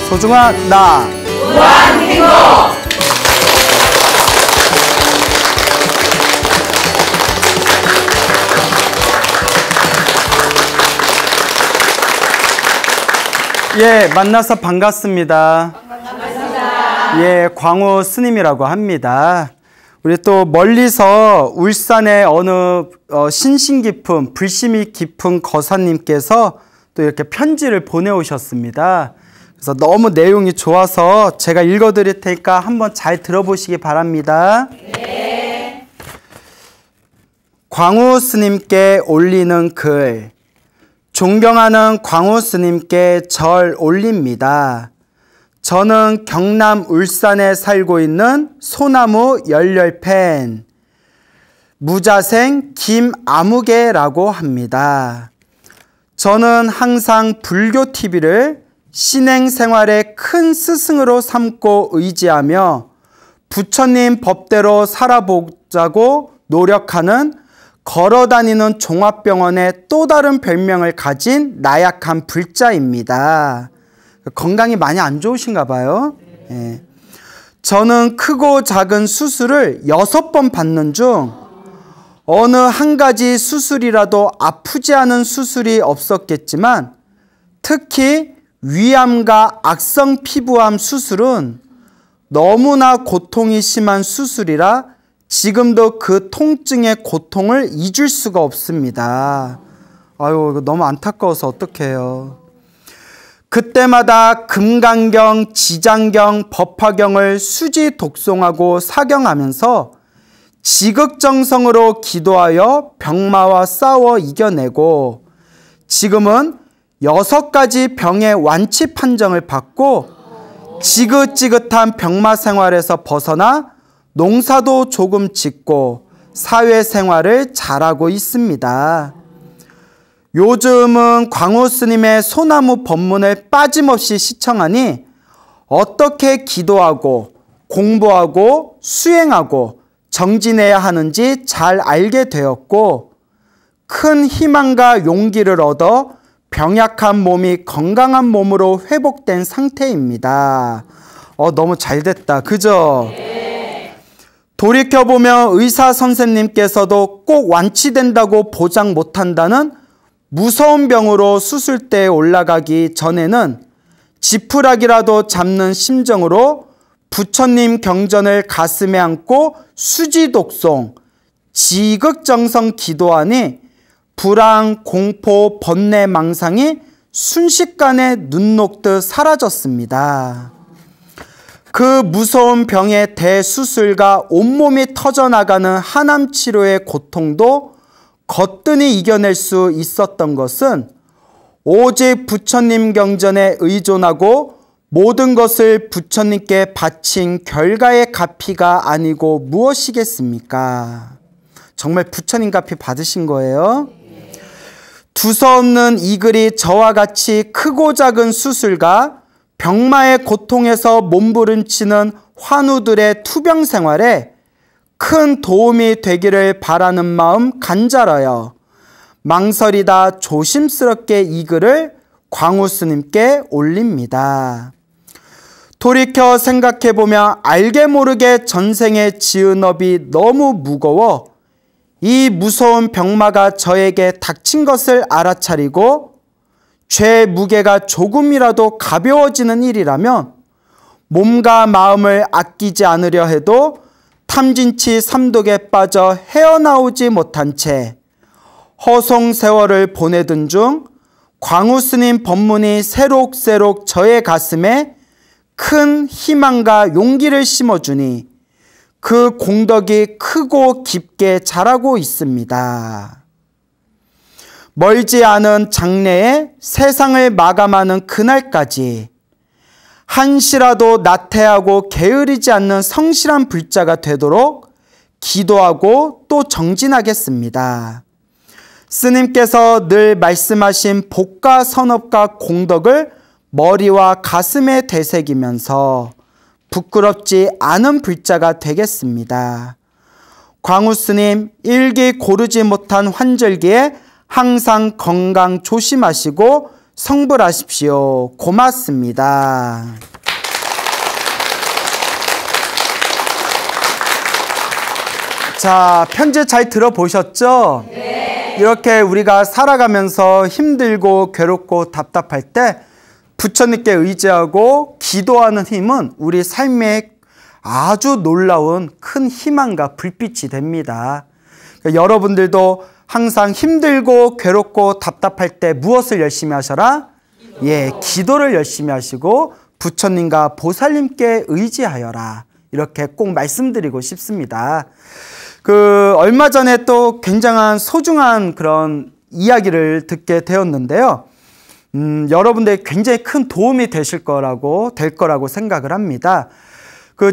소중한 나 무한 행복. 예, 만나서 반갑습니다. 반갑습니다. 예, 광우 스님이라고 합니다. 우리 또 멀리서 울산의 어느 신심 깊은, 불심이 깊은 거사님께서 또 이렇게 편지를 보내오셨습니다. 그래서 너무 내용이 좋아서 제가 읽어드릴 테니까 한번 잘 들어보시기 바랍니다. 네. 광우 스님께 올리는 글. 존경하는 광우 스님께 절 올립니다. 저는 경남 울산에 살고 있는 소나무 열렬팬 무자생 김아무개라고 합니다. 저는 항상 불교 TV를 신행생활의 큰 스승으로 삼고 의지하며 부처님 법대로 살아보자고 노력하는 걸어다니는 종합병원의 또 다른 별명을 가진 나약한 불자입니다. 건강이 많이 안 좋으신가 봐요. 예. 저는 크고 작은 수술을 6번 받는 중 어느 한 가지 수술이라도 아프지 않은 수술이 없었겠지만 특히 위암과 악성 피부암 수술은 너무나 고통이 심한 수술이라 지금도 그 통증의 고통을 잊을 수가 없습니다. 아유, 이거 너무 안타까워서 어떡해요. 그때마다 금강경, 지장경, 법화경을 수지 독송하고 사경하면서 지극정성으로 기도하여 병마와 싸워 이겨내고 지금은 6가지 병의 완치 판정을 받고 지긋지긋한 병마 생활에서 벗어나 농사도 조금 짓고 사회생활을 잘하고 있습니다. 요즘은 광우 스님의 소나무 법문을 빠짐없이 시청하니 어떻게 기도하고 공부하고 수행하고 정진해야 하는지 잘 알게 되었고 큰 희망과 용기를 얻어 병약한 몸이 건강한 몸으로 회복된 상태입니다. 너무 잘 됐다. 그죠? 돌이켜보면 의사 선생님께서도 꼭 완치된다고 보장 못한다는 무서운 병으로 수술대에 올라가기 전에는 지푸라기라도 잡는 심정으로 부처님 경전을 가슴에 안고 수지독송, 지극정성 기도하니 불안, 공포, 번뇌, 망상이 순식간에 눈 녹듯 사라졌습니다. 그 무서운 병의 대수술과 온몸이 터져나가는 하남치료의 고통도 거뜬히 이겨낼 수 있었던 것은 오직 부처님 경전에 의존하고 모든 것을 부처님께 바친 결과의 가피가 아니고 무엇이겠습니까? 정말 부처님 가피 받으신 거예요? 두서없는 이 글이 저와 같이 크고 작은 수술과 병마의 고통에서 몸부림치는 환우들의 투병 생활에 큰 도움이 되기를 바라는 마음 간절하여 망설이다 조심스럽게 이 글을 광우 스님께 올립니다. 돌이켜 생각해보면 알게 모르게 전생에 지은 업이 너무 무거워 이 무서운 병마가 저에게 닥친 것을 알아차리고 죄 무게가 조금이라도 가벼워지는 일이라면 몸과 마음을 아끼지 않으려 해도 탐진치 삼독에 빠져 헤어나오지 못한 채 허송세월을 보내던 중 광우 스님 법문이 새록새록 저의 가슴에 큰 희망과 용기를 심어주니 그 공덕이 크고 깊게 자라고 있습니다. 멀지 않은 장래에 세상을 마감하는 그날까지 한시라도 나태하고 게으르지 않는 성실한 불자가 되도록 기도하고 또 정진하겠습니다. 스님께서 늘 말씀하신 복과 선업과 공덕을 머리와 가슴에 되새기면서 부끄럽지 않은 불자가 되겠습니다. 광우 스님 일기 고르지 못한 환절기에 항상 건강 조심하시고 성불하십시오. 고맙습니다. 자, 편지 잘 들어보셨죠? 네. 이렇게 우리가 살아가면서 힘들고 괴롭고 답답할 때 부처님께 의지하고 기도하는 힘은 우리 삶에 아주 놀라운 큰 희망과 불빛이 됩니다. 그러니까 여러분들도 항상 힘들고 괴롭고 답답할 때 무엇을 열심히 하셔라? 예, 기도를 열심히 하시고 부처님과 보살님께 의지하여라. 이렇게 꼭 말씀드리고 싶습니다. 얼마 전에 또 굉장한 소중한 그런 이야기를 듣게 되었는데요. 여러분들이 굉장히 큰 도움이 될 거라고 생각을 합니다.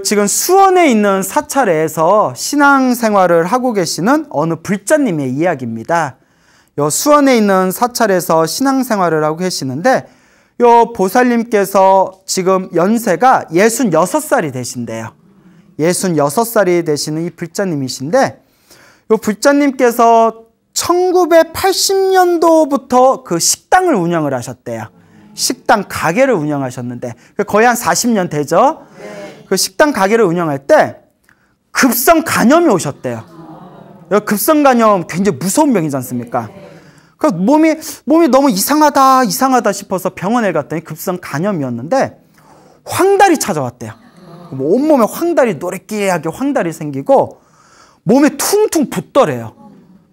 지금 수원에 있는 사찰에서 신앙생활을 하고 계시는 어느 불자님의 이야기입니다. 수원에 있는 사찰에서 신앙생활을 하고 계시는데, 보살님께서 지금 연세가 66살이 되신대요. 66살이 되시는 이 불자님이신데, 이 불자님께서 1980년도부터 그 식당을 운영을 하셨대요. 식당 가게를 운영하셨는데, 거의 한 40년 되죠? 그 식당 가게를 운영할 때 급성 간염이 오셨대요. 급성 간염 굉장히 무서운 병이지 않습니까? 그래서 몸이 너무 이상하다 싶어서 병원에 갔더니 급성 간염이었는데 황달이 찾아왔대요. 온몸에 황달이 노랫끼하게 황달이 생기고 몸에 퉁퉁 붓더래요.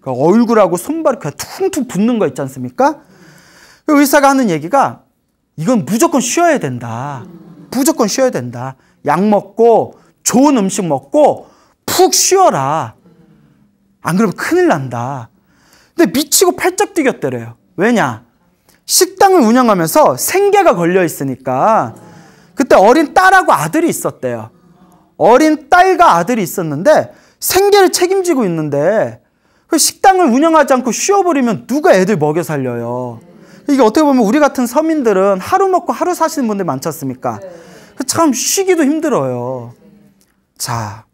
그러니까 얼굴하고 손발이 그냥 퉁퉁 붓는 거 있지 않습니까? 의사가 하는 얘기가 이건 무조건 쉬어야 된다. 무조건 쉬어야 된다. 약 먹고 좋은 음식 먹고 푹 쉬어라. 안 그러면 큰일 난다. 근데 미치고 팔짝 뛰겼대래요. 왜냐? 식당을 운영하면서 생계가 걸려 있으니까. 그때 어린 딸하고 아들이 있었대요. 어린 딸과 아들이 있었는데 생계를 책임지고 있는데 그 식당을 운영하지 않고 쉬어버리면 누가 애들 먹여 살려요. 이게 어떻게 보면 우리 같은 서민들은 하루 먹고 하루 사시는 분들 많지 않습니까? 참 쉬기도 힘들어요. 자,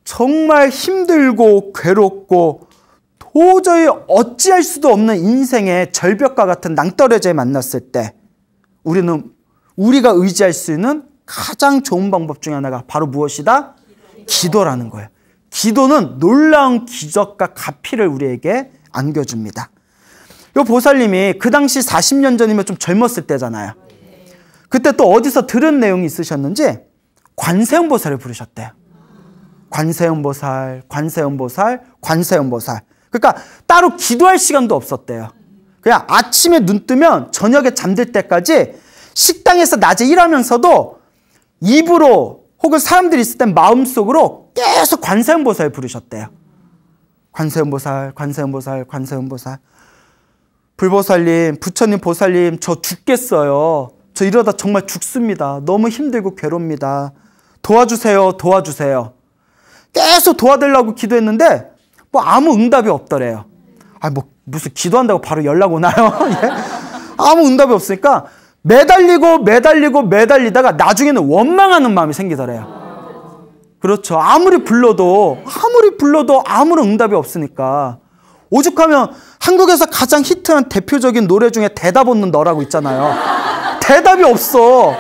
정말 힘들고 괴롭고 도저히 어찌할 수도 없는 인생의 절벽과 같은 낭떠러지에 만났을 때 우리가 의지할 수 있는 가장 좋은 방법 중에 하나가 바로 무엇이다? 기도라는 거예요. 기도는 놀라운 기적과 가피를 우리에게 안겨줍니다. 이 보살님이 그 당시 40년 전이면 좀 젊었을 때잖아요. 그때 또 어디서 들은 내용이 있으셨는지 관세음보살을 부르셨대요. 관세음보살. 그러니까 따로 기도할 시간도 없었대요. 그냥 아침에 눈 뜨면 저녁에 잠들 때까지 식당에서 낮에 일하면서도 입으로 혹은 사람들이 있을 땐 마음속으로 계속 관세음보살 부르셨대요. 관세음보살. 불보살님, 부처님, 보살님, 저 죽겠어요. 저 이러다 정말 죽습니다. 너무 힘들고 괴롭습니다. 도와주세요. 계속 도와달라고 기도했는데 아무 응답이 없더래요. 무슨 기도한다고 바로 연락 오나요? 예? 아무 응답이 없으니까 매달리다가 나중에는 원망하는 마음이 생기더래요. 그렇죠. 아무리 불러도 아무런 응답이 없으니까. 오죽하면 한국에서 가장 히트한 대표적인 노래 중에 대답 없는 너라고 있잖아요. 대답이 없어.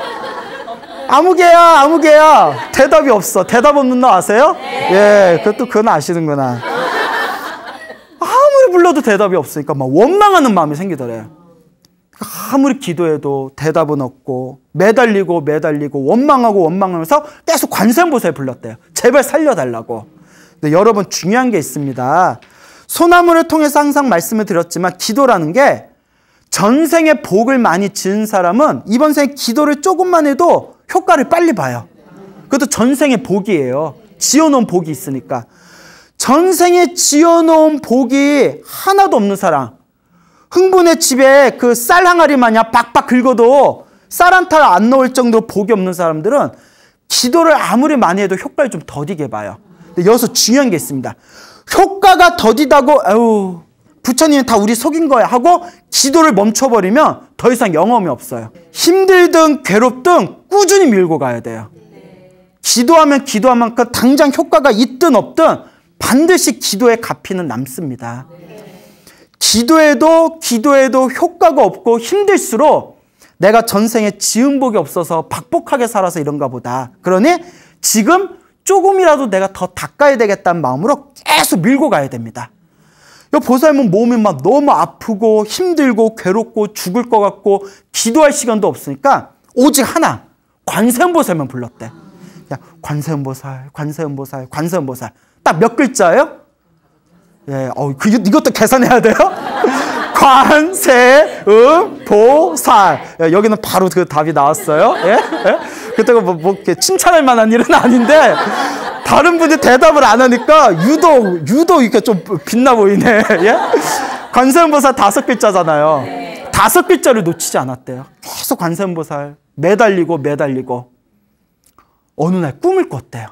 아무개야. 대답이 없어. 대답 없는 너 아세요? 예, 그건 아시는구나. 아무리 불러도 대답이 없으니까 막 원망하는 마음이 생기더래요. 아무리 기도해도 대답은 없고 매달리고 원망하면서 계속 관세음보살 불렀대요. 제발 살려달라고. 근데 여러분 중요한 게 있습니다. 소나무를 통해서 항상 말씀을 드렸지만 기도라는 게 전생에 복을 많이 지은 사람은 이번 생에 기도를 조금만 해도 효과를 빨리 봐요. 그것도 전생의 복이에요. 지어놓은 복이 있으니까. 전생에 지어놓은 복이 하나도 없는 사람, 흥분의 집에 그 쌀 항아리 마냥 박박 긁어도 쌀 한 탈 안 넣을 정도로 복이 없는 사람들은 기도를 아무리 많이 해도 효과를 좀 더디게 봐요. 근데 여기서 중요한 게 있습니다. 효과가 더디다고 부처님은 다 우리 속인 거야 하고 기도를 멈춰버리면 더 이상 영험이 없어요. 힘들든 괴롭든 꾸준히 밀고 가야 돼요. 기도하면 기도한 만큼 당장 효과가 있든 없든 반드시 기도의 가피는 남습니다. 기도해도 효과가 없고 힘들수록 내가 전생에 지은 복이 없어서 박복하게 살아서 이런가 보다. 그러니 지금 조금이라도 내가 더 닦아야 되겠다는 마음으로 계속 밀고 가야 됩니다. 보살님은 몸이 막 너무 아프고 힘들고 괴롭고 죽을 것 같고 기도할 시간도 없으니까 오직 하나, 관세음보살만 불렀대. 야, 관세음보살, 관세음보살, 관세음보살. 딱 몇 글자예요? 예, 이것도 계산해야 돼요? 관세음보살. 예, 여기는 바로 그 답이 나왔어요. 예? 예? 그때가 뭐 이렇게 칭찬할 만한 일은 아닌데 다른 분이 대답을 안 하니까 유독 이렇게 좀 빛나 보이네. 예? 관세음보살 5글자잖아요. 5글자를 놓치지 않았대요. 계속 관세음보살 매달리고 어느 날 꿈을 꿨대요.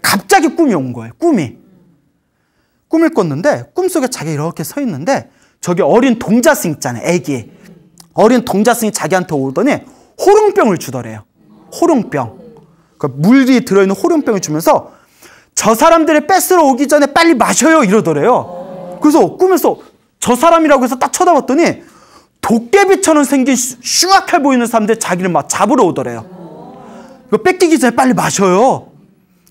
갑자기 꿈이 온 거예요. 꿈을 꿨는데 꿈속에 자기가 이렇게 서 있는데 저기 어린 동자승 있잖아요. 애기. 어린 동자승이 자기한테 오더니 호롱병을 주더래요. 호롱병. 그 물이 들어있는 호롱병을 주면서 저 사람들이 뺏으러 오기 전에 빨리 마셔요 이러더래요. 그래서 꿈에서 저 사람이라고 해서 딱 쳐다봤더니 도깨비처럼 생긴 흉악해 보이는 사람들이 자기를 막 잡으러 오더래요. 이거 뺏기기 전에 빨리 마셔요.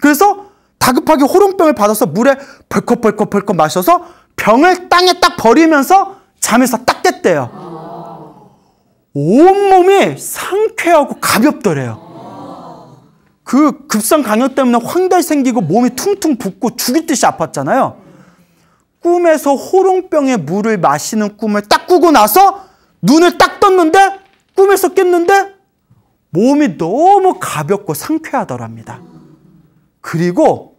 그래서 다급하게 호롱병을 받아서 물에 벌컥 마셔서 병을 땅에 딱 버리면서 잠에서 딱 깼대요. 온몸이 상쾌하고 가볍더래요. 그 급성 강열 때문에 황달 생기고 몸이 퉁퉁 붓고 죽일 듯이 아팠잖아요. 꿈에서 호롱병에 물을 마시는 꿈을 딱 꾸고 나서 눈을 딱 떴는데 꿈에서 깼는데 몸이 너무 가볍고 상쾌하더랍니다. 그리고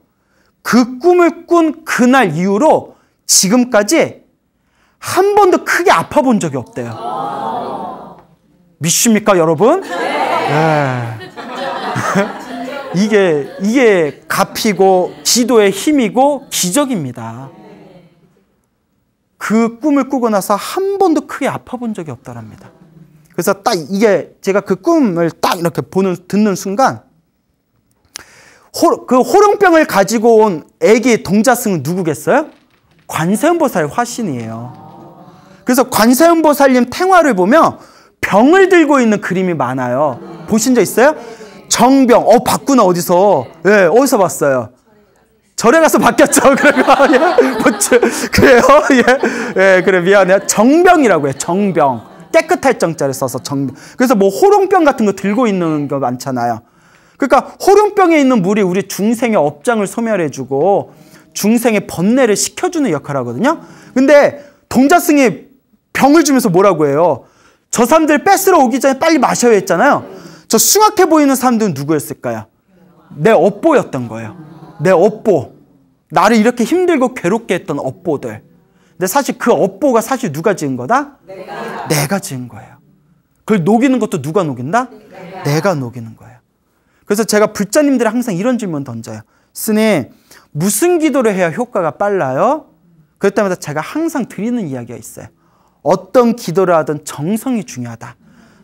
그 꿈을 꾼 그날 이후로 지금까지 한 번도 크게 아파 본 적이 없대요. 믿습니까, 여러분? 네. 이게 갚이고 기도의 힘이고 기적입니다. 그 꿈을 꾸고 나서 한 번도 크게 아파 본 적이 없더랍니다. 그래서 딱 이게 제가 그 꿈을 딱 이렇게 듣는 순간 그 호롱병을 가지고 온 애기 동자승은 누구겠어요? 관세음보살 화신이에요. 그래서 관세음보살님 탱화를 보면 병을 들고 있는 그림이 많아요. 보신 적 있어요? 정병. 봤구나 어디서. 예, 어디서 봤어요? 절에 가서 바뀌었죠. 그래요? 예, 그래 미안해요. 정병이라고 해요. 정병. 깨끗할 정자를 써서 정병. 그래서 뭐 호롱병 같은 거 들고 있는 거 많잖아요. 그러니까 호롱병에 있는 물이 우리 중생의 업장을 소멸해주고 중생의 번뇌를 식혀주는 역할을 하거든요. 근데 동자승이 병을 주면서 뭐라고 해요? 저 사람들 뺏으러 오기 전에 빨리 마셔야 했잖아요. 저 흉악해 보이는 사람들은 누구였을까요? 내 업보였던 거예요. 내 업보. 나를 이렇게 힘들고 괴롭게 했던 업보들. 근데 사실 그 업보가 사실 누가 지은 거다? 내가 지은 거예요. 그걸 녹이는 것도 누가 녹인다? 내가 녹이는 거예요. 그래서 제가 불자님들이 항상 이런 질문 던져요. 스님, 무슨 기도를 해야 효과가 빨라요? 그럴 때마다 제가 항상 드리는 이야기가 있어요. 어떤 기도를 하든 정성이 중요하다.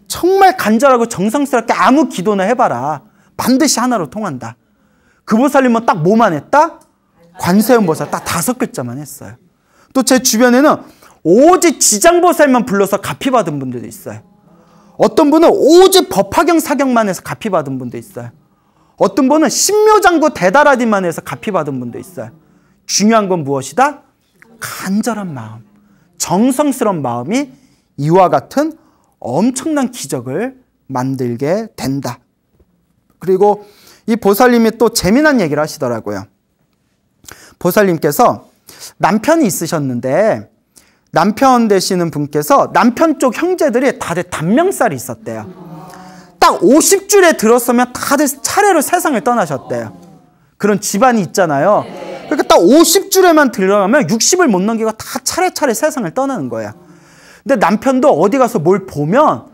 정말 간절하고 정성스럽게 아무 기도나 해봐라. 반드시 하나로 통한다. 그 보살님은 딱 뭐만 했다? 관세음보살 딱 5글자만 했어요. 또 제 주변에는 오직 지장보살만 불러서 가피 받은 분들도 있어요. 어떤 분은 오직 법화경 사경만 해서 가피 받은 분도 있어요. 어떤 분은 신묘장구 대다라디만 해서 가피 받은 분도 있어요. 중요한 건 무엇이다? 간절한 마음, 정성스러운 마음이 이와 같은 엄청난 기적을 만들게 된다. 그리고 이 보살님이 또 재미난 얘기를 하시더라고요. 보살님께서 남편이 있으셨는데 남편 되시는 분께서 남편 쪽 형제들이 다들 단명살이 있었대요. 딱 50줄에 들었으면 다들 차례로 세상을 떠나셨대요. 그런 집안이 있잖아요. 그러니까 딱 50줄에만 들어가면 60을 못 넘기고 다 차례차례 세상을 떠나는 거예요. 근데 남편도 어디 가서 뭘 보면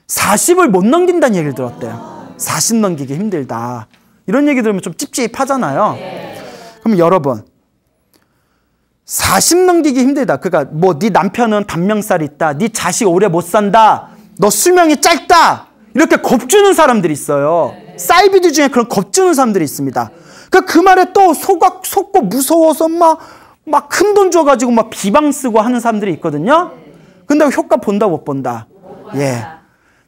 40을 못 넘긴다는 얘기를 들었대요. 40 넘기기 힘들다. 이런 얘기 들으면 좀 찝찝하잖아요. 그럼 여러분, 40 넘기기 힘들다. 그러니까 뭐 네 남편은 단명살이 있다. 네 자식 오래 못 산다. 너 수명이 짧다. 이렇게 겁주는 사람들이 있어요. 사이비드 중에 그런 겁주는 사람들이 있습니다. 그 말에 또 속고 무서워서 막 막 큰 돈 줘가지고 막 비방 쓰고 하는 사람들이 있거든요. 근데 효과 본다 못 본다? 예.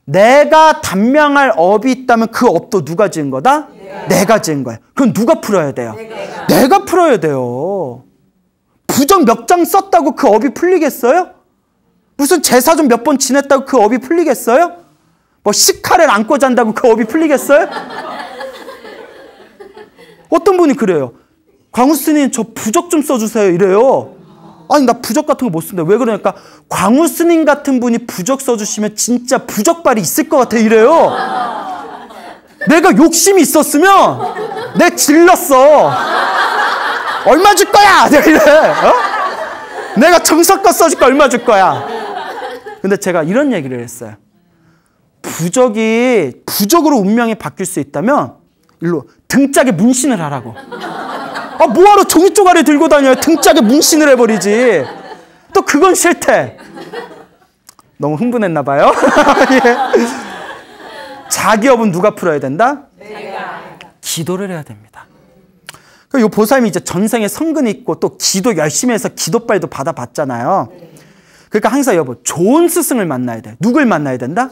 내가 단명할 업이 있다면 그 업도 누가 지은 거다? 내가 지은 거야. 그럼 누가 풀어야 돼요? 내가 풀어야 돼요. 부적 몇 장 썼다고 그 업이 풀리겠어요? 무슨 제사 좀 몇 번 지냈다고 그 업이 풀리겠어요? 뭐 식칼을 안고 잔다고 그 업이 풀리겠어요? 어떤 분이 그래요. 광우 스님 저 부적 좀 써주세요 이래요. 아니 나 부적 같은 거 못 쓴다. 왜 그러니까 광우 스님 같은 분이 부적 써주시면 진짜 부적발이 있을 것 같아 이래요. 내가 욕심이 있었으면 내가 질렀어. 얼마 줄 거야? 내가 이래. 어? 내가 정성껏 써줄까 얼마 줄 거야? 근데 제가 이런 얘기를 했어요. 부적으로 운명이 바뀔 수 있다면 일로 등짝에 문신을 하라고. 아, 뭐하러 종이 쪼가리 들고 다녀요? 등짝에 문신을 해버리지. 또 그건 싫대. 너무 흥분했나 봐요. 예. 자기 업은 누가 풀어야 된다? 내가. 기도를 해야 됩니다. 이 보살님이 이제 전생에 성근이 있고 또 기도 열심히 해서 기도빨도 받아봤잖아요. 그러니까 항상 여보 좋은 스승을 만나야 돼. 누굴 만나야 된다?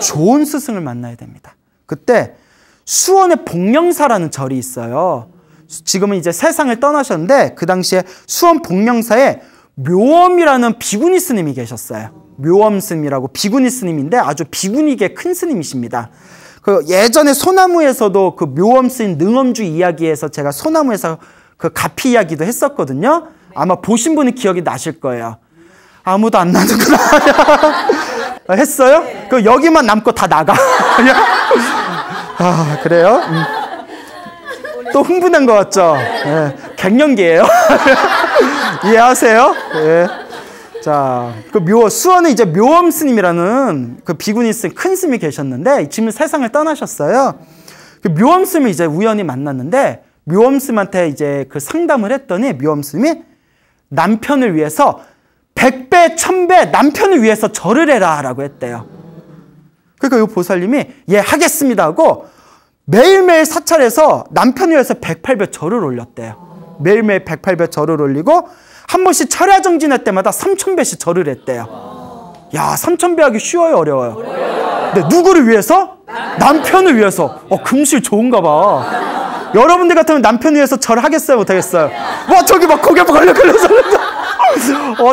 좋은 스승을 만나야 됩니다. 그때 수원의 복령사라는 절이 있어요. 지금은 이제 세상을 떠나셨는데 그 당시에 수원 복령사에 묘엄이라는 비구니 스님이 계셨어요. 묘엄 스님이라고 비구니 스님인데 아주 비구니계 큰 스님이십니다. 그 예전에 소나무에서도 그 묘엄 스님 능엄주 이야기에서 제가 소나무에서 그 가피 이야기도 했었거든요. 아마 보신 분이 기억이 나실 거예요. 아무도 안 나는구나. 했어요? 그 여기만 남고 다 나가. 아 그래요? 또 흥분한 것 같죠? 예, 갱년기예요. 이해하세요? 예. 자, 그 수원에 이제 묘엄 스님이라는 그 비구니 스님 큰 스님이 계셨는데 지금 세상을 떠나셨어요. 그 묘엄 스님을 이제 우연히 만났는데 묘엄 스님한테 이제 그 상담을 했더니 묘엄 스님이 남편을 위해서 100배, 1000배 남편을 위해서 절을 해라라고 했대요. 그러니까 이 보살님이 예 하겠습니다 하고 매일매일 사찰해서 남편을 위해서 108배 절을 올렸대요. 매일매일 108배 절을 올리고 한 번씩 철야 정진할 때마다 3000배씩 절을 했대요. 야 3000배 하기 쉬워요 어려워요? 근데 누구를 위해서? 남편을 위해서. 금실 좋은가 봐. 여러분들 같으면 남편을 위해서 절하겠어요 못하겠어요? 와 저기 막 고개 걸려서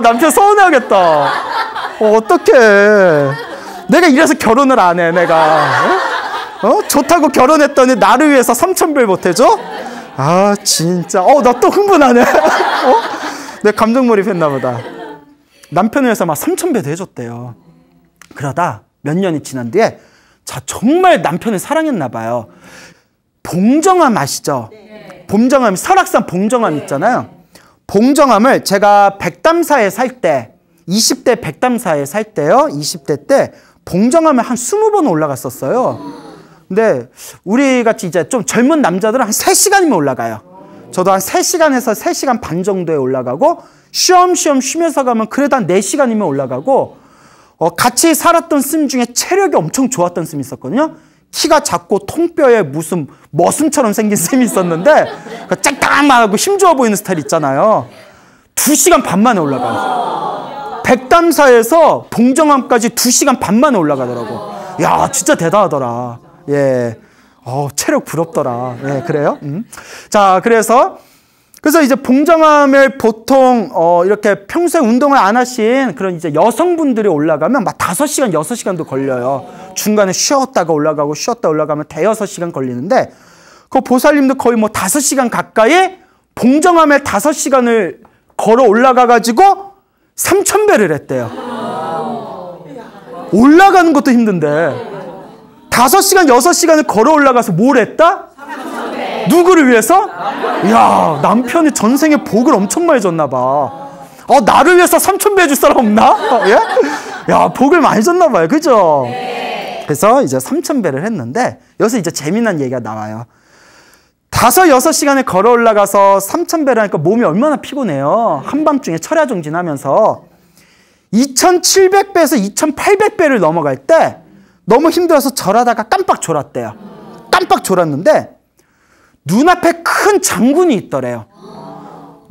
남편 서운해하겠다. 어떡해. 내가 이래서 결혼을 안 해 내가. 좋다고 결혼했더니 나를 위해서 3000배를 못해줘? 아 진짜 나 또 흥분하네. 내가 감정몰입했나 보다. 남편을 위해서 막 3000배도 해줬대요. 그러다 몇 년이 지난 뒤에 자 정말 남편을 사랑했나 봐요. 봉정암 아시죠? 네. 봉정암 설악산 봉정암 있잖아요. 봉정암을 제가 백담사에 살 때 20대 백담사에 살 때요. 20대 때 봉정암을 한 20번 올라갔었어요. 근데 우리 같이 이제 좀 젊은 남자들은 한 3시간이면 올라가요. 저도 한 3시간에서 3시간 반 정도에 올라가고 쉬엄쉬엄 쉬면서 가면 그래도 한 4시간이면 올라가고 같이 살았던 스님 중에 체력이 엄청 좋았던 스님이 있었거든요. 키가 작고 통뼈에 무슨 머슴처럼 생긴 스님이 있었는데 짱짱만 하고 힘 좋아 보이는 스타일 있잖아요. 2시간 반 만에 올라가요. 백담사에서 봉정암까지 2시간 반 만에 올라가더라고. 야 진짜 대단하더라. 예, 체력 부럽더라. 예, 그래요? 자, 그래서 이제 봉정암을 보통 이렇게 평소에 운동을 안 하신 그런 이제 여성분들이 올라가면 막 5시간, 6시간도 걸려요. 중간에 쉬었다가 올라가고 쉬었다 올라가면 대여섯 시간 걸리는데 그 보살님도 거의 뭐 5시간 가까이 봉정암에 5시간을 걸어 올라가가지고 3000배를 했대요. 올라가는 것도 힘든데 5시간, 6시간을 걸어 올라가서 뭘 했다? 누구를 위해서? 이야, 남편이 전생에 복을 엄청 많이 줬나 봐. 나를 위해서 3000배 해줄 사람 없나? 예? 야, 복을 많이 줬나 봐요. 그죠? 그래서 이제 3000배를 했는데 여기서 이제 재미난 얘기가 나와요. 5, 6시간을 걸어 올라가서 3000배를 하니까 몸이 얼마나 피곤해요. 한밤중에 철야 정진하면서 2700배에서 2800배를 넘어갈 때 너무 힘들어서 절하다가 깜빡 졸았대요. 깜빡 졸았는데 눈앞에 큰 장군이 있더래요.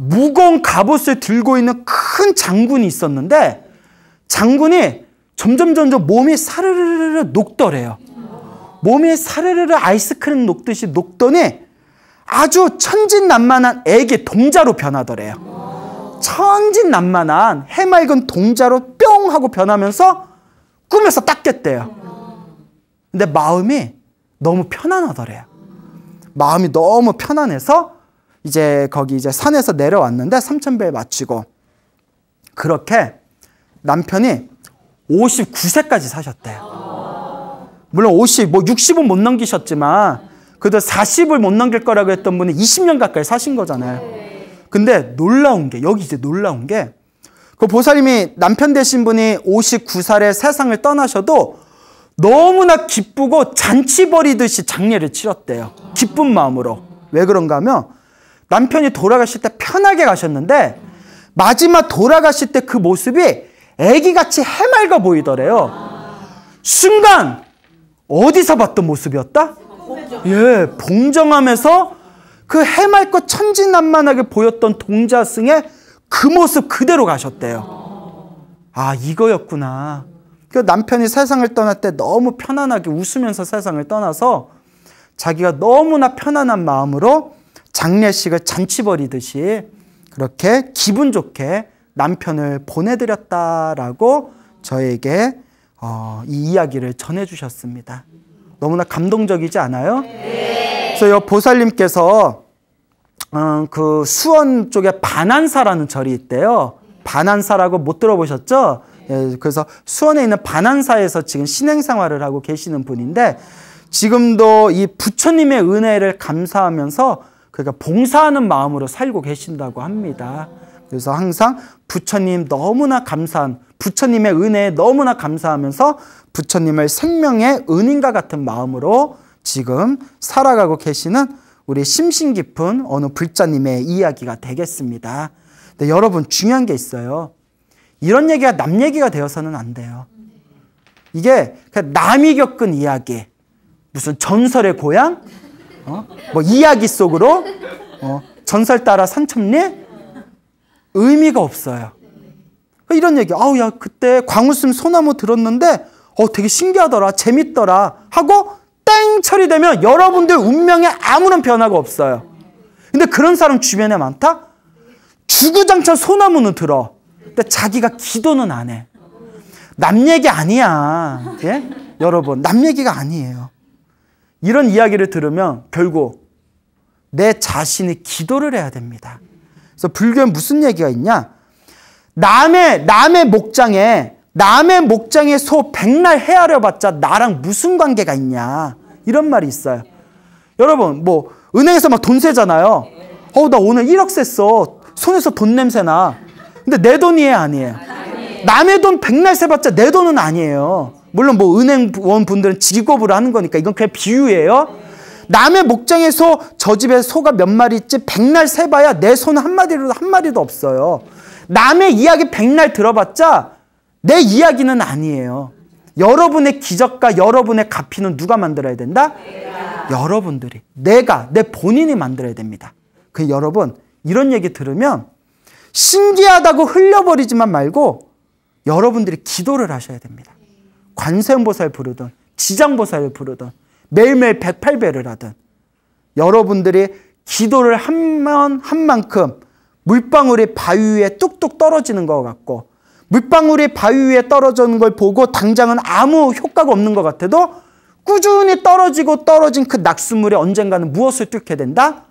무거운 갑옷을 들고 있는 큰 장군이 있었는데 장군이 점점 몸이 사르르르 녹더래요. 몸이 사르르르 아이스크림 녹듯이 녹더니 아주 천진난만한 애기 동자로 변하더래요. 천진난만한 해맑은 동자로 뿅 하고 변하면서 꿈에서 딱 깼대요. 근데 마음이 너무 편안하더래요. 마음이 너무 편안해서 거기 산에서 내려왔는데 삼천배에 마치고 그렇게 남편이 59세까지 사셨대요. 물론 60은 못 넘기셨지만 그래도 40을 못 넘길 거라고 했던 분이 20년 가까이 사신 거잖아요. 근데 놀라운 게 놀라운 게 그 보살님이 남편 되신 분이 59살에 세상을 떠나셔도 너무나 기쁘고 잔치 벌이듯이 장례를 치렀대요. 기쁜 마음으로. 왜 그런가 하면 남편이 돌아가실 때 편하게 가셨는데 마지막 돌아가실 때 그 모습이 애기같이 해맑아 보이더래요. 순간 어디서 봤던 모습이었다? 예, 봉정하면서 그 해맑고 천진난만하게 보였던 동자승의 그 모습 그대로 가셨대요. 아, 이거였구나. 그 남편이 세상을 떠날 때 너무 편안하게 웃으면서 세상을 떠나서 자기가 너무나 편안한 마음으로 장례식을 잔치 벌이듯이 그렇게 기분 좋게 남편을 보내드렸다라고 저에게 이 이야기를 전해주셨습니다. 너무나 감동적이지 않아요? 네. 그래서 이 보살님께서 그 수원 쪽에 반안사라는 절이 있대요. 반안사라고 못 들어보셨죠? 예, 그래서 수원에 있는 반안사에서 지금 신행생활을 하고 계시는 분인데 지금도 이 부처님의 은혜를 감사하면서 그러니까 봉사하는 마음으로 살고 계신다고 합니다. 그래서 항상 부처님 너무나 감사한 부처님의 은혜에 너무나 감사하면서 부처님을 생명의 은인과 같은 마음으로 지금 살아가고 계시는 우리 심신 깊은 어느 불자님의 이야기가 되겠습니다. 근데 여러분 중요한 게 있어요. 이런 얘기가 남 얘기가 되어서는 안 돼요. 이게 그냥 남이 겪은 이야기, 무슨 전설의 고향, 뭐 이야기 속으로 전설 따라 산천리 의미가 없어요. 이런 얘기, 아우 야 그때 광우스님 소나무 들었는데 되게 신기하더라, 재밌더라 하고 땡 처리되면 여러분들 운명에 아무런 변화가 없어요. 근데 그런 사람 주변에 많다? 주구장창 소나무는 들어. 근데 자기가 기도는 안 해. 남 얘기 아니야. 예? 여러분, 남 얘기가 아니에요. 이런 이야기를 들으면 결국 내 자신이 기도를 해야 됩니다. 그래서 불교에 무슨 얘기가 있냐? 남의 목장에 소 백날 헤아려봤자 나랑 무슨 관계가 있냐? 이런 말이 있어요. 여러분, 뭐 은행에서 막 돈 세잖아요. 나 오늘 1억 셌어. 손에서 돈 냄새 나. 근데 내 돈이에요, 아니에요? 남의 돈 백날 세봤자 내 돈은 아니에요. 물론 뭐 은행원 분들은 직업으로 하는 거니까 이건 그냥 비유예요. 남의 목장에서 저 집에 소가 몇 마리 있지 백날 세봐야 내 손은 한 마리도 없어요. 남의 이야기 백날 들어봤자 내 이야기는 아니에요. 여러분의 기적과 여러분의 가피는 누가 만들어야 된다? 여러분들이. 내 본인이 만들어야 됩니다. 여러분, 이런 얘기 들으면 신기하다고 흘려버리지만 말고 여러분들이 기도를 하셔야 됩니다. 관세음보살 부르든 지장보살을 부르든 매일매일 108배를 하든 여러분들이 기도를 한 만큼 물방울이 바위 위에 뚝뚝 떨어지는 것 같고 물방울이 바위 위에 떨어지는 걸 보고 당장은 아무 효과가 없는 것 같아도 꾸준히 떨어진 그 낙수물이 언젠가는 무엇을 뚫게 된다?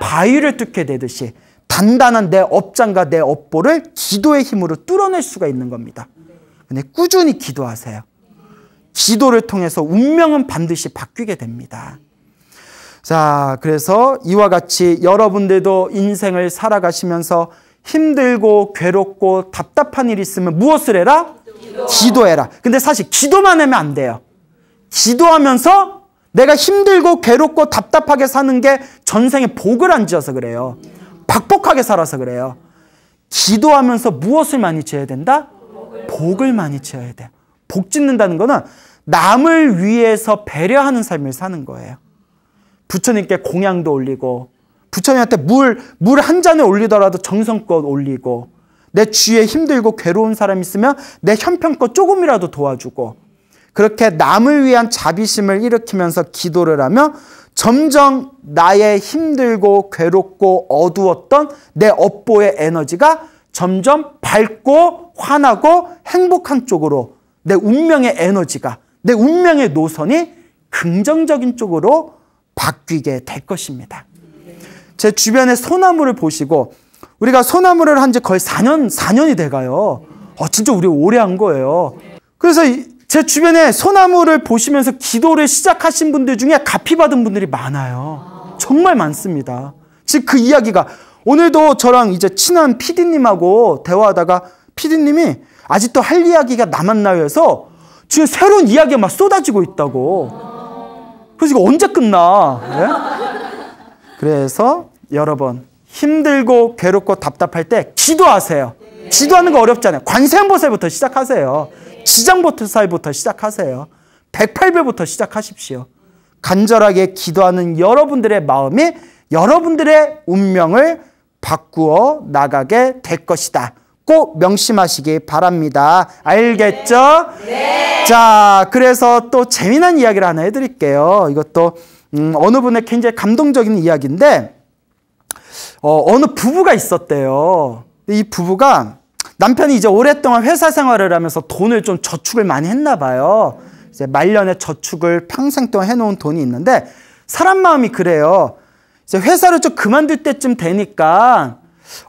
바위를 뚫게 되듯이 단단한 내 업장과 내 업보를 기도의 힘으로 뚫어낼 수가 있는 겁니다. 근데 꾸준히 기도하세요. 기도를 통해서 운명은 반드시 바뀌게 됩니다. 자, 그래서 이와 같이 여러분들도 인생을 살아가시면서 힘들고 괴롭고 답답한 일이 있으면 무엇을 해라? 기도해라. 근데 사실 기도만 하면 안 돼요. 기도하면서 내가 힘들고 괴롭고 답답하게 사는 게 전생에 복을 안 지어서 그래요. 박복하게 살아서 그래요. 기도하면서 무엇을 많이 지어야 된다? 복을 많이 지어야 돼요. 복 짓는다는 거는 남을 위해서 배려하는 삶을 사는 거예요. 부처님께 공양도 올리고 부처님한테 물 한 잔을 올리더라도 정성껏 올리고, 내 주위에 힘들고 괴로운 사람 있으면 내 형편껏 조금이라도 도와주고, 그렇게 남을 위한 자비심을 일으키면서 기도를 하며 점점 나의 힘들고 괴롭고 어두웠던 내 업보의 에너지가 점점 밝고 환하고 행복한 쪽으로, 내 운명의 에너지가, 내 운명의 노선이 긍정적인 쪽으로 바뀌게 될 것입니다. 제 주변의 소나무를 보시고, 우리가 소나무를 한 지 거의 4년이 돼가요. 진짜 우리 오래 한 거예요. 그래서 제 주변에 소나무를 보시면서 기도를 시작하신 분들 중에 가피 받은 분들이 많아요. 정말 많습니다. 즉 그 이야기가, 오늘도 저랑 이제 친한 PD님하고 대화하다가 PD님이 아직도 할 이야기가 남았나요 해서 지금 새로운 이야기가 막 쏟아지고 있다고. 그래서 이거 언제 끝나? 네? 그래서 여러분, 힘들고 괴롭고 답답할 때 기도하세요. 기도하는 거 어렵잖아요. 관세음보살부터 시작하세요. 지장보살부터 시작하세요. 108배부터 시작하십시오. 간절하게 기도하는 여러분들의 마음이 여러분들의 운명을 바꾸어 나가게 될 것이다. 꼭 명심하시기 바랍니다. 알겠죠? 네. 자, 그래서 또 재미난 이야기를 하나 해드릴게요. 이것도 어느 분의 굉장히 감동적인 이야기인데, 어느 부부가 있었대요. 이 부부가, 남편이 이제 오랫동안 회사 생활을 하면서 돈을 좀 저축을 많이 했나 봐요. 이제 말년에 저축을 평생 동안 해놓은 돈이 있는데, 사람 마음이 그래요. 이제 회사를 좀 그만둘 때쯤 되니까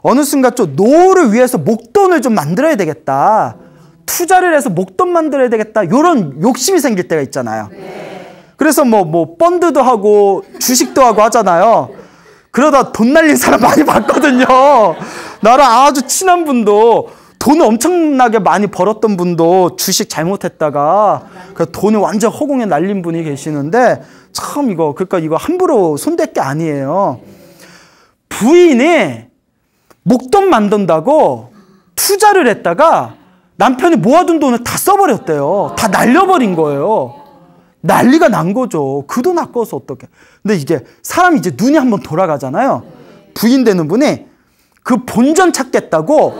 어느 순간 좀 노후를 위해서 목돈을 좀 만들어야 되겠다, 투자를 해서 목돈 만들어야 되겠다, 이런 욕심이 생길 때가 있잖아요. 그래서 뭐 펀드도 하고 주식도 하고 하잖아요. 그러다 돈 날린 사람 많이 봤거든요. 나랑 아주 친한 분도, 돈을 엄청나게 많이 벌었던 분도 주식 잘못했다가 돈을 완전 허공에 날린 분이 계시는데, 참 그러니까 이거 함부로 손댈 게 아니에요. 부인이 목돈 만든다고 투자를 했다가 남편이 모아둔 돈을 다 써버렸대요. 다 날려버린 거예요. 난리가 난 거죠. 그 돈 아까워서 어떡해. 근데 이게 사람이 이제 눈이 한번 돌아가잖아요. 부인 되는 분이 그 본전 찾겠다고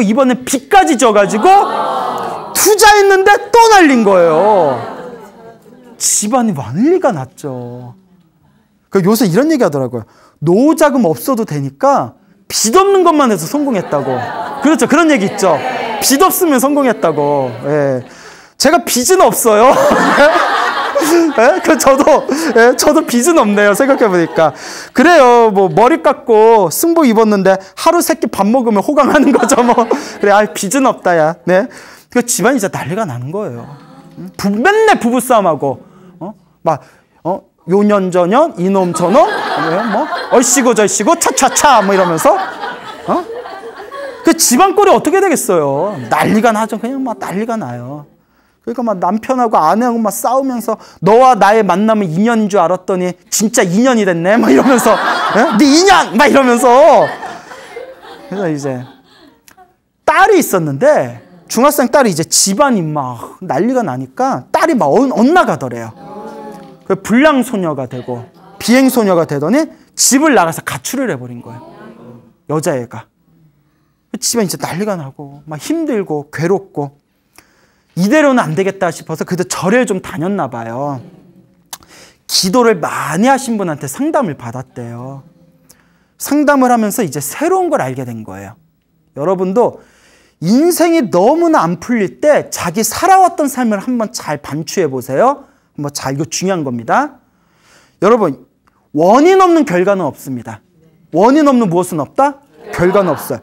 이번에 빚까지 져가지고 투자했는데 또 날린 거예요. 집안이 난리가 났죠. 요새 이런 얘기 하더라고요. 노후 자금 없어도 되니까 빚 없는 것만 해서 성공했다고. 그렇죠. 그런 얘기 있죠. 빚 없으면 성공했다고. 예. 제가 빚은 없어요. 예? 저도 빚은 없네요. 생각해보니까. 그래요. 뭐, 머리 깎고 승복 입었는데 하루 세끼 밥 먹으면 호강하는 거죠. 뭐. 그래, 빚은 없다, 야. 네. 그 집안이 이제 난리가 나는 거예요. 맨날 부부싸움하고, 요년 저년, 이놈 저놈, 얼씨구 절씨구, 차차차, 뭐 이러면서, 그 집안 꼴이 어떻게 되겠어요? 난리가 나죠. 그냥 막 난리가 나요. 그러니까 막 남편하고 아내하고 막 싸우면서, 너와 나의 만남은 인연인 줄 알았더니 진짜 인연이 됐네, 막 이러면서, 네 인연! 막 이러면서. 그래서 이제 딸이 있었는데, 중학생 딸이 이제 집안이 막 난리가 나니까 딸이 막 엇나가더래요. 그 불량소녀가 되고 비행소녀가 되더니 집을 나가서 가출을 해버린 거예요. 여자애가. 집안 이제 난리가 나고 막 힘들고 괴롭고, 이대로는 안 되겠다 싶어서 그때 절을 좀 다녔나 봐요. 기도를 많이 하신 분한테 상담을 받았대요. 상담을 하면서 이제 새로운 걸 알게 된 거예요. 여러분도 인생이 너무나 안 풀릴 때 자기 살아왔던 삶을 한번 잘 반추해 보세요. 한번 이거 중요한 겁니다. 여러분, 원인 없는 결과는 없습니다. 원인 없는 무엇은 없다? 결과는 없어요.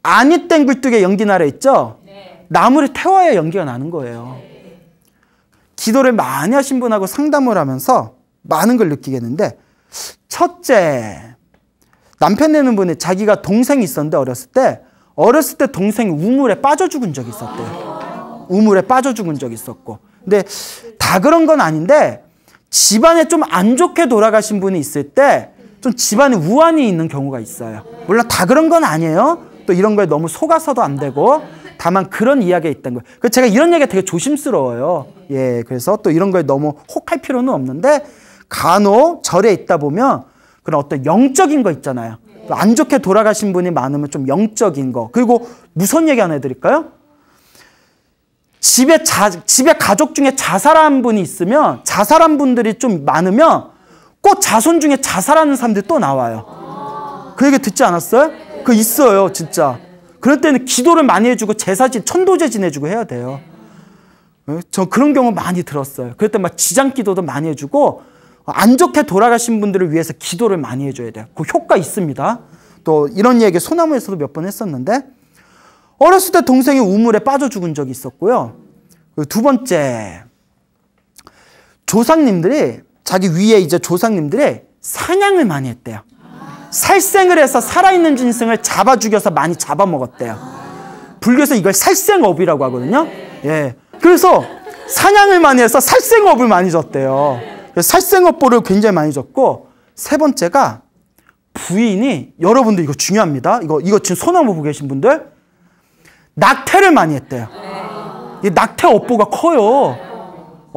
아니 땡 굴뚝에 연기 나래 있죠? 나무를 태워야 연기가 나는 거예요. 기도를 많이 하신 분하고 상담을 하면서 많은 걸 느끼겠는데, 첫째, 남편 되는 분이 자기가 동생이 있었는데 어렸을 때 동생이 우물에 빠져 죽은 적이 있었대요. 우물에 빠져 죽은 적이 있었고. 근데 다 그런 건 아닌데, 집안에 좀 안 좋게 돌아가신 분이 있을 때 좀 집안에 우환이 있는 경우가 있어요. 물론 다 그런 건 아니에요. 또 이런 거에 너무 속아서도 안 되고, 다만 그런 이야기가 있다는 거예요. 그래서 제가 이런 얘기가 되게 조심스러워요. 예, 그래서 또 이런 거에 너무 혹할 필요는 없는데, 간혹 절에 있다 보면 그런 어떤 영적인 거 있잖아요. 안 좋게 돌아가신 분이 많으면 좀 영적인 거. 그리고 무서운 얘기 하나 해드릴까요? 집에 가족 중에 자살한 분이 있으면, 자살한 분들이 좀 많으면 꼭 자손 중에 자살하는 사람들이 또 나와요. 그 얘기 듣지 않았어요? 그거 있어요, 진짜. 그럴 때는 기도를 많이 해주고 제사지, 천도제 지내주고 해야 돼요. 저 그런 경우 많이 들었어요. 그럴 때 막 지장기도도 많이 해주고, 안 좋게 돌아가신 분들을 위해서 기도를 많이 해줘야 돼요. 그 효과 있습니다. 또 이런 얘기 소나무에서도 몇 번 했었는데, 어렸을 때 동생이 우물에 빠져 죽은 적이 있었고요. 두 번째, 조상님들이, 자기 위에 이제 조상님들이 사냥을 많이 했대요. 살생을 해서 살아있는 짐승을 잡아 죽여서 많이 잡아먹었대요. 불교에서 이걸 살생업이라고 하거든요. 예. 그래서 사냥을 많이 해서 살생업을 많이 줬대요. 살생업보를 굉장히 많이 줬고, 세 번째가 부인이, 여러분들 이거 중요합니다. 이거 지금 소나무 보고 계신 분들, 낙태를 많이 했대요. 이 낙태 업보가 커요.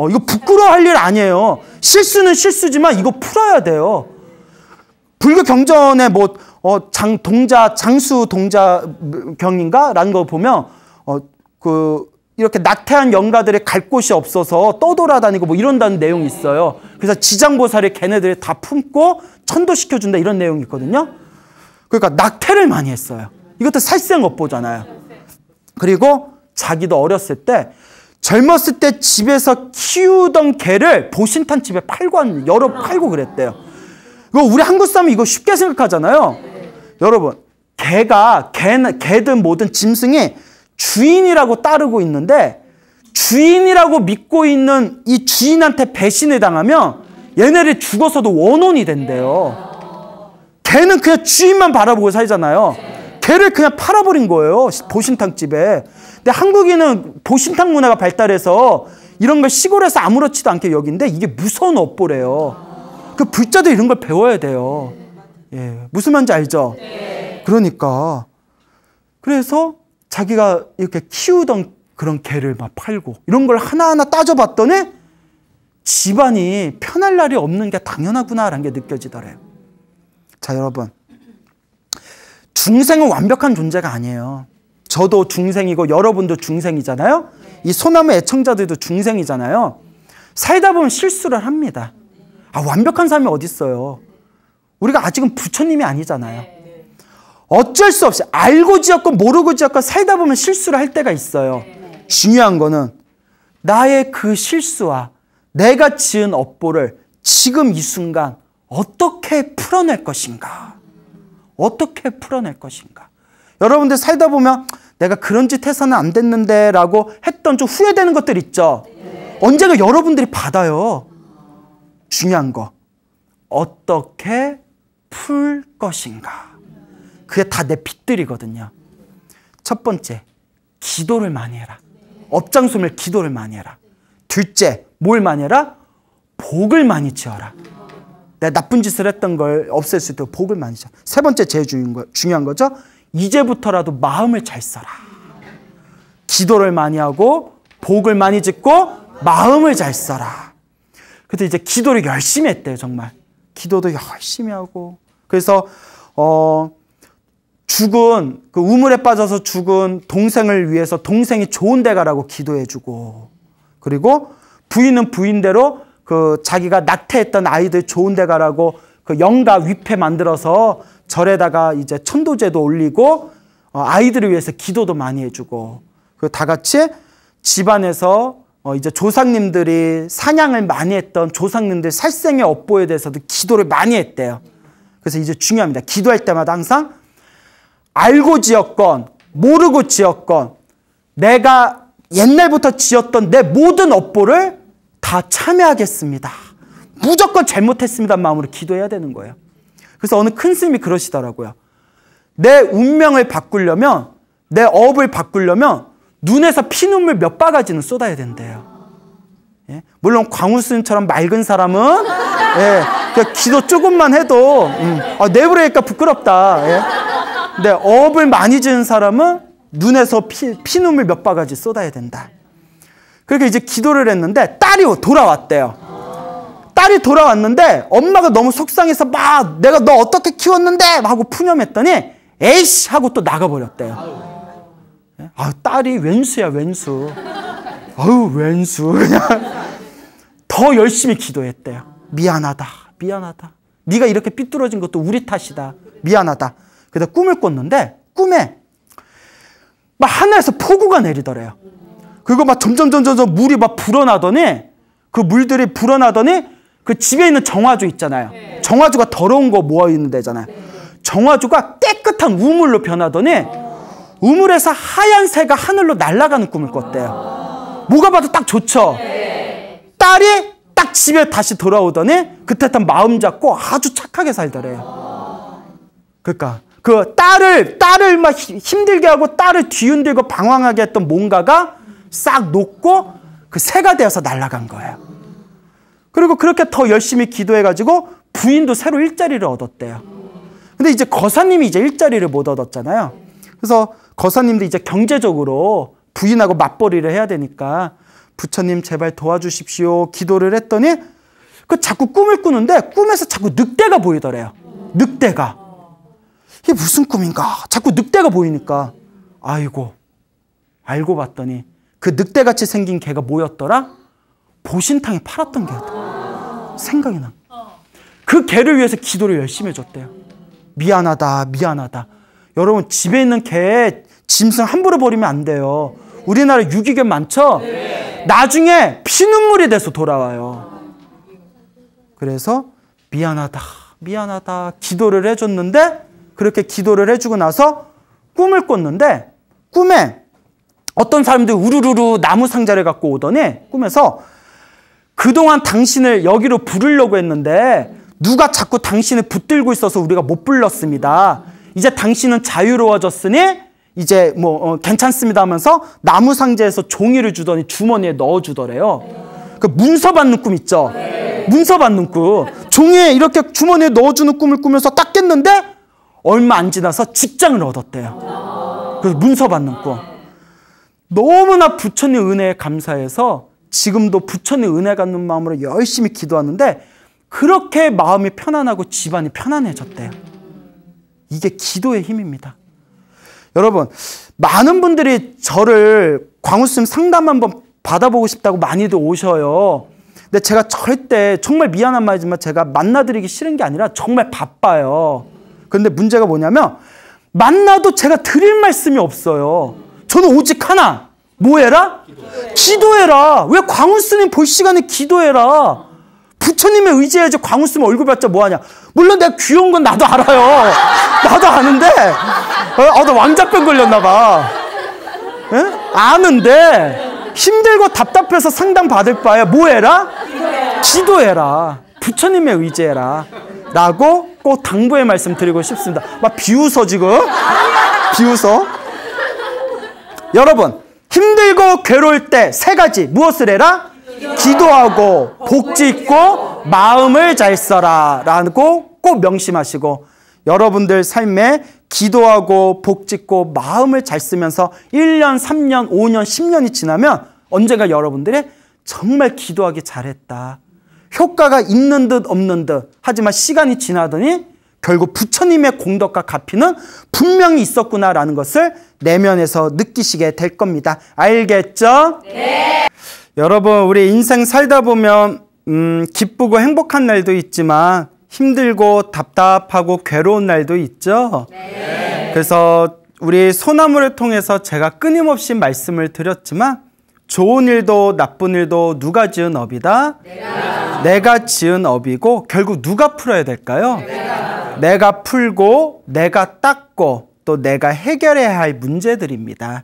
이거 부끄러워할 일 아니에요. 실수는 실수지만 이거 풀어야 돼요. 불교 경전에 뭐 장수 동자경인가? 라는 거 보면 이렇게 낙태한 영가들이 갈 곳이 없어서 떠돌아다니고 뭐 이런다는 내용이 있어요. 그래서 지장보살이 걔네들이 다 품고 천도시켜준다, 이런 내용이 있거든요. 그러니까 낙태를 많이 했어요. 이것도 살생업보잖아요. 그리고 자기도 어렸을 때, 젊었을 때 집에서 키우던 개를 보신탄 집에 팔고 그랬대요. 이거 우리 한국 사람이 이거 쉽게 생각하잖아요. 여러분, 개든 뭐든 짐승이 주인이라고 따르고 있는데, 주인이라고 믿고 있는 이 주인한테 배신을 당하면 얘네를 죽어서도 원혼이 된대요. 개는 그냥 주인만 바라보고 살잖아요. 개를 그냥 팔아버린 거예요, 보신탕집에. 근데 한국인은 보신탕 문화가 발달해서 이런 걸 시골에서 아무렇지도 않게 여긴데, 이게 무서운 업보래요. 그 불자들 이런 걸 배워야 돼요. 예, 무슨 말인지 알죠? 그러니까. 그래서 자기가 이렇게 키우던 그런 개를 막 팔고, 이런 걸 하나하나 따져봤더니 집안이 편할 날이 없는 게 당연하구나라는 게 느껴지더래요. 자, 여러분, 중생은 완벽한 존재가 아니에요. 저도 중생이고 여러분도 중생이잖아요. 이 소나무 애청자들도 중생이잖아요. 살다 보면 실수를 합니다. 완벽한 사람이 어디 있어요? 우리가 아직은 부처님이 아니잖아요. 어쩔 수 없이 알고 지었건 모르고 지었건 살다 보면 실수를 할 때가 있어요. 중요한 거는 나의 그 실수와 내가 지은 업보를 지금 이 순간 어떻게 풀어낼 것인가? 어떻게 풀어낼 것인가? 여러분들 살다 보면 내가 그런 짓 해서는 안 됐는데 라고 했던 좀 후회되는 것들 있죠? 언제가 여러분들이 받아요. 중요한 거, 어떻게 풀 것인가? 그게 다 내 빚들이거든요. 첫 번째, 기도를 많이 해라. 업장소멸 기도를 많이 해라. 둘째, 뭘 많이 해라? 복을 많이 지어라. 내가 나쁜 짓을 했던 걸 없앨 수 있도록 복을 많이 지어라. 세 번째, 제일 중요한 거죠. 이제부터라도 마음을 잘 써라. 기도를 많이 하고 복을 많이 짓고 마음을 잘 써라. 그때 이제 기도를 열심히 했대요, 정말. 기도도 열심히 하고. 그래서 죽은, 그 우물에 빠져서 죽은 동생을 위해서 동생이 좋은 데 가라고 기도해주고, 그리고 부인은 부인대로 그 자기가 낙태했던 아이들 좋은 데 가라고 그 영가 위패 만들어서 절에다가 이제 천도제도 올리고, 아이들을 위해서 기도도 많이 해주고, 그 다 같이 집안에서 이제 조상님들이 사냥을 많이 했던 조상님들 살생의 업보에 대해서도 기도를 많이 했대요. 그래서 이제 중요합니다. 기도할 때마다 항상 알고 지었건 모르고 지었건 내가 옛날부터 지었던 내 모든 업보를 다 참여하겠습니다. 무조건 잘못했습니다는 마음으로 기도해야 되는 거예요. 그래서 어느 큰 스님이 그러시더라고요. 내 운명을 바꾸려면, 내 업을 바꾸려면 눈에서 피눈물 몇 바가지는 쏟아야 된대요. 예? 물론 광우 스님처럼 맑은 사람은 기도 조금만 해도 내부래니까 부끄럽다. 예? 근데 업을 많이 지은 사람은 눈에서 피눈물 몇 바가지 쏟아야 된다. 그러니까 이제 기도를 했는데 딸이 돌아왔대요. 딸이 돌아왔는데 엄마가 너무 속상해서 막 내가 너 어떻게 키웠는데 하고 푸념했더니 에이씨 하고 또 나가버렸대요. 딸이 왼수야 왼수. 아유 왼수. 그냥 더 열심히 기도했대요. 미안하다 미안하다. 네가 이렇게 삐뚤어진 것도 우리 탓이다. 미안하다. 그래서 꿈을 꿨는데 꿈에 막 하늘에서 폭우가 내리더래요. 그리고 막 점점 물이 막 불어나더니 그 물들이 불어나더니 그 집에 있는 정화조 있잖아요. 정화조가 더러운 거 모아있는 데잖아요. 정화조가 깨끗한 우물로 변하더니 우물에서 하얀 새가 하늘로 날아가는 꿈을 꿨대요. 뭐가 봐도 딱 좋죠. 딸이 딱 집에 다시 돌아오더니 그때 딱 마음 잡고 아주 착하게 살더래요. 그러니까 그 딸을 막 힘들게 하고 딸을 뒤흔들고 방황하게 했던 뭔가가 싹 녹고 그 새가 되어서 날아간 거예요. 그리고 그렇게 더 열심히 기도해가지고 부인도 새로 일자리를 얻었대요. 근데 이제 거사님이 이제 일자리를 못 얻었잖아요. 그래서 거사님도 이제 경제적으로 부인하고 맞벌이를 해야 되니까 부처님 제발 도와주십시오 기도를 했더니 그 자꾸 꿈을 꾸는데 꿈에서 자꾸 늑대가 보이더래요. 늑대가. 이게 무슨 꿈인가? 자꾸 늑대가 보이니까 아이고 알고 봤더니 그 늑대같이 생긴 개가 뭐였더라? 보신탕에 팔았던 개였다. 생각이 나. 그 개를 위해서 기도를 열심히 해줬대요. 미안하다 미안하다. 여러분 집에 있는 개 짐승 함부로 버리면 안 돼요. 우리나라 유기견 많죠? 네. 나중에 피눈물이 돼서 돌아와요. 그래서 미안하다 미안하다 기도를 해줬는데 그렇게 기도를 해주고 나서 꿈을 꿨는데 꿈에 어떤 사람들이 우르르르 나무 상자를 갖고 오더니 꿈에서 그동안 당신을 여기로 부르려고 했는데 누가 자꾸 당신을 붙들고 있어서 우리가 못 불렀습니다. 이제 당신은 자유로워졌으니 이제 괜찮습니다 하면서 나무 상자에서 종이를 주더니 주머니에 넣어주더래요. 그 문서 받는 꿈 있죠? 문서 받는 꿈. 종이에 이렇게 주머니에 넣어주는 꿈을 꾸면서 딱 깼는데 얼마 안 지나서 직장을 얻었대요. 그래서 문서 받는 꿈. 너무나 부처님 은혜에 감사해서 지금도 부처님 은혜 갖는 마음으로 열심히 기도하는데 그렇게 마음이 편안하고 집안이 편안해졌대요. 이게 기도의 힘입니다. 여러분 많은 분들이 저를 광우스님 상담 한번 받아보고 싶다고 많이들 오셔요. 근데 제가 절대 정말 미안한 말이지만 제가 만나드리기 싫은 게 아니라 정말 바빠요. 그런데 문제가 뭐냐면 만나도 제가 드릴 말씀이 없어요. 저는 오직 하나. 뭐 해라? 기도해라. 왜 광우스님 볼 시간에 기도해라. 부처님의 의지해야지 광우스님 얼굴 봤자 뭐하냐. 물론 내가 귀여운 건 나도 알아요. 나도 아는데 나 왕자병 걸렸나 봐. 에? 아는데 힘들고 답답해서 상담 받을 바에 뭐 해라? 기도해라. 부처님의 의지해라. 라고 꼭 당부의 말씀 드리고 싶습니다. 막 비웃어 지금. 비웃어. 여러분 힘들고 괴로울 때 세 가지 무엇을 해라? 기도하고 복짓고 마음을 잘 써라 라고 꼭 명심하시고 여러분들 삶에 기도하고 복짓고 마음을 잘 쓰면서 1년, 3년, 5년, 10년이 지나면 언젠가 여러분들이 정말 기도하기 잘했다. 효과가 있는 듯 없는 듯 하지만 시간이 지나더니 결국 부처님의 공덕과 가피는 분명히 있었구나라는 것을 내면에서 느끼시게 될 겁니다. 알겠죠? 네. 여러분 우리 인생 살다 보면 기쁘고 행복한 날도 있지만 힘들고 답답하고 괴로운 날도 있죠. 네. 그래서 우리 소나무를 통해서 제가 끊임없이 말씀을 드렸지만 좋은 일도 나쁜 일도 누가 지은 업이다? 내가 지은 업이고 결국 누가 풀어야 될까요? 내가 풀고 내가 닦고 또 내가 해결해야 할 문제들입니다.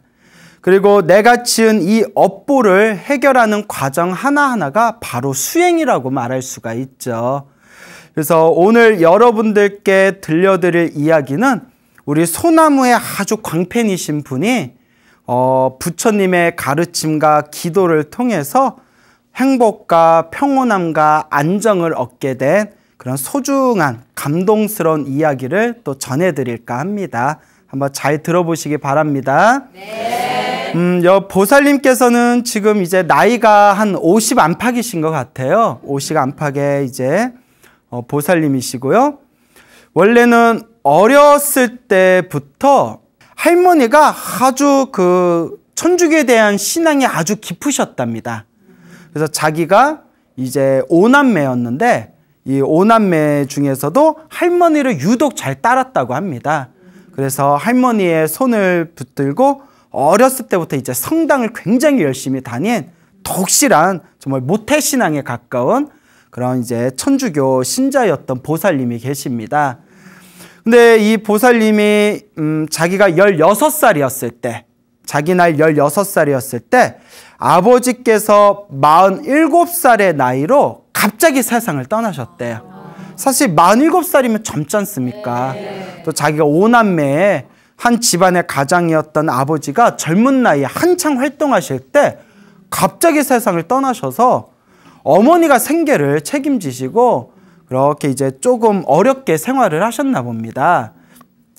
그리고 내가 지은 이 업보를 해결하는 과정 하나하나가 바로 수행이라고 말할 수가 있죠. 그래서 오늘 여러분들께 들려드릴 이야기는 우리 소나무의 아주 광팬이신 분이 부처님의 가르침과 기도를 통해서 행복과 평온함과 안정을 얻게 된 그런 소중한 감동스러운 이야기를 또 전해드릴까 합니다. 한번 잘 들어보시기 바랍니다. 네. 보살님께서는 지금 이제 나이가 한 50 안팎이신 것 같아요. 50 안팎의 이제 보살님이시고요. 원래는 어렸을 때부터 할머니가 아주 그 천주교에 대한 신앙이 아주 깊으셨답니다. 그래서 자기가 이제 5남매였는데 이 5남매 중에서도 할머니를 유독 잘 따랐다고 합니다. 그래서 할머니의 손을 붙들고 어렸을 때부터 이제 성당을 굉장히 열심히 다닌 독실한 정말 모태신앙에 가까운 그런 이제 천주교 신자였던 보살님이 계십니다. 근데 이 보살님이 자기가 16살이었을 때, 자기 나이 16살이었을 때 아버지께서 47살의 나이로 갑자기 세상을 떠나셨대요. 사실 47살이면 젊지 않습니까? 또 자기가 5남매의 한 집안의 가장이었던 아버지가 젊은 나이에 한창 활동하실 때 갑자기 세상을 떠나셔서 어머니가 생계를 책임지시고 그렇게 이제 조금 어렵게 생활을 하셨나 봅니다.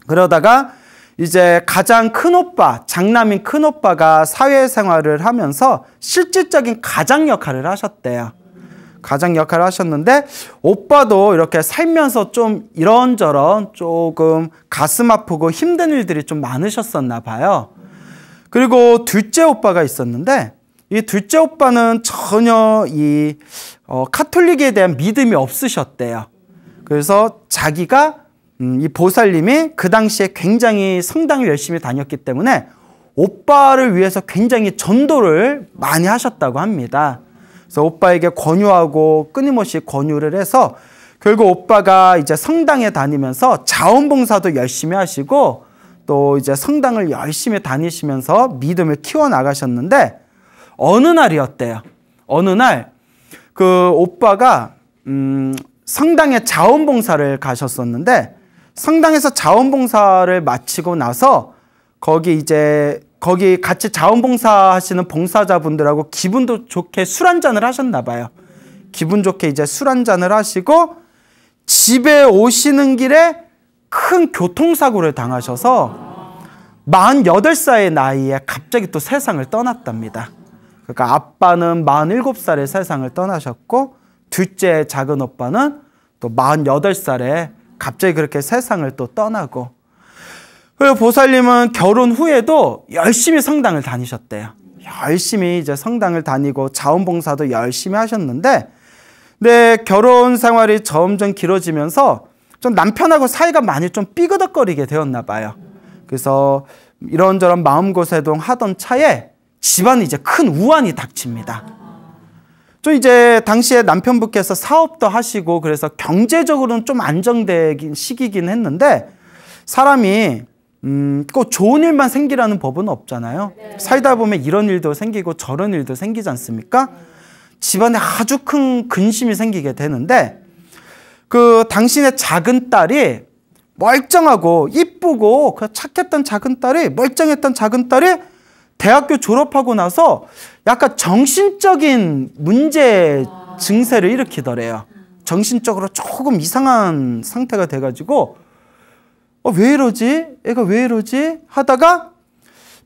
그러다가 이제 가장 큰 오빠, 장남인 큰 오빠가 사회생활을 하면서 실질적인 가장 역할을 하셨대요. 가장 역할을 하셨는데 오빠도 이렇게 살면서 좀 이런저런 조금 가슴 아프고 힘든 일들이 좀 많으셨었나 봐요. 그리고 둘째 오빠가 있었는데 이 둘째 오빠는 전혀 이 카톨릭에 대한 믿음이 없으셨대요. 그래서 자기가 이 보살님이 그 당시에 굉장히 성당을 열심히 다녔기 때문에 오빠를 위해서 굉장히 전도를 많이 하셨다고 합니다. 그래서 오빠에게 권유하고 끊임없이 권유를 해서 결국 오빠가 이제 성당에 다니면서 자원봉사도 열심히 하시고 또 이제 성당을 열심히 다니시면서 믿음을 키워나가셨는데 어느 날이었대요. 어느 날 그 오빠가 성당에 자원봉사를 가셨었는데 성당에서 자원봉사를 마치고 나서 거기 같이 자원봉사 하시는 봉사자분들하고 기분도 좋게 술 한잔을 하셨나 봐요. 기분 좋게 이제 술 한잔을 하시고 집에 오시는 길에 큰 교통사고를 당하셔서 48살의 나이에 갑자기 또 세상을 떠났답니다. 그러니까 아빠는 47살에 세상을 떠나셨고 둘째 작은 오빠는 또 48살에 갑자기 그렇게 세상을 또 떠나고 그리고 보살님은 결혼 후에도 열심히 성당을 다니셨대요. 열심히 이제 성당을 다니고 자원봉사도 열심히 하셨는데 네, 결혼 생활이 점점 길어지면서 좀 남편하고 사이가 많이 좀 삐그덕거리게 되었나 봐요. 그래서 이런저런 마음고생동 하던 차에 집안에 이제 큰 우환이 닥칩니다. 좀 이제 당시에 남편분께서 사업도 하시고 그래서 경제적으로는 좀 안정된 시기긴 했는데 사람이 꼭 좋은 일만 생기라는 법은 없잖아요. 살다 보면 이런 일도 생기고 저런 일도 생기지 않습니까? 집안에 아주 큰 근심이 생기게 되는데 그 당신의 작은 딸이 멀쩡하고 이쁘고 착했던 작은 딸이 멀쩡했던 작은 딸이 대학교 졸업하고 나서 약간 정신적인 문제 증세를 일으키더래요. 정신적으로 조금 이상한 상태가 돼가지고 왜 이러지? 애가 왜 이러지? 하다가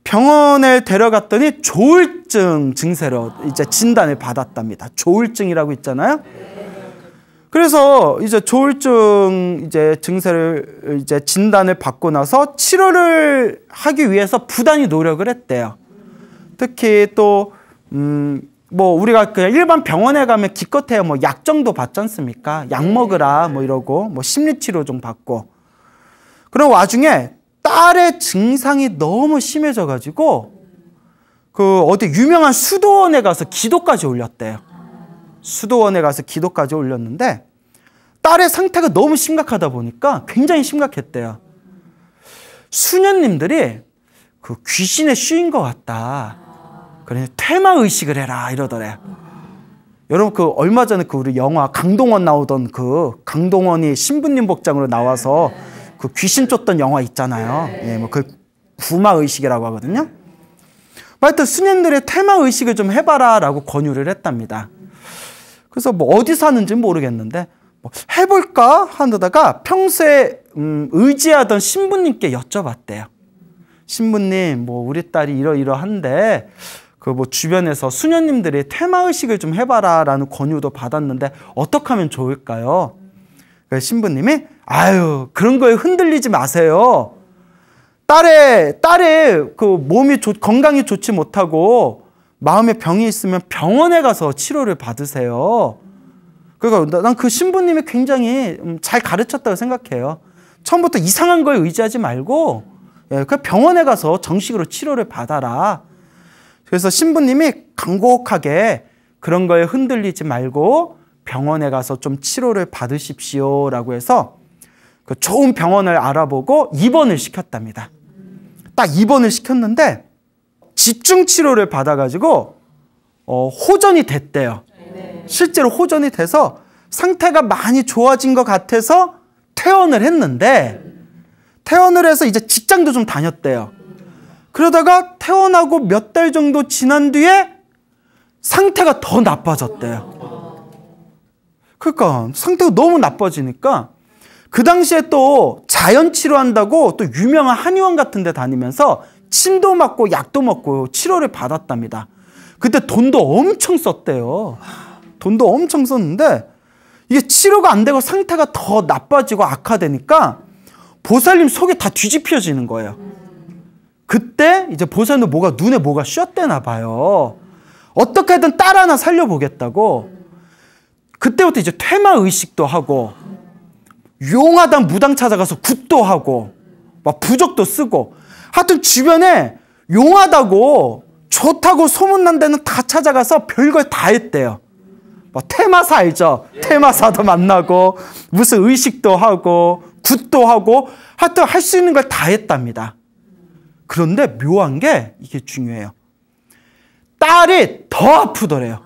병원에 데려갔더니 조울증 증세로 이제 진단을 받았답니다. 조울증이라고 있잖아요. 그래서 이제 조울증 이제 증세를 이제 진단을 받고 나서 치료를 하기 위해서 부단히 노력을 했대요. 특히 또 뭐 우리가 그냥 일반 병원에 가면 기껏해야 뭐 약 정도 받지 않습니까? 약 먹으라 뭐 이러고 뭐 심리치료 좀 받고 그런 와중에 딸의 증상이 너무 심해져가지고 그 어디 유명한 수도원에 가서 기도까지 올렸대요. 수도원에 가서 기도까지 올렸는데 딸의 상태가 너무 심각하다 보니까 굉장히 심각했대요. 수녀님들이 그 귀신에 씌인 것 같다. 그래 퇴마의식을 해라 이러더래. 여러분 그 얼마 전에 그 우리 영화 강동원 나오던 그 강동원이 신부님 복장으로 나와서 그 귀신 쫓던 영화 있잖아요. 예, 뭐 그 구마의식이라고 하거든요. 하여튼 수녀님들의 퇴마의식을 좀 해봐라라고 권유를 했답니다. 그래서 뭐 어디서 하는지는 모르겠는데 뭐 해볼까 하다가 평소에 의지하던 신부님께 여쭤봤대요. 신부님, 뭐 우리 딸이 이러이러한데 그 뭐 주변에서 수녀님들이 퇴마의식을 좀 해봐라 라는 권유도 받았는데 어떻게 하면 좋을까요? 그래서 신부님이 아유, 그런 거에 흔들리지 마세요. 딸의 그 몸이 건강이 좋지 못하고 마음에 병이 있으면 병원에 가서 치료를 받으세요. 그러니까 난 그 신부님이 굉장히 잘 가르쳤다고 생각해요. 처음부터 이상한 거에 의지하지 말고 그냥 병원에 가서 정식으로 치료를 받아라. 그래서 신부님이 간곡하게 그런 거에 흔들리지 말고 병원에 가서 좀 치료를 받으십시오 라고 해서 그 좋은 병원을 알아보고 입원을 시켰답니다. 딱 입원을 시켰는데 집중 치료를 받아가지고 호전이 됐대요. 실제로 호전이 돼서 상태가 많이 좋아진 것 같아서 퇴원을 했는데 퇴원을 해서 이제 직장도 좀 다녔대요. 그러다가 퇴원하고 몇 달 정도 지난 뒤에 상태가 더 나빠졌대요. 그러니까 상태가 너무 나빠지니까 그 당시에 또 자연 치료한다고 또 유명한 한의원 같은 데 다니면서 침도 맞고 약도 먹고 치료를 받았답니다. 그때 돈도 엄청 썼대요. 돈도 엄청 썼는데 이게 치료가 안 되고 상태가 더 나빠지고 악화되니까 보살님 속이 다 뒤집혀지는 거예요. 그때 이제 보살님 눈에 뭐가 씌었대나 봐요. 어떻게든 딸 하나 살려보겠다고 그때부터 이제 퇴마의식도 하고 용하단 무당 찾아가서 굿도 하고 막 부적도 쓰고 하여튼 주변에 용하다고 좋다고 소문난 데는 다 찾아가서 별걸 다 했대요. 막 퇴마사 알죠? 퇴마사도 만나고 무슨 의식도 하고 굿도 하고 하여튼 할 수 있는 걸 다 했답니다. 그런데 묘한 게 이게 중요해요. 딸이 더 아프더래요.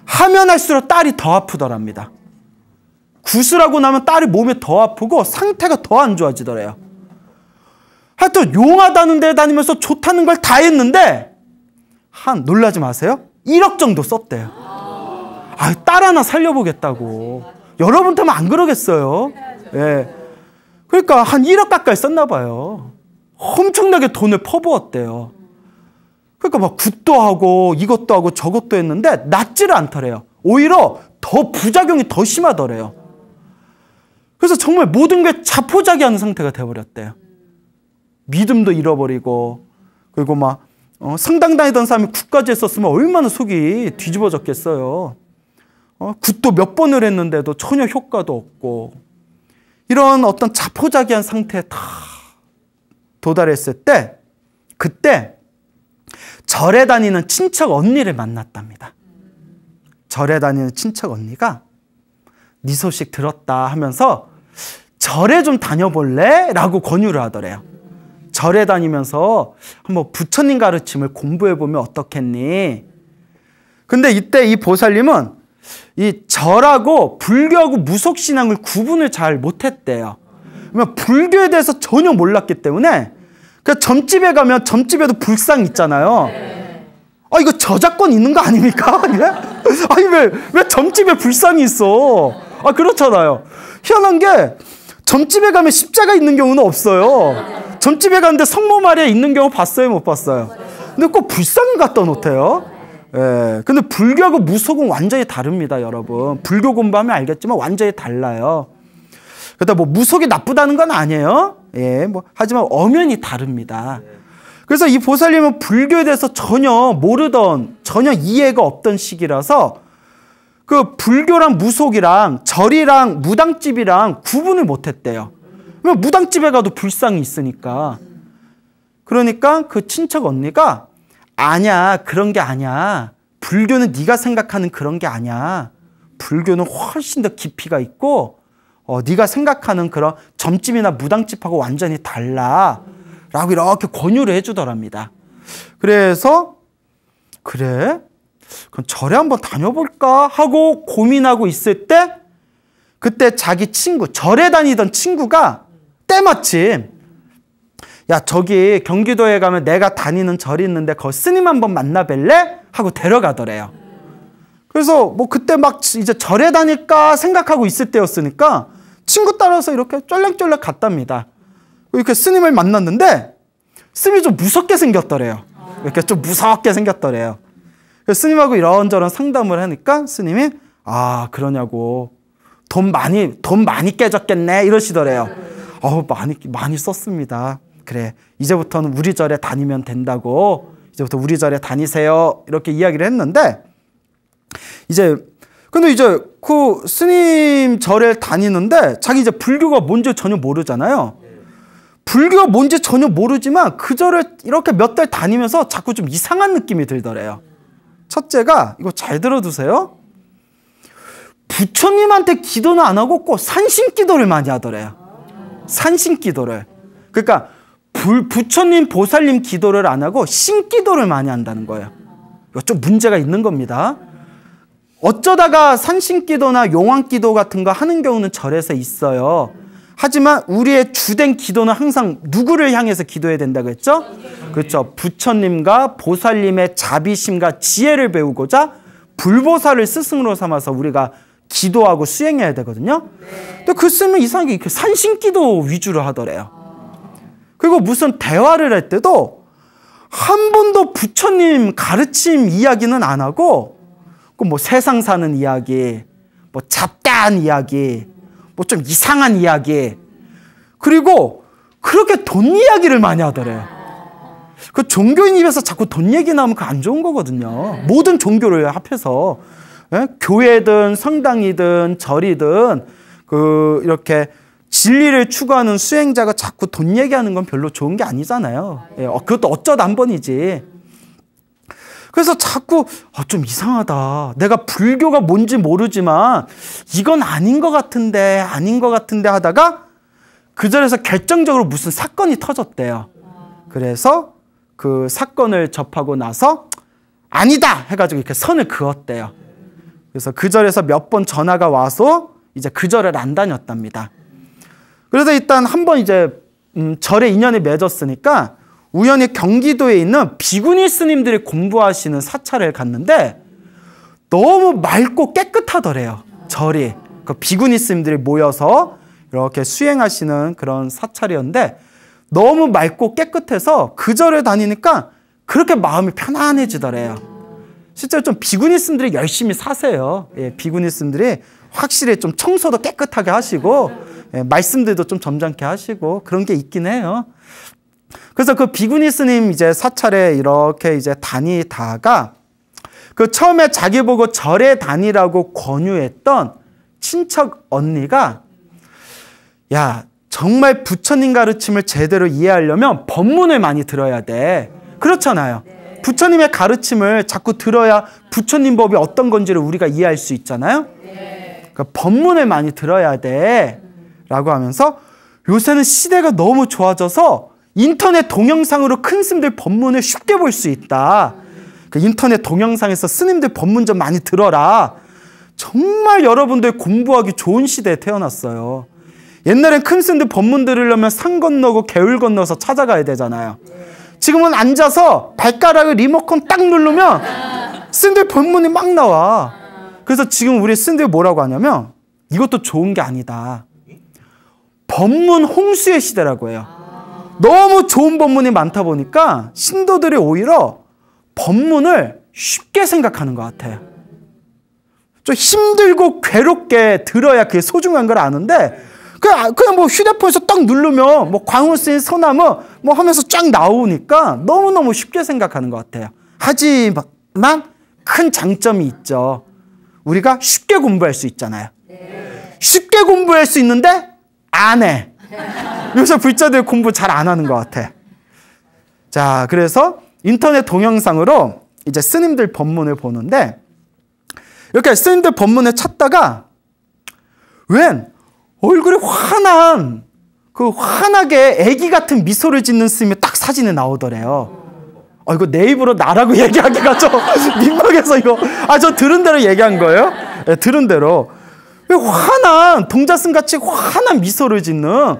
하면 할수록 딸이 더 아프더랍니다. 구슬하고 나면 딸이 몸이 더 아프고 상태가 더 안 좋아지더래요. 하여튼 용하다는 데 다니면서 좋다는 걸 다 했는데 놀라지 마세요. 1억 정도 썼대요. 딸 하나 살려보겠다고. 여러분들은 안 그러겠어요? 예. 그러니까 한 1억 가까이 썼나 봐요. 엄청나게 돈을 퍼부었대요. 그러니까 막 굿도 하고 이것도 하고 저것도 했는데 낫지를 않더래요. 오히려 더 부작용이 더 심하더래요. 그래서 정말 모든 게 자포자기하는 상태가 돼버렸대요. 믿음도 잃어버리고 그리고 막 성당 다니던 사람이 굿까지 했었으면 얼마나 속이 뒤집어졌겠어요. 굿도 몇 번을 했는데도 전혀 효과도 없고 이런 어떤 자포자기한 상태에 다 도달했을 때 그때 절에 다니는 친척 언니를 만났답니다. 절에 다니는 친척 언니가 네 소식 들었다 하면서 절에 좀 다녀볼래? 라고 권유를 하더래요. 절에 다니면서 한번 부처님 가르침을 공부해보면 어떻겠니? 근데 이때 이 보살님은 이 절하고 불교하고 무속신앙을 구분을 잘 못했대요. 불교에 대해서 전혀 몰랐기 때문에 그 점집에 가면 점집에도 불상 있잖아요. 이거 저작권 있는 거 아닙니까? 아니 왜 점집에 불상이 있어? 그렇잖아요. 희한한 게 점집에 가면 십자가 있는 경우는 없어요. 점집에 갔는데 성모 마리아 있는 경우 봤어요? 못 봤어요? 근데 꼭 불상을 갖다 놓대요. 예. 근데 불교하고 무속은 완전히 다릅니다, 여러분. 불교 공부하면 알겠지만 완전히 달라요. 그러다 뭐 무속이 나쁘다는 건 아니에요. 예, 하지만 엄연히 다릅니다. 그래서 이 보살님은 불교에 대해서 전혀 모르던, 전혀 이해가 없던 시기라서 그 불교랑 무속이랑 절이랑 무당집이랑 구분을 못했대요. 왜 무당집에 가도 불상이 있으니까. 그러니까 그 친척 언니가 아니야, 그런 게 아니야. 불교는 네가 생각하는 그런 게 아니야. 불교는 훨씬 더 깊이가 있고 네가 생각하는 그런 점집이나 무당집하고 완전히 달라 라고 이렇게 권유를 해주더랍니다. 그래서 그래? 그럼 절에 한번 다녀볼까? 하고 고민하고 있을 때 그때 자기 친구, 절에 다니던 친구가 때마침 야, 저기 경기도에 가면 내가 다니는 절이 있는데 거 스님 한번 만나뵐래? 하고 데려가더래요. 그래서 뭐 그때 막 이제 절에 다닐까 생각하고 있을 때였으니까 친구 따라서 이렇게 쫄랑쫄랑 갔답니다. 이렇게 스님을 만났는데 스님이 좀 무섭게 생겼더래요. 이렇게 좀 무섭게 생겼더래요. 그래서 스님하고 이런저런 상담을 하니까 스님이 아 그러냐고 돈 많이 깨졌겠네 이러시더래요. 많이 썼습니다. 그래 이제부터는 우리 절에 다니면 된다고 이제부터 우리 절에 다니세요 이렇게 이야기를 했는데 근데 이제 그 스님 절에 다니는데 자기 이제 불교가 뭔지 전혀 모르잖아요. 불교가 뭔지 전혀 모르지만 그 절을 이렇게 몇 달 다니면서 자꾸 좀 이상한 느낌이 들더래요. 첫째가 이거 잘 들어두세요. 부처님한테 기도는 안 하고 꼭 산신기도를 많이 하더래요. 산신기도를. 그러니까 부처님 보살님 기도를 안 하고 신기도를 많이 한다는 거예요. 이거 좀 문제가 있는 겁니다. 어쩌다가 산신기도나 용왕기도 같은 거 하는 경우는 절에서 있어요. 하지만 우리의 주된 기도는 항상 누구를 향해서 기도해야 된다고 했죠? 그렇죠. 부처님과 보살님의 자비심과 지혜를 배우고자 불보살을 스승으로 삼아서 우리가 기도하고 수행해야 되거든요. 근데 그 스님은 이상하게 이렇게 산신기도 위주로 하더래요. 그리고 무슨 대화를 할 때도 한 번도 부처님 가르침 이야기는 안 하고 뭐 세상 사는 이야기, 뭐 잡다한 이야기, 뭐 좀 이상한 이야기, 그리고 그렇게 돈 이야기를 많이 하더래요. 그 종교인 입에서 자꾸 돈 얘기 나오면 그거 안 좋은 거거든요. 모든 종교를 합해서 교회든 성당이든 절이든 이렇게 진리를 추구하는 수행자가 자꾸 돈 얘기하는 건 별로 좋은 게 아니잖아요. 그것도 어쩌다 한 번이지. 그래서 자꾸 좀 이상하다. 내가 불교가 뭔지 모르지만 이건 아닌 것 같은데 하다가 그 절에서 결정적으로 무슨 사건이 터졌대요. 그래서 그 사건을 접하고 나서 아니다 해가지고 이렇게 선을 그었대요. 그래서 그 절에서 몇 번 전화가 와서 이제 그 절을 안 다녔답니다. 그래서 일단 한번 이제 절에 인연이 맺었으니까 우연히 경기도에 있는 비구니 스님들이 공부하시는 사찰을 갔는데 너무 맑고 깨끗하더래요. 절이. 그 비구니 스님들이 모여서 이렇게 수행하시는 그런 사찰이었는데 너무 맑고 깨끗해서 그 절에 다니니까 그렇게 마음이 편안해지더래요. 실제로 좀 비구니 스님들이 열심히 사세요. 비구니 스님들이 확실히 좀 청소도 깨끗하게 하시고 말씀들도 좀 점잖게 하시고 그런 게 있긴 해요. 그래서 그 비구니 스님 이제 사찰에 이렇게 이제 다니다가 그 처음에 자기 보고 절에 다니라고 권유했던 친척 언니가 야, 정말 부처님 가르침을 제대로 이해하려면 법문을 많이 들어야 돼. 그렇잖아요. 부처님의 가르침을 자꾸 들어야 부처님 법이 어떤 건지를 우리가 이해할 수 있잖아요. 그러니까 법문을 많이 들어야 돼. 라고 하면서 요새는 시대가 너무 좋아져서 인터넷 동영상으로 큰 스님들 법문을 쉽게 볼 수 있다. 그 인터넷 동영상에서 스님들 법문 좀 많이 들어라. 정말 여러분들 공부하기 좋은 시대에 태어났어요. 옛날엔 큰 스님들 법문 들으려면 산 건너고 개울 건너서 찾아가야 되잖아요. 지금은 앉아서 발가락을 리모컨 딱 누르면 스님들 법문이 막 나와. 그래서 지금 우리 스님들이 뭐라고 하냐면 이것도 좋은 게 아니다. 법문 홍수의 시대라고 해요. 너무 좋은 법문이 많다 보니까 신도들이 오히려 법문을 쉽게 생각하는 것 같아요. 좀 힘들고 괴롭게 들어야 그게 소중한 걸 아는데 그냥 뭐 휴대폰에서 딱 누르면 뭐 광우스인 소나무 뭐 하면서 쫙 나오니까 너무너무 쉽게 생각하는 것 같아요. 하지만 큰 장점이 있죠. 우리가 쉽게 공부할 수 있잖아요. 쉽게 공부할 수 있는데 안 해. 요새 불자들 공부 잘 안 하는 것 같아. 자, 그래서 인터넷 동영상으로 이제 스님들 법문을 보는데 이렇게 스님들 법문을 찾다가 웬 얼굴이 환하게 애기 같은 미소를 짓는 스님이 딱 사진에 나오더래요. 이거 내 입으로 나라고 얘기하기가 좀 민망해서 이거 저 들은 대로 얘기한 거예요. 네, 들은 대로. 환한 동자승같이 환한 미소를 짓는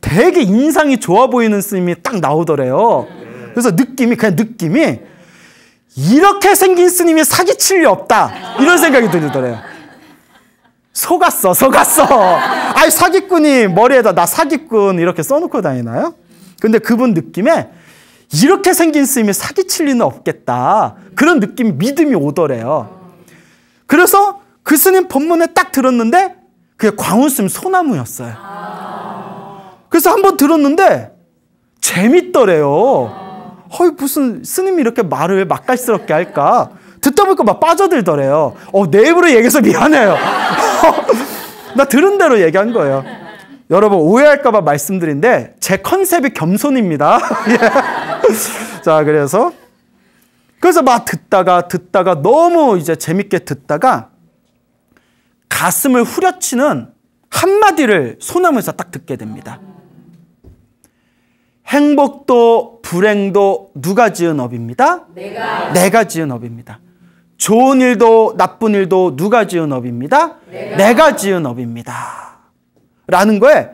되게 인상이 좋아 보이는 스님이 딱 나오더래요. 그래서 느낌이 이렇게 생긴 스님이 사기칠 리 없다 이런 생각이 들더래요. 속았어. 사기꾼이 머리에다 나 사기꾼 이렇게 써놓고 다니나요? 근데 그분 느낌에 이렇게 생긴 스님이 사기칠 리는 없겠다. 그런 느낌, 믿음이 오더래요. 그래서 그 스님 법문에 딱 들었는데 그게 광운스님 소나무였어요. 그래서 한번 들었는데 재밌더래요. 무슨 스님이 이렇게 말을 맛깔스럽게 할까? 듣다 보니까 막 빠져들더래요. 내 입으로 얘기해서 미안해요. 나 들은 대로 얘기한 거예요. 여러분 오해할까 봐 말씀드린데 제 컨셉이 겸손입니다. 자, 그래서 막 듣다가 너무 이제 재밌게 듣다가 가슴을 후려치는 한마디를 소나무에서 딱 듣게 됩니다. 행복도 불행도 누가 지은 업입니다? 내가 지은 업입니다. 좋은 일도 나쁜 일도 누가 지은 업입니다? 내가 지은 업입니다. 라는 거에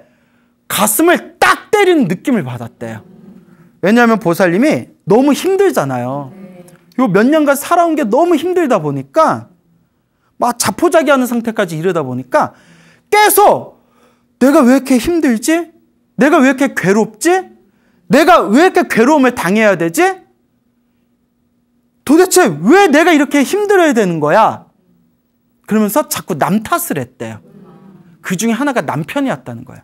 가슴을 딱 때리는 느낌을 받았대요. 왜냐하면 보살님이 너무 힘들잖아요. 요 몇 년간 살아온 게 너무 힘들다 보니까 막 자포자기하는 상태까지 이르다 보니까 계속 내가 왜 이렇게 힘들지? 내가 왜 이렇게 괴롭지? 내가 왜 이렇게 괴로움을 당해야 되지? 도대체 왜 내가 이렇게 힘들어야 되는 거야? 그러면서 자꾸 남 탓을 했대요. 그 중에 하나가 남편이었다는 거예요.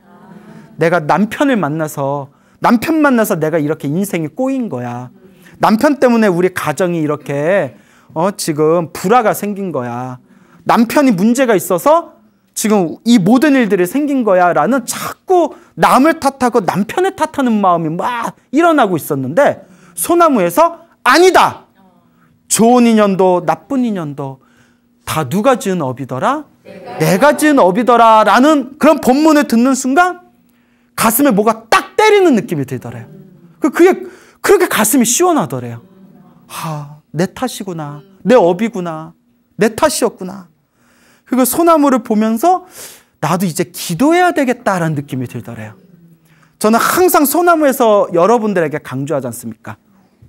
내가 남편 만나서 내가 이렇게 인생이 꼬인 거야. 남편 때문에 우리 가정이 이렇게 지금 불화가 생긴 거야. 남편이 문제가 있어서 지금 이 모든 일들이 생긴 거야 라는 자꾸 남을 탓하고 남편을 탓하는 마음이 막 일어나고 있었는데 소나무에서 아니다! 좋은 인연도 나쁜 인연도 다 누가 지은 업이더라? 내가 지은 업이더라 라는 그런 법문을 듣는 순간 가슴에 뭐가 딱 때리는 느낌이 들더래요. 그게 그렇게 가슴이 시원하더래요. 내 탓이구나. 내 업이구나. 내 탓이었구나. 그리고 소나무를 보면서 나도 이제 기도해야 되겠다라는 느낌이 들더래요. 저는 항상 소나무에서 여러분들에게 강조하지 않습니까?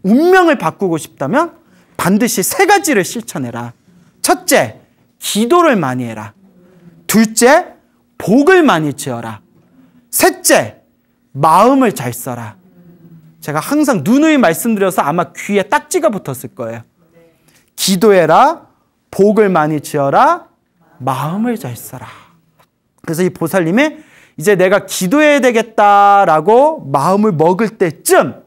운명을 바꾸고 싶다면 반드시 3가지를 실천해라. 첫째, 기도를 많이 해라. 둘째, 복을 많이 지어라. 셋째, 마음을 잘 써라. 제가 항상 누누이 말씀드려서 아마 귀에 딱지가 붙었을 거예요. 기도해라, 복을 많이 지어라, 마음을 잘 써라. 그래서 이 보살님이 이제 내가 기도해야 되겠다라고 마음을 먹을 때쯤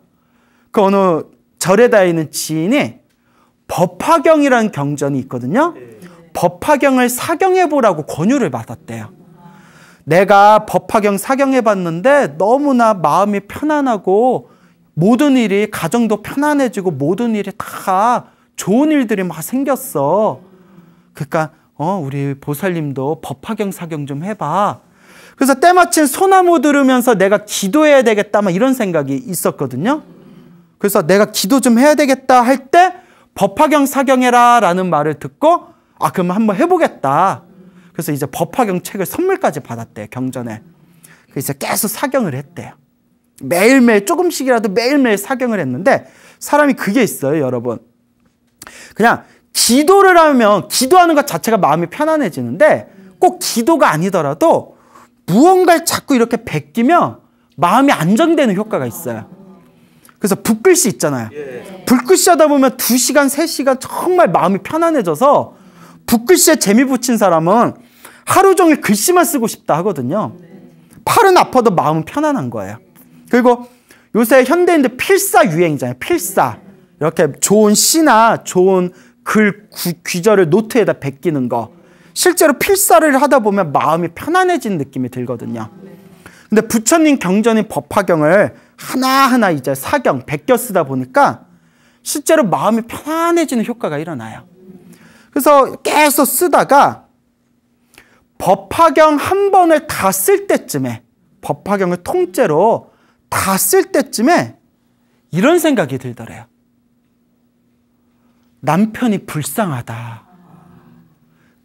그 어느 절에다 있는 지인이 법화경이라는 경전이 있거든요. 법화경을 사경해보라고 권유를 받았대요. 내가 법화경 사경해봤는데 너무나 마음이 편안하고 모든 일이 가정도 편안해지고 모든 일이 다 좋은 일들이 막 생겼어. 그러니까 우리 보살님도 법화경 사경 좀 해봐. 그래서 때마침 소나무 들으면서 내가 기도해야 되겠다 막 이런 생각이 있었거든요. 그래서 내가 기도 좀 해야 되겠다 할 때 법화경 사경해라 라는 말을 듣고 그럼 한번 해보겠다. 그래서 이제 법화경 책을 선물까지 받았대요. 경전에. 그래서 계속 사경을 했대요. 매일매일 조금씩이라도 매일매일 사경을 했는데 사람이 그게 있어요, 여러분. 그냥 기도를 하면 기도하는 것 자체가 마음이 편안해지는데 꼭 기도가 아니더라도 무언가를 자꾸 이렇게 베끼면 마음이 안정되는 효과가 있어요. 그래서 붓글씨 있잖아요. 붓글씨 하다 보면 2시간, 3시간 정말 마음이 편안해져서 붓글씨에 재미 붙인 사람은 하루 종일 글씨만 쓰고 싶다 하거든요. 팔은 아파도 마음은 편안한 거예요. 그리고 요새 현대인들 필사 유행이잖아요. 필사. 이렇게 좋은 시나 좋은 글, 귀절을 노트에다 베끼는 거. 실제로 필사를 하다 보면 마음이 편안해지는 느낌이 들거든요. 근데 부처님 경전인 법화경을 하나하나 이제 사경, 베껴 쓰다 보니까 실제로 마음이 편안해지는 효과가 일어나요. 그래서 계속 쓰다가 법화경 한 번을 다 쓸 때쯤에, 법화경을 통째로 다 쓸 때쯤에 이런 생각이 들더래요. 남편이 불쌍하다.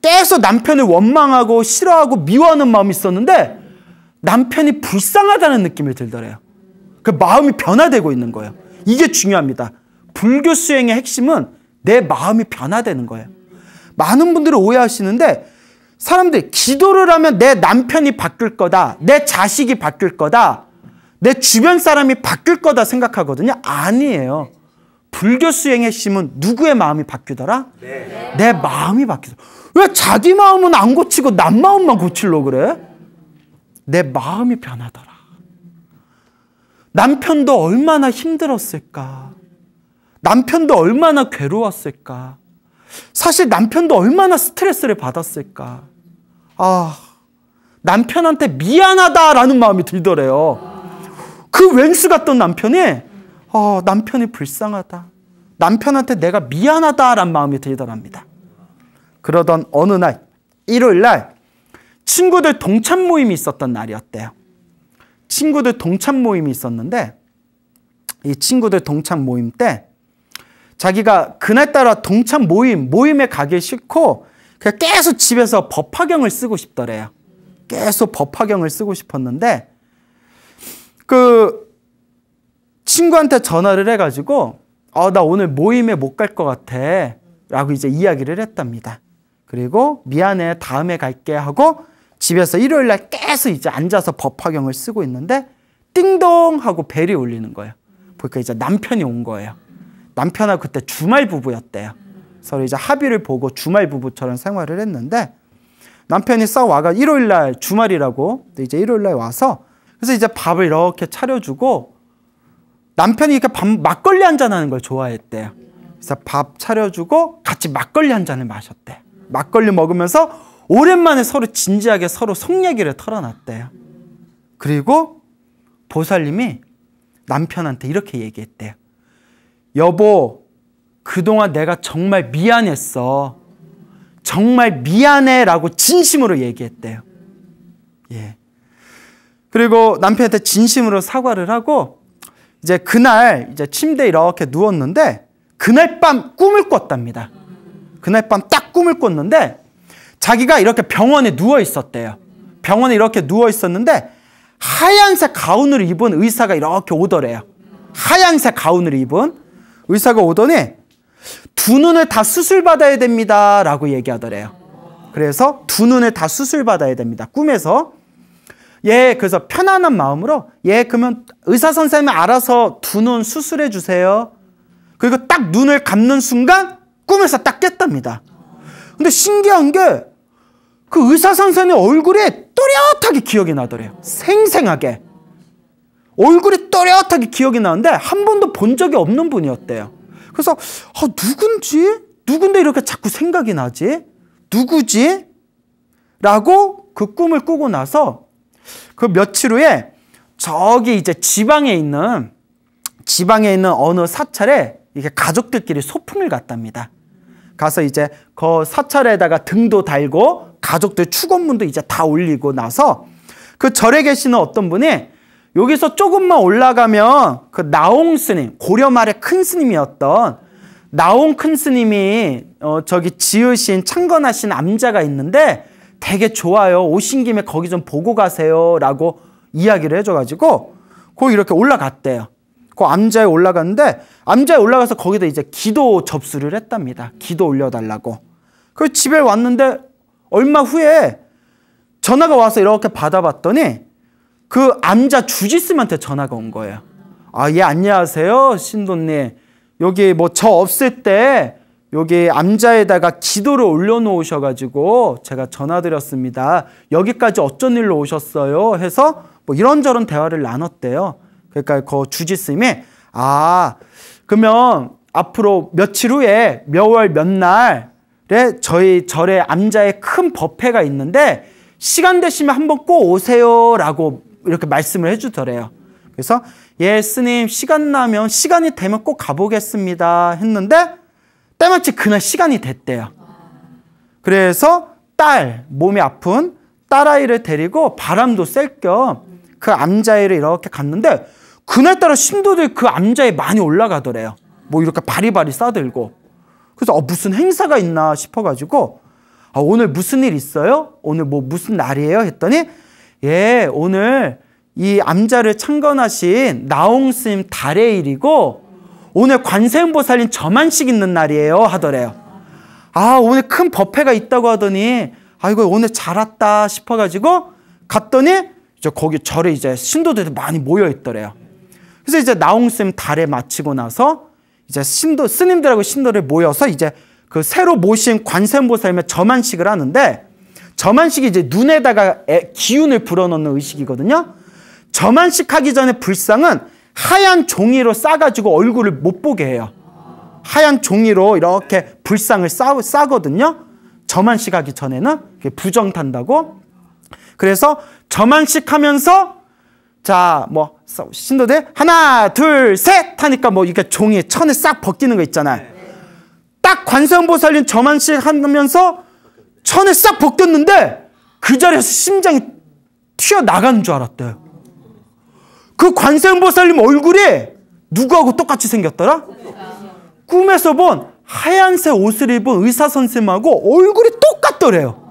계속 남편을 원망하고 싫어하고 미워하는 마음이 있었는데 남편이 불쌍하다는 느낌이 들더래요. 그 마음이 변화되고 있는 거예요. 이게 중요합니다. 불교 수행의 핵심은 내 마음이 변화되는 거예요. 많은 분들이 오해하시는데 사람들이 기도를 하면 내 남편이 바뀔 거다, 내 자식이 바뀔 거다, 내 주변 사람이 바뀔 거다 생각하거든요. 아니에요. 불교 수행의 핵심은 누구의 마음이 바뀌더라? 내 마음이 바뀌더라. 왜 자기 마음은 안 고치고 남 마음만 고치려고 그래? 내 마음이 변하더라. 남편도 얼마나 힘들었을까? 남편도 얼마나 괴로웠을까? 사실 남편도 얼마나 스트레스를 받았을까? 남편한테 미안하다라는 마음이 들더래요. 그 왼수 같던 남편이 남편이 불쌍하다. 남편한테 내가 미안하다라는 마음이 들더랍니다. 그러던 어느 날, 일요일 날 친구들 동참 모임이 있었던 날이었대요. 친구들 동참 모임이 있었는데 이 친구들 동참 모임 때 자기가 그날따라 동참 모임에 가기 싫고 그냥 계속 집에서 법화경을 쓰고 싶더래요. 계속 법화경을 쓰고 싶었는데 그 친구한테 전화를 해가지고 나 오늘 모임에 못 갈 것 같아 라고 이제 이야기를 했답니다. 그리고 미안해 다음에 갈게 하고 집에서 일요일날 계속 이제 앉아서 법화경을 쓰고 있는데 띵동 하고 벨이 울리는 거예요. 보니까 이제 남편이 온 거예요. 남편하고 그때 주말 부부였대요. 서로 이제 합의를 보고 주말 부부처럼 생활을 했는데 남편이 싹 와가 일요일날 주말이라고 이제 일요일날 와서 그래서 이제 밥을 이렇게 차려주고 남편이 이렇게 막걸리 한잔 하는 걸 좋아했대요. 그래서 밥 차려주고 같이 막걸리 한 잔을 마셨대. 막걸리 먹으면서 오랜만에 서로 진지하게 서로 속 얘기를 털어놨대요. 그리고 보살님이 남편한테 이렇게 얘기했대요. 여보, 그동안 내가 정말 미안했어. 정말 미안해 라고 진심으로 얘기했대요. 예. 그리고 남편한테 진심으로 사과를 하고 이제 그날 이제 침대에 이렇게 누웠는데 그날 밤 꿈을 꿨답니다. 그날 밤 딱 꿈을 꿨는데 자기가 이렇게 병원에 누워 있었대요. 병원에 이렇게 누워 있었는데 하얀색 가운을 입은 의사가 이렇게 오더래요. 하얀색 가운을 입은 의사가 오더니 두 눈을 다 수술받아야 됩니다 라고 얘기하더래요. 그래서 두 눈을 다 수술받아야 됩니다. 꿈에서. 그래서 편안한 마음으로 그러면 의사 선생님이 알아서 두 눈 수술해 주세요. 그리고 딱 눈을 감는 순간 꿈에서 딱 깼답니다. 근데 신기한 게 그 의사 선생님 얼굴이 또렷하게 기억이 나더래요. 생생하게. 얼굴이 또렷하게 기억이 나는데 한 번도 본 적이 없는 분이었대요. 그래서 누군데 이렇게 자꾸 생각이 나지? 누구지? 라고 그 꿈을 꾸고 나서 그 며칠 후에 저기 이제 지방에 있는 어느 사찰에 이게 가족들끼리 소풍을 갔답니다. 가서 이제 그 사찰에다가 등도 달고 가족들 축원문도 이제 다 올리고 나서 그 절에 계시는 어떤 분이 여기서 조금만 올라가면 그 나옹 스님, 고려 말의 큰 스님이었던 나옹 큰 스님이 저기 지으신 창건하신 암자가 있는데 되게 좋아요. 오신 김에 거기 좀 보고 가세요 라고 이야기를 해줘가지고 거기 이렇게 올라갔대요. 그 암자에 올라갔는데 암자에 올라가서 거기다 이제 기도 접수를 했답니다. 기도 올려달라고. 그 집에 왔는데 얼마 후에 전화가 와서 이렇게 받아봤더니 그 암자 주지스님한테 전화가 온 거예요. 안녕하세요 신도님. 여기 뭐 저 없을 때 여기 암자에다가 기도를 올려놓으셔가지고 제가 전화드렸습니다. 여기까지 어쩐 일로 오셨어요? 해서 뭐 이런저런 대화를 나눴대요. 그러니까 그 주지스님이 그러면 앞으로 며칠 후에 몇 월 몇 날에 저희 절에 암자에 큰 법회가 있는데 시간 되시면 한번 꼭 오세요 라고 이렇게 말씀을 해주더래요. 그래서 스님 시간이 되면 꼭 가보겠습니다 했는데 때마치 그날 시간이 됐대요. 그래서 몸이 아픈 딸아이를 데리고 바람도 쐴 겸 그 암자회를 이렇게 갔는데 그날따라 신도들 그 암자에 많이 올라가더래요. 뭐 이렇게 바리바리 싸들고. 그래서 무슨 행사가 있나 싶어가지고 오늘 무슨 일 있어요? 오늘 뭐 무슨 날이에요? 했더니 오늘 이 암자를 창건하신 나옹스님 달의 일이고 오늘 관세음보살님 저만식 있는 날이에요 하더래요. 오늘 큰 법회가 있다고 하더니 이거 오늘 잘 왔다 싶어가지고 갔더니 거기 절에 이제 신도들이 많이 모여 있더래요. 그래서 이제 나홍쌤 달에 마치고 나서 이제 스님들하고 신도를 모여서 이제 그 새로 모신 관세음보살님의 점안식을 하는데, 점안식이 이제 눈에다가 기운을 불어넣는 의식이거든요. 점안식 하기 전에 불상은 하얀 종이로 싸가지고 얼굴을 못 보게 해요. 하얀 종이로 이렇게 불상을 싸거든요. 점안식 하기 전에는 부정 탄다고. 그래서 점안식 하면서 자, 뭐 신도들 하나 둘 셋 하니까 뭐 이렇게 종이에 천에 싹 벗기는 거 있잖아요. 딱 관세음보살님 점안식 하면서 천에 싹 벗겼는데 그 자리에서 심장이 튀어나가는 줄 알았대요. 그 관세음보살님 얼굴이 누구하고 똑같이 생겼더라? 꿈에서 본 하얀색 옷을 입은 의사 선생님하고 얼굴이 똑같더래요.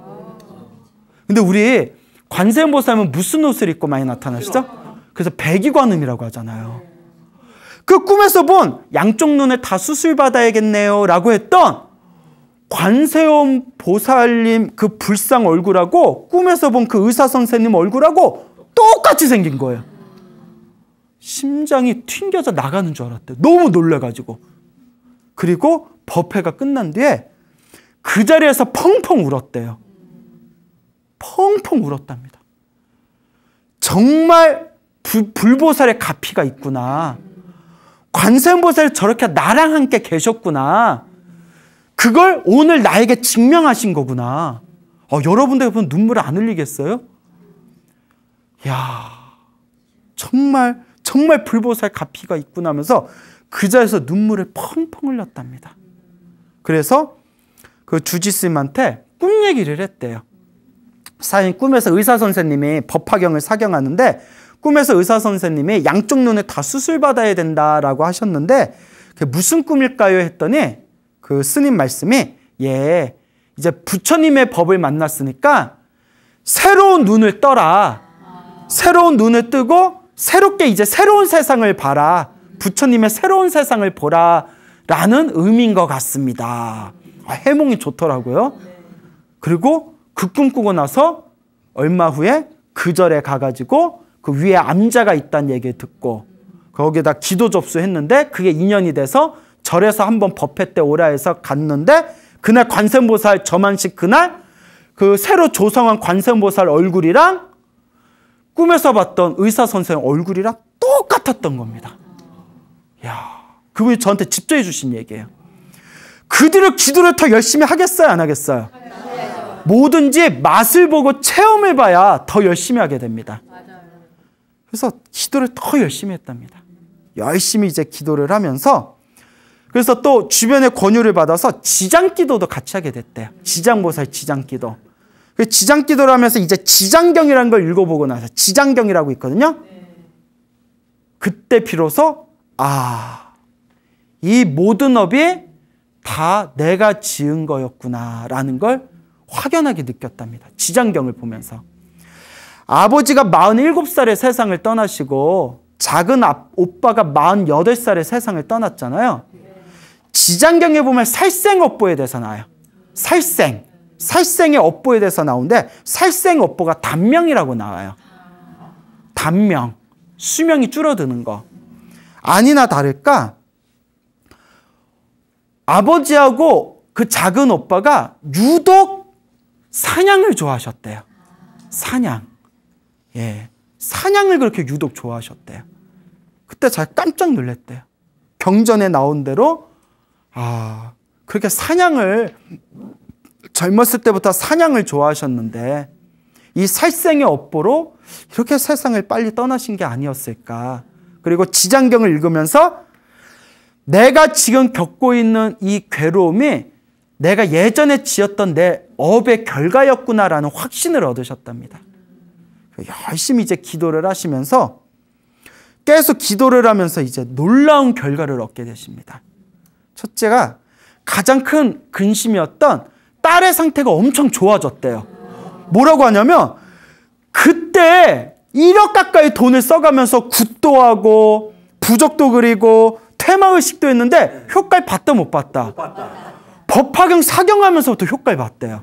근데 우리 관세음보살님은 무슨 옷을 입고 많이 나타나시죠? 그래서 백이관음이라고 하잖아요. 그 꿈에서 본 양쪽 눈을 다 수술받아야겠네요 라고 했던 관세음보살님 그 불상 얼굴하고 꿈에서 본 그 의사 선생님 얼굴하고 똑같이 생긴 거예요. 심장이 튕겨져 나가는 줄 알았대요. 너무 놀라가지고. 그리고 법회가 끝난 뒤에 그 자리에서 펑펑 울었대요. 펑펑 울었답니다. 정말 불보살의 가피가 있구나. 관세음보살이 저렇게 나랑 함께 계셨구나. 그걸 오늘 나에게 증명하신 거구나. 여러분들 보면 눈물 안 흘리겠어요? 야, 정말 불보살 가피가 있구나 하면서 그 자리에서 눈물을 펑펑 흘렸답니다. 그래서 그 주지스님한테 꿈 얘기를 했대요. 꿈에서 의사 선생님이 법화경을 사경하는데 꿈에서 의사 선생님이 양쪽 눈을 다 수술받아야 된다라고 하셨는데 그게 무슨 꿈일까요? 했더니 그 스님 말씀이 이제 부처님의 법을 만났으니까 새로운 눈을 떠라. 새로운 눈을 뜨고 새롭게 이제 새로운 세상을 봐라. 부처님의 새로운 세상을 보라 라는 의미인 것 같습니다. 해몽이 좋더라고요. 그리고 그 꿈 꾸고 나서 얼마 후에 그 절에 가가지고 그 위에 암자가 있다는 얘기를 듣고 거기에다 기도 접수했는데 그게 인연이 돼서 절에서 한번 법회 때 오라 해서 갔는데 그날 관세음보살 점안식 그날 그 새로 조성한 관세음보살 얼굴이랑 꿈에서 봤던 의사 선생님 얼굴이랑 똑같았던 겁니다. 야, 그분이 저한테 직접 해주신 얘기예요. 그 뒤로 기도를 더 열심히 하겠어요? 안 하겠어요? 뭐든지 맛을 보고 체험을 봐야 더 열심히 하게 됩니다. 그래서 기도를 더 열심히 했답니다. 열심히 이제 기도를 하면서 그래서 또 주변의 권유를 받아서 지장기도도 같이 하게 됐대요. 지장보살 지장기도. 지장기도를 하면서 이제 지장경이라는 걸 읽어보고 나서 지장경이라고 있거든요. 그때 비로소 이 모든 업이 다 내가 지은 거였구나라는 걸 확연하게 느꼈답니다. 지장경을 보면서. 아버지가 47살에 세상을 떠나시고 작은 오빠가 48살에 세상을 떠났잖아요. 지장경에 보면 살생업보에 대해서 나와요. 살생의 업보에 대해서 나오는데 살생업보가 단명이라고 나와요. 단명, 수명이 줄어드는 거. 아니나 다를까 아버지하고 그 작은 오빠가 유독 사냥을 좋아하셨대요. 사냥. 사냥을 그렇게 유독 좋아하셨대요. 그때 잘 깜짝 놀랐대요. 경전에 나온 대로 그렇게 사냥을 젊었을 때부터 사냥을 좋아하셨는데 이 살생의 업보로 이렇게 세상을 빨리 떠나신 게 아니었을까. 그리고 지장경을 읽으면서 내가 지금 겪고 있는 이 괴로움이 내가 예전에 지었던 내 업의 결과였구나라는 확신을 얻으셨답니다. 열심히 이제 기도를 하시면서 계속 기도를 하면서 이제 놀라운 결과를 얻게 되십니다. 첫째가 가장 큰 근심이었던 딸의 상태가 엄청 좋아졌대요. 뭐라고 하냐면 그때 1억 가까이 돈을 써가면서 굿도 하고 부적도 그리고 퇴마의식도 했는데 효과를 봤다 못 봤다? 법화경 사경하면서부터 효과를 봤대요.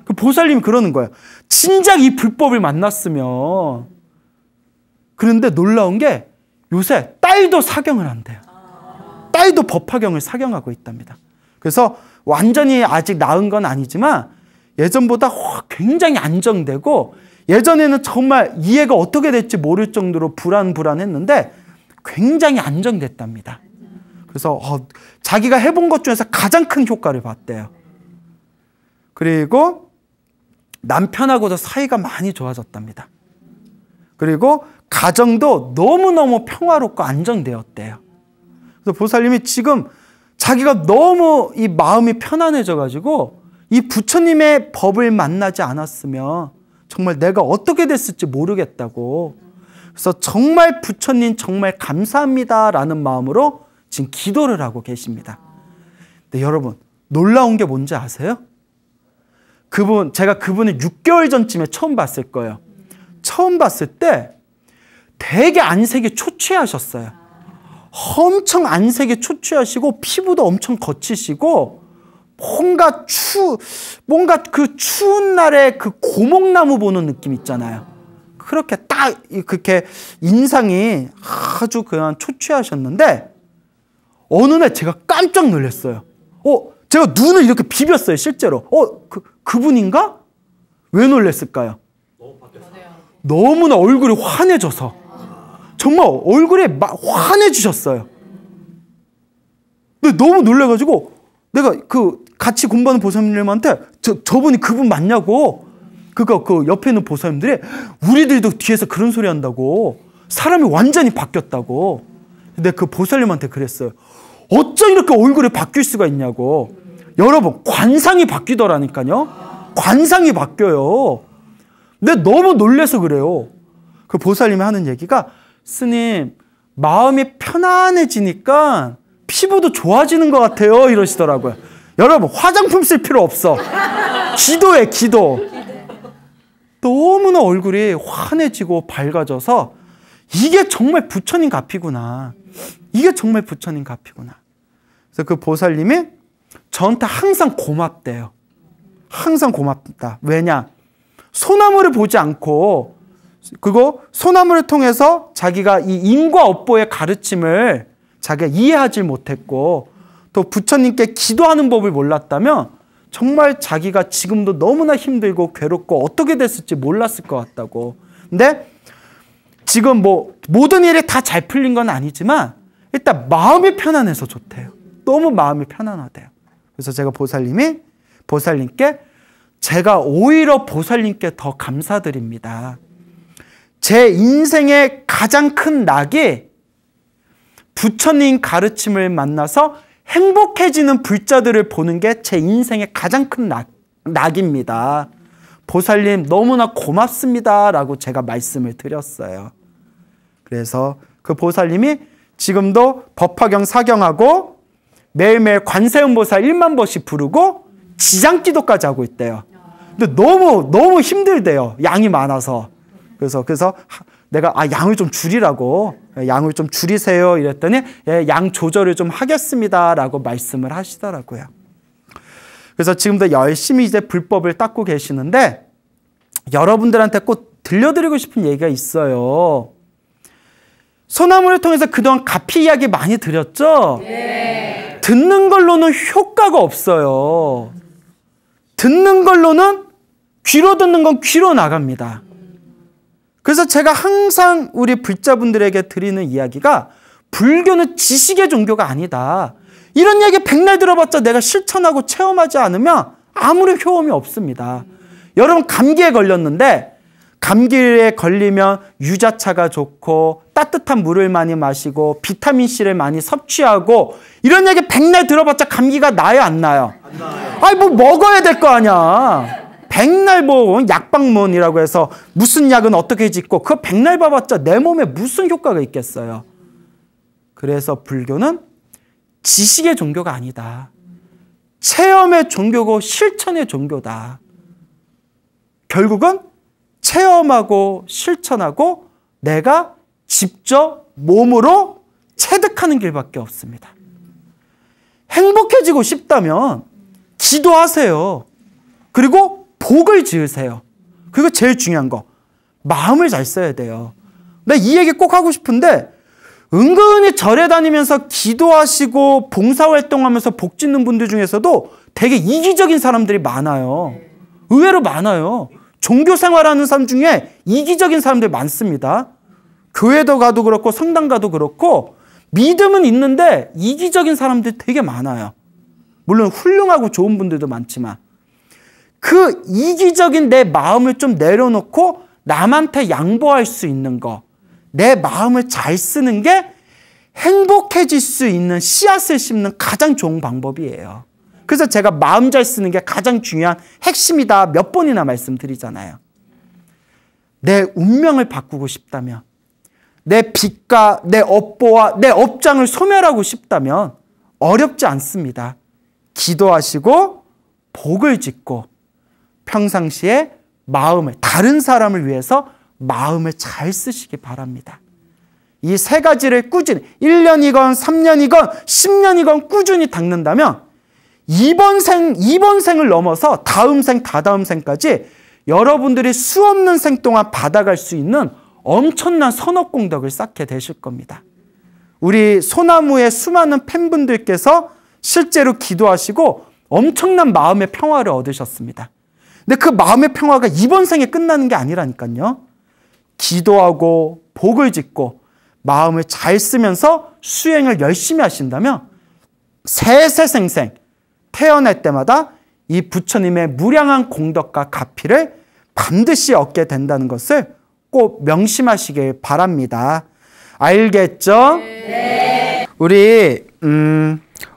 그 보살님이 그러는 거예요. 진작 이 불법을 만났으면 그런데 놀라운 게 요새 딸도 사경을 한대요. 딸도 법화경을 사경하고 있답니다. 그래서 완전히 아직 나은 건 아니지만 예전보다 굉장히 안정되고, 예전에는 정말 이해가 어떻게 될지 모를 정도로 불안했는데 굉장히 안정됐답니다. 그래서 자기가 해본 것 중에서 가장 큰 효과를 봤대요. 그리고 남편하고도 사이가 많이 좋아졌답니다. 그리고 가정도 너무너무 평화롭고 안정되었대요. 그래서 보살님이 지금 자기가 너무 이 마음이 편안해져가지고 이 부처님의 법을 만나지 않았으면 정말 내가 어떻게 됐을지 모르겠다고, 그래서 정말 부처님 정말 감사합니다라는 마음으로 지금 기도를 하고 계십니다. 근데 여러분, 놀라운 게 뭔지 아세요? 제가 그분을 6개월 전쯤에 처음 봤을 거예요. 처음 봤을 때 되게 안색이 초췌하셨어요. 엄청 안색이 초췌하시고 피부도 엄청 거치시고, 뭔가 그 추운 날에 그 고목나무 보는 느낌 있잖아요. 그렇게 인상이 아주 그냥 초췌하셨는데, 어느 날 제가 깜짝 놀랐어요. 제가 눈을 이렇게 비볐어요, 실제로. 그분인가? 왜 놀랐을까요? 너무나 얼굴이 환해져서. 정말 얼굴이 환해지셨어요. 근데 너무 놀라가지고 내가 같이 공부하는 보살님한테 저분이 그분 맞냐고, 그 옆에 있는 보살님들이 우리들도 뒤에서 그런 소리 한다고, 사람이 완전히 바뀌었다고. 근데 그 보살님한테 그랬어요. 어쩜 이렇게 얼굴이 바뀔 수가 있냐고. 여러분, 관상이 바뀌더라니까요. 관상이 바뀌어요. 근데 너무 놀라서 그래요. 그 보살님이 하는 얘기가, 스님, 마음이 편안해지니까 피부도 좋아지는 것 같아요, 이러시더라고요. 여러분, 화장품 쓸 필요 없어. 기도해, 기도. 너무나 얼굴이 환해지고 밝아져서 이게 정말 부처님 값이구나. 이게 정말 부처님 값이구나. 그래서 그 보살님이 저한테 항상 고맙대요. 항상 고맙다. 왜냐? 소나무를 보지 않고, 그리고 소나무를 통해서 자기가 이 인과 업보의 가르침을 자기가 이해하지 못했고, 또 부처님께 기도하는 법을 몰랐다면 정말 자기가 지금도 너무나 힘들고 괴롭고 어떻게 됐을지 몰랐을 것 같다고. 근데 지금 모든 일이 다 잘 풀린 건 아니지만 일단 마음이 편안해서 좋대요. 너무 마음이 편안하대요. 그래서 제가 보살님께 제가 오히려 보살님께 더 감사드립니다. 제 인생의 가장 큰 낙이 부처님 가르침을 만나서 행복해지는 불자들을 보는 게 제 인생의 가장 큰 낙입니다. 보살님 너무나 고맙습니다 라고 제가 말씀을 드렸어요. 그래서 그 보살님이 지금도 법화경 사경하고 매일매일 관세음보살 1만 번씩 부르고 지장기도까지 하고 있대요. 근데 너무 힘들대요. 양이 많아서. 그래서 내가 양을 좀 줄이라고, 양을 좀 줄이세요 이랬더니 양 조절을 좀 하겠습니다 라고 말씀을 하시더라고요. 그래서 지금도 열심히 이제 불법을 닦고 계시는데, 여러분들한테 꼭 들려드리고 싶은 얘기가 있어요. 소나무를 통해서 그동안 가피 이야기 많이 드렸죠? 네. 듣는 걸로는 효과가 없어요. 듣는 걸로는, 귀로 듣는 건 귀로 나갑니다. 그래서 제가 항상 우리 불자분들에게 드리는 이야기가, 불교는 지식의 종교가 아니다. 이런 얘기 백날 들어봤자 내가 실천하고 체험하지 않으면 아무런 효험이 없습니다. 여러분 감기에 걸렸는데, 감기에 걸리면 유자차가 좋고 따뜻한 물을 많이 마시고 비타민C를 많이 섭취하고, 이런 얘기 백날 들어봤자 감기가 나요 안 나요? 안 나요. 먹어야 될 거 아니야. 백날 약방문이라고 해서 무슨 약은 어떻게 짓고, 그거 백날 봐봤자 내 몸에 무슨 효과가 있겠어요. 그래서 불교는 지식의 종교가 아니다. 체험의 종교고 실천의 종교다. 결국은 체험하고 실천하고 내가 직접 몸으로 체득하는 길밖에 없습니다. 행복해지고 싶다면 기도하세요. 그리고 복을 지으세요. 그리고 제일 중요한 거, 마음을 잘 써야 돼요. 나 이 얘기 꼭 하고 싶은데 은근히 절에 다니면서 기도하시고 봉사활동하면서 복 짓는 분들 중에서도 되게 이기적인 사람들이 많아요. 의외로 많아요. 종교 생활하는 사람 중에 이기적인 사람들이 많습니다. 교회도 가도 그렇고 성당 가도 그렇고 믿음은 있는데 이기적인 사람들이 되게 많아요. 물론 훌륭하고 좋은 분들도 많지만 그 이기적인 내 마음을 좀 내려놓고 남한테 양보할 수 있는 거, 내 마음을 잘 쓰는 게 행복해질 수 있는 씨앗을 심는 가장 좋은 방법이에요. 그래서 제가 마음 잘 쓰는 게 가장 중요한 핵심이다 몇 번이나 말씀드리잖아요. 내 운명을 바꾸고 싶다면, 내 빚과 내 업보와 내 업장을 소멸하고 싶다면 어렵지 않습니다. 기도하시고 복을 짓고 평상시에 마음을, 다른 사람을 위해서 마음을 잘 쓰시기 바랍니다. 이 세 가지를 꾸준히 1년이건 3년이건 10년이건 꾸준히 닦는다면 이번 생을 넘어서 다음 생, 다다음 생까지 여러분들이 수없는 생 동안 받아갈 수 있는 엄청난 선업공덕을 쌓게 되실 겁니다. 우리 소나무의 수많은 팬분들께서 실제로 기도하시고 엄청난 마음의 평화를 얻으셨습니다. 근데 그 마음의 평화가 이번 생에 끝나는 게 아니라니까요. 기도하고 복을 짓고 마음을 잘 쓰면서 수행을 열심히 하신다면 세세생생 태어날 때마다 이 부처님의 무량한 공덕과 가피를 반드시 얻게 된다는 것을 꼭 명심하시길 바랍니다. 알겠죠? 네. 우리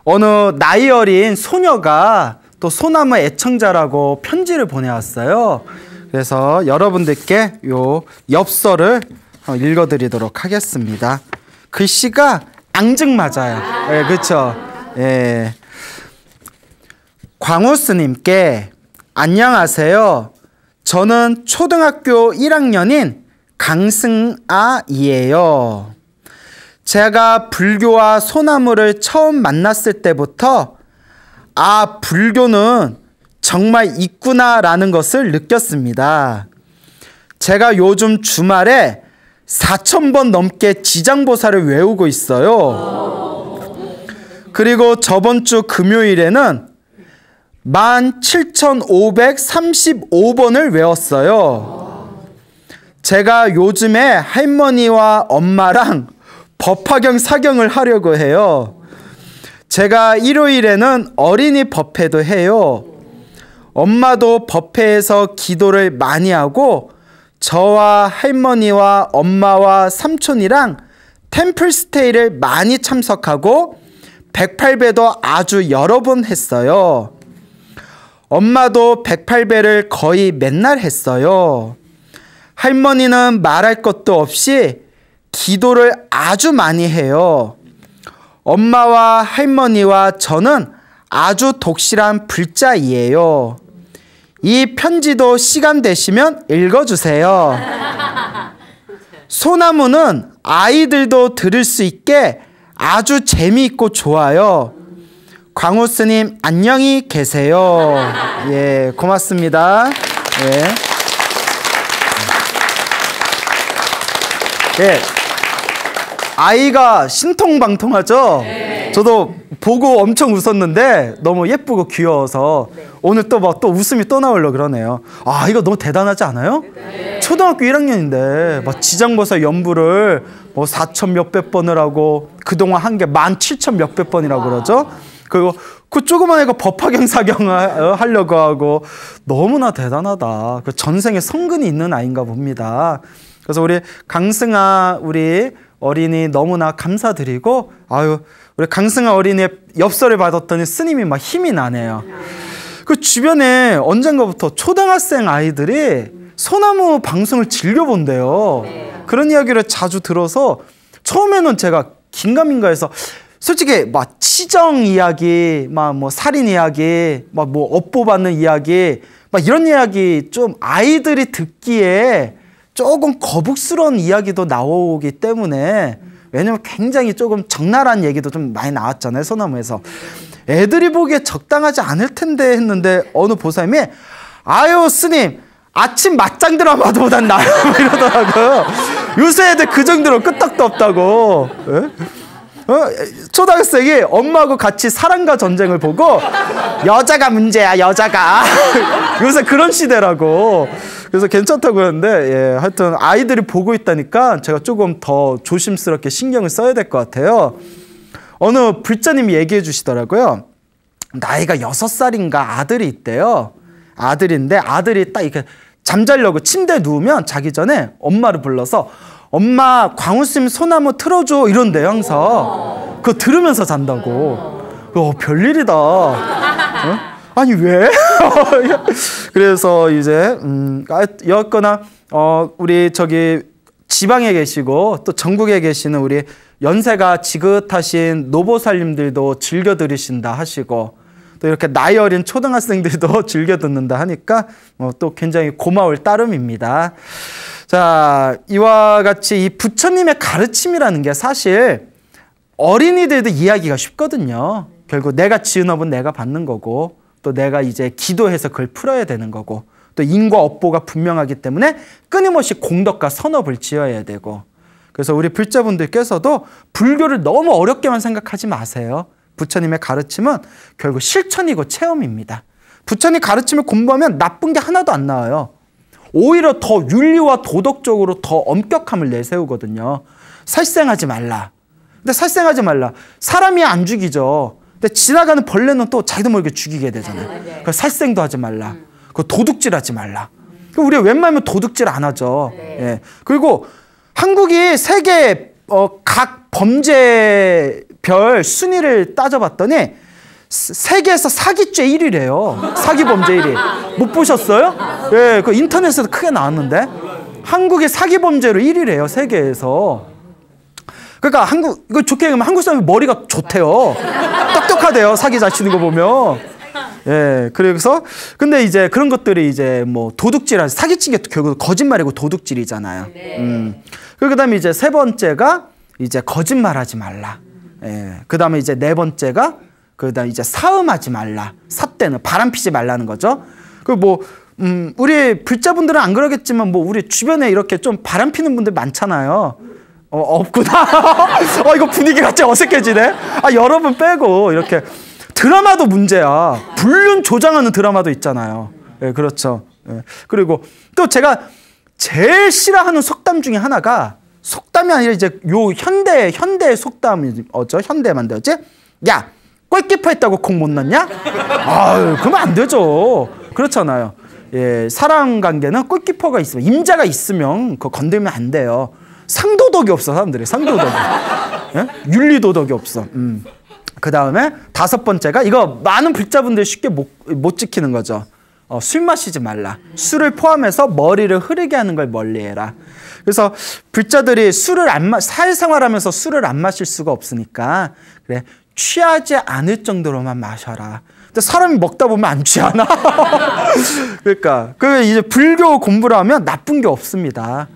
어느 나이 어린 소녀가 또 소나무 애청자라고 편지를 보내왔어요. 그래서 여러분들께 요 엽서를 읽어드리도록 하겠습니다. 글씨가 앙증맞아요. 예, 그렇죠. 예. 광우스님께 안녕하세요. 저는 초등학교 1학년인 강승아이에요. 제가 불교와 소나무를 처음 만났을 때부터 아, 불교는 정말 있구나라는 것을 느꼈습니다. 제가 요즘 주말에 4,000번 넘게 지장보살을 외우고 있어요. 그리고 저번 주 금요일에는 17,535번을 외웠어요. 제가 요즘에 할머니와 엄마랑 법화경 사경을 하려고 해요. 제가 일요일에는 어린이 법회도 해요. 엄마도 법회에서 기도를 많이 하고 저와 할머니와 엄마와 삼촌이랑 템플스테이를 많이 참석하고 108배도 아주 여러 번 했어요. 엄마도 108배를 거의 맨날 했어요. 할머니는 말할 것도 없이 기도를 아주 많이 해요. 엄마와 할머니와 저는 아주 독실한 불자이에요. 이 편지도 시간 되시면 읽어주세요. 소나무는 아이들도 들을 수 있게 아주 재미있고 좋아요. 광우스님 안녕히 계세요. 예, 고맙습니다. 예. 예. 아이가 신통방통하죠? 네. 저도 보고 엄청 웃었는데 너무 예쁘고 귀여워서 네. 오늘 또 웃음이 또 나오려고 그러네요. 아, 이거 너무 대단하지 않아요? 네. 초등학교 1학년인데 막 지장보살 연부를 뭐 4,000 몇백 번을 하고 그동안 한 게 17,000 몇백 번이라고 그러죠? 그리고 그 조그만 애가 법화경 사경을 하려고 하고 너무나 대단하다. 그 전생에 성근이 있는 아이인가 봅니다. 그래서 우리 강승아 우리 어린이 너무나 감사드리고 아유 우리 강승아 어린이의 엽서를 받았더니 스님이 막 힘이 나네요. 그 주변에 언젠가부터 초등학생 아이들이 소나무 방송을 즐겨본대요. 그런 이야기를 자주 들어서 처음에는 제가 긴가민가해서 솔직히 막 치정 이야기, 막 뭐 살인 이야기, 막 뭐 업보 받는 이야기, 막 이런 이야기 좀 아이들이 듣기에 조금 거북스러운 이야기도 나오기 때문에 왜냐면 굉장히 조금 적나라한 얘기도 좀 많이 나왔잖아요. 소나무에서. 애들이 보기에 적당하지 않을 텐데 했는데 어느 보살님이 아유 스님 아침 맞짱 드라마보단 나아요 이러더라고요. 요새 애들 그 정도로 끄떡도 없다고. 초등학생이 엄마하고 같이 사랑과 전쟁을 보고 여자가 문제야, 여자가. 요새 그런 시대라고. 그래서 괜찮다고 하는데, 예, 하여튼 아이들이 보고 있다니까 제가 조금 더 조심스럽게 신경을 써야 될 것 같아요. 어느 불자님이 얘기해 주시더라고요. 나이가 6살인가 아들이 있대요. 아들인데 아들이 딱 이렇게 잠자려고 침대에 누우면 자기 전에 엄마를 불러서 엄마 광우쌤 소나무 틀어줘 이런대요 항상. 그거 들으면서 잔다고. 별일이다. 아니 왜? 그래서 이제 여거나 우리 저기 지방에 계시고 또 전국에 계시는 우리 연세가 지긋하신 노보살님들도 즐겨 들으신다 하시고 또 이렇게 나이 어린 초등학생들도 즐겨 듣는다 하니까 또 굉장히 고마울 따름입니다. 자, 이와 같이 이 부처님의 가르침이라는 게 사실 어린이들도 이해하기가 쉽거든요. 결국 내가 지은 업은 내가 받는 거고 또 내가 이제 기도해서 그걸 풀어야 되는 거고 또 인과 업보가 분명하기 때문에 끊임없이 공덕과 선업을 지어야 되고 그래서 우리 불자분들께서도 불교를 너무 어렵게만 생각하지 마세요. 부처님의 가르침은 결국 실천이고 체험입니다. 부처님 가르침을 공부하면 나쁜 게 하나도 안 나와요. 오히려 더 윤리와 도덕적으로 더 엄격함을 내세우거든요. 살생하지 말라. 근데 살생하지 말라. 사람이 안 죽이죠. 근데 지나가는 벌레는 또 자기도 모르게 죽이게 되잖아요. 그래서 살생도 하지 말라. 그 도둑질하지 말라. 우리가 웬만하면 도둑질 안 하죠. 예. 그리고 한국이 세계 각 범죄별 순위를 따져봤더니 세계에서 사기죄 1위래요. 사기 범죄 1위. 못 보셨어요? 예, 그 인터넷에서 크게 나왔는데 한국이 사기 범죄로 1위래요. 세계에서. 그러니까 이거 좋게 얘기하면 한국 사람이 머리가 좋대요. 똑똑하대요. 사기 잘 치는 거 보면. 예, 그래서 근데 이제 그런 것들이 이제 뭐 도둑질, 사기친 게 결국 거짓말이고 도둑질이잖아요. 그다음에 이제 세 번째가 이제 거짓말하지 말라. 예, 그다음에 이제 네 번째가 그다음 이제 사음하지 말라. 삿대는 바람 피지 말라는 거죠. 우리 불자분들은 안 그러겠지만 뭐 우리 주변에 이렇게 좀 바람 피는 분들 많잖아요. 없구나. 이거 분위기 갑자기 어색해지네. 여러분 빼고 이렇게 드라마도 문제야. 불륜 조장하는 드라마도 있잖아요. 예, 그렇죠. 예. 그리고 또 제가 제일 싫어하는 속담 중에 하나가 속담이 아니라 이제 요 현대 속담이 현대 만들었지? 야, 골키퍼 했다고 공 못 넣냐? 그러면 안 되죠. 그렇잖아요. 예, 사람 관계는 골키퍼가 있으면 임자가 있으면 그거 건들면 안 돼요. 상도덕이 없어 사람들이. 상도덕이. 예? 윤리도덕이 없어. 그 다음에 다섯 번째가 이거 많은 불자분들이 쉽게 못 지키는 거죠. 술 마시지 말라. 술을 포함해서 머리를 흐르게 하는 걸 멀리해라. 그래서 불자들이 사회생활하면서 술을 안 마실 수가 없으니까 그래 취하지 않을 정도로만 마셔라. 근데 사람이 먹다 보면 안 취하나? 그러니까 이제 불교 공부를 하면 나쁜 게 없습니다.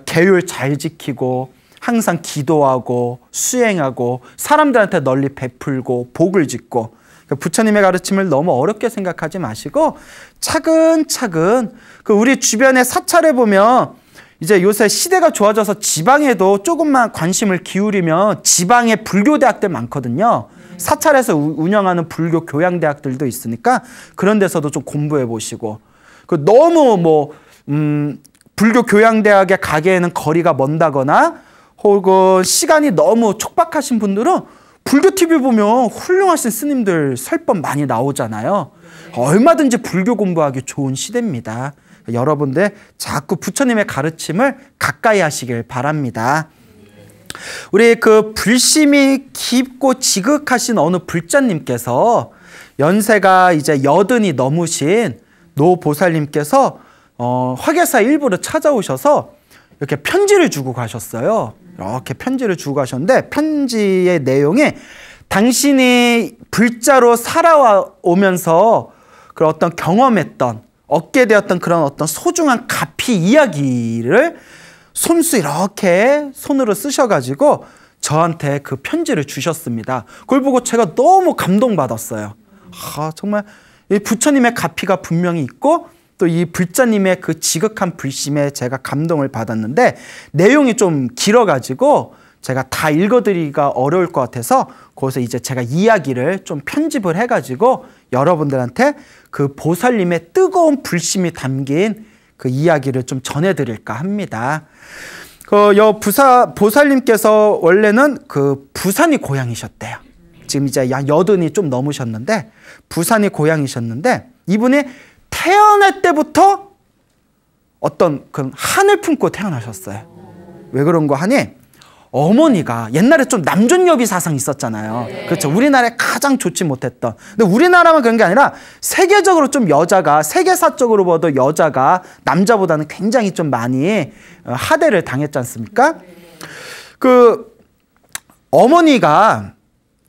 계율 잘 지키고 항상 기도하고 수행하고 사람들한테 널리 베풀고 복을 짓고 부처님의 가르침을 너무 어렵게 생각하지 마시고 차근차근 우리 주변의 사찰에 보면 이제 요새 시대가 좋아져서 지방에도 조금만 관심을 기울이면 지방에 불교대학들 많거든요. 사찰에서 운영하는 불교 교양대학들도 있으니까 그런 데서도 좀 공부해 보시고 너무 불교 교양대학에 가기에는 거리가 먼다거나 혹은 시간이 너무 촉박하신 분들은 불교 TV 보면 훌륭하신 스님들 설법 많이 나오잖아요. 얼마든지 불교 공부하기 좋은 시대입니다. 여러분들 자꾸 부처님의 가르침을 가까이 하시길 바랍니다. 우리 불심이 깊고 지극하신 어느 불자님께서 연세가 이제 80이 넘으신 노보살님께서 화계사 일부를 찾아오셔서 이렇게 편지를 주고 가셨어요. 이렇게 편지를 주고 가셨는데 편지의 내용이 당신이 불자로 살아오면서 그런 어떤 경험했던 얻게 되었던 그런 어떤 소중한 가피 이야기를 손수 이렇게 손으로 쓰셔가지고 저한테 그 편지를 주셨습니다. 그걸 보고 제가 너무 감동받았어요. 정말 부처님의 가피가 분명히 있고 또 이 불자님의 그 지극한 불심에 제가 감동을 받았는데 내용이 좀 길어가지고 제가 다 읽어드리기가 어려울 것 같아서 거기서 이제 제가 이야기를 좀 편집을 해가지고 여러분들한테 그 보살님의 뜨거운 불심이 담긴 그 이야기를 좀 전해드릴까 합니다. 보살님께서 원래는 그 부산이 고향이셨대요. 지금 이제 약 80이 좀 넘으셨는데 부산이 고향이셨는데 이분이 태어날 때부터 어떤 그 한을 품고 태어나셨어요. 왜 그런 거 하니? 어머니가 옛날에 좀 남존여비 사상 있었잖아요. 그렇죠. 우리나라에 가장 좋지 못했던. 근데 우리나라만 그런 게 아니라 세계적으로 좀 여자가, 세계사적으로 봐도 여자가 남자보다는 굉장히 좀 많이 하대를 당했지 않습니까? 그 어머니가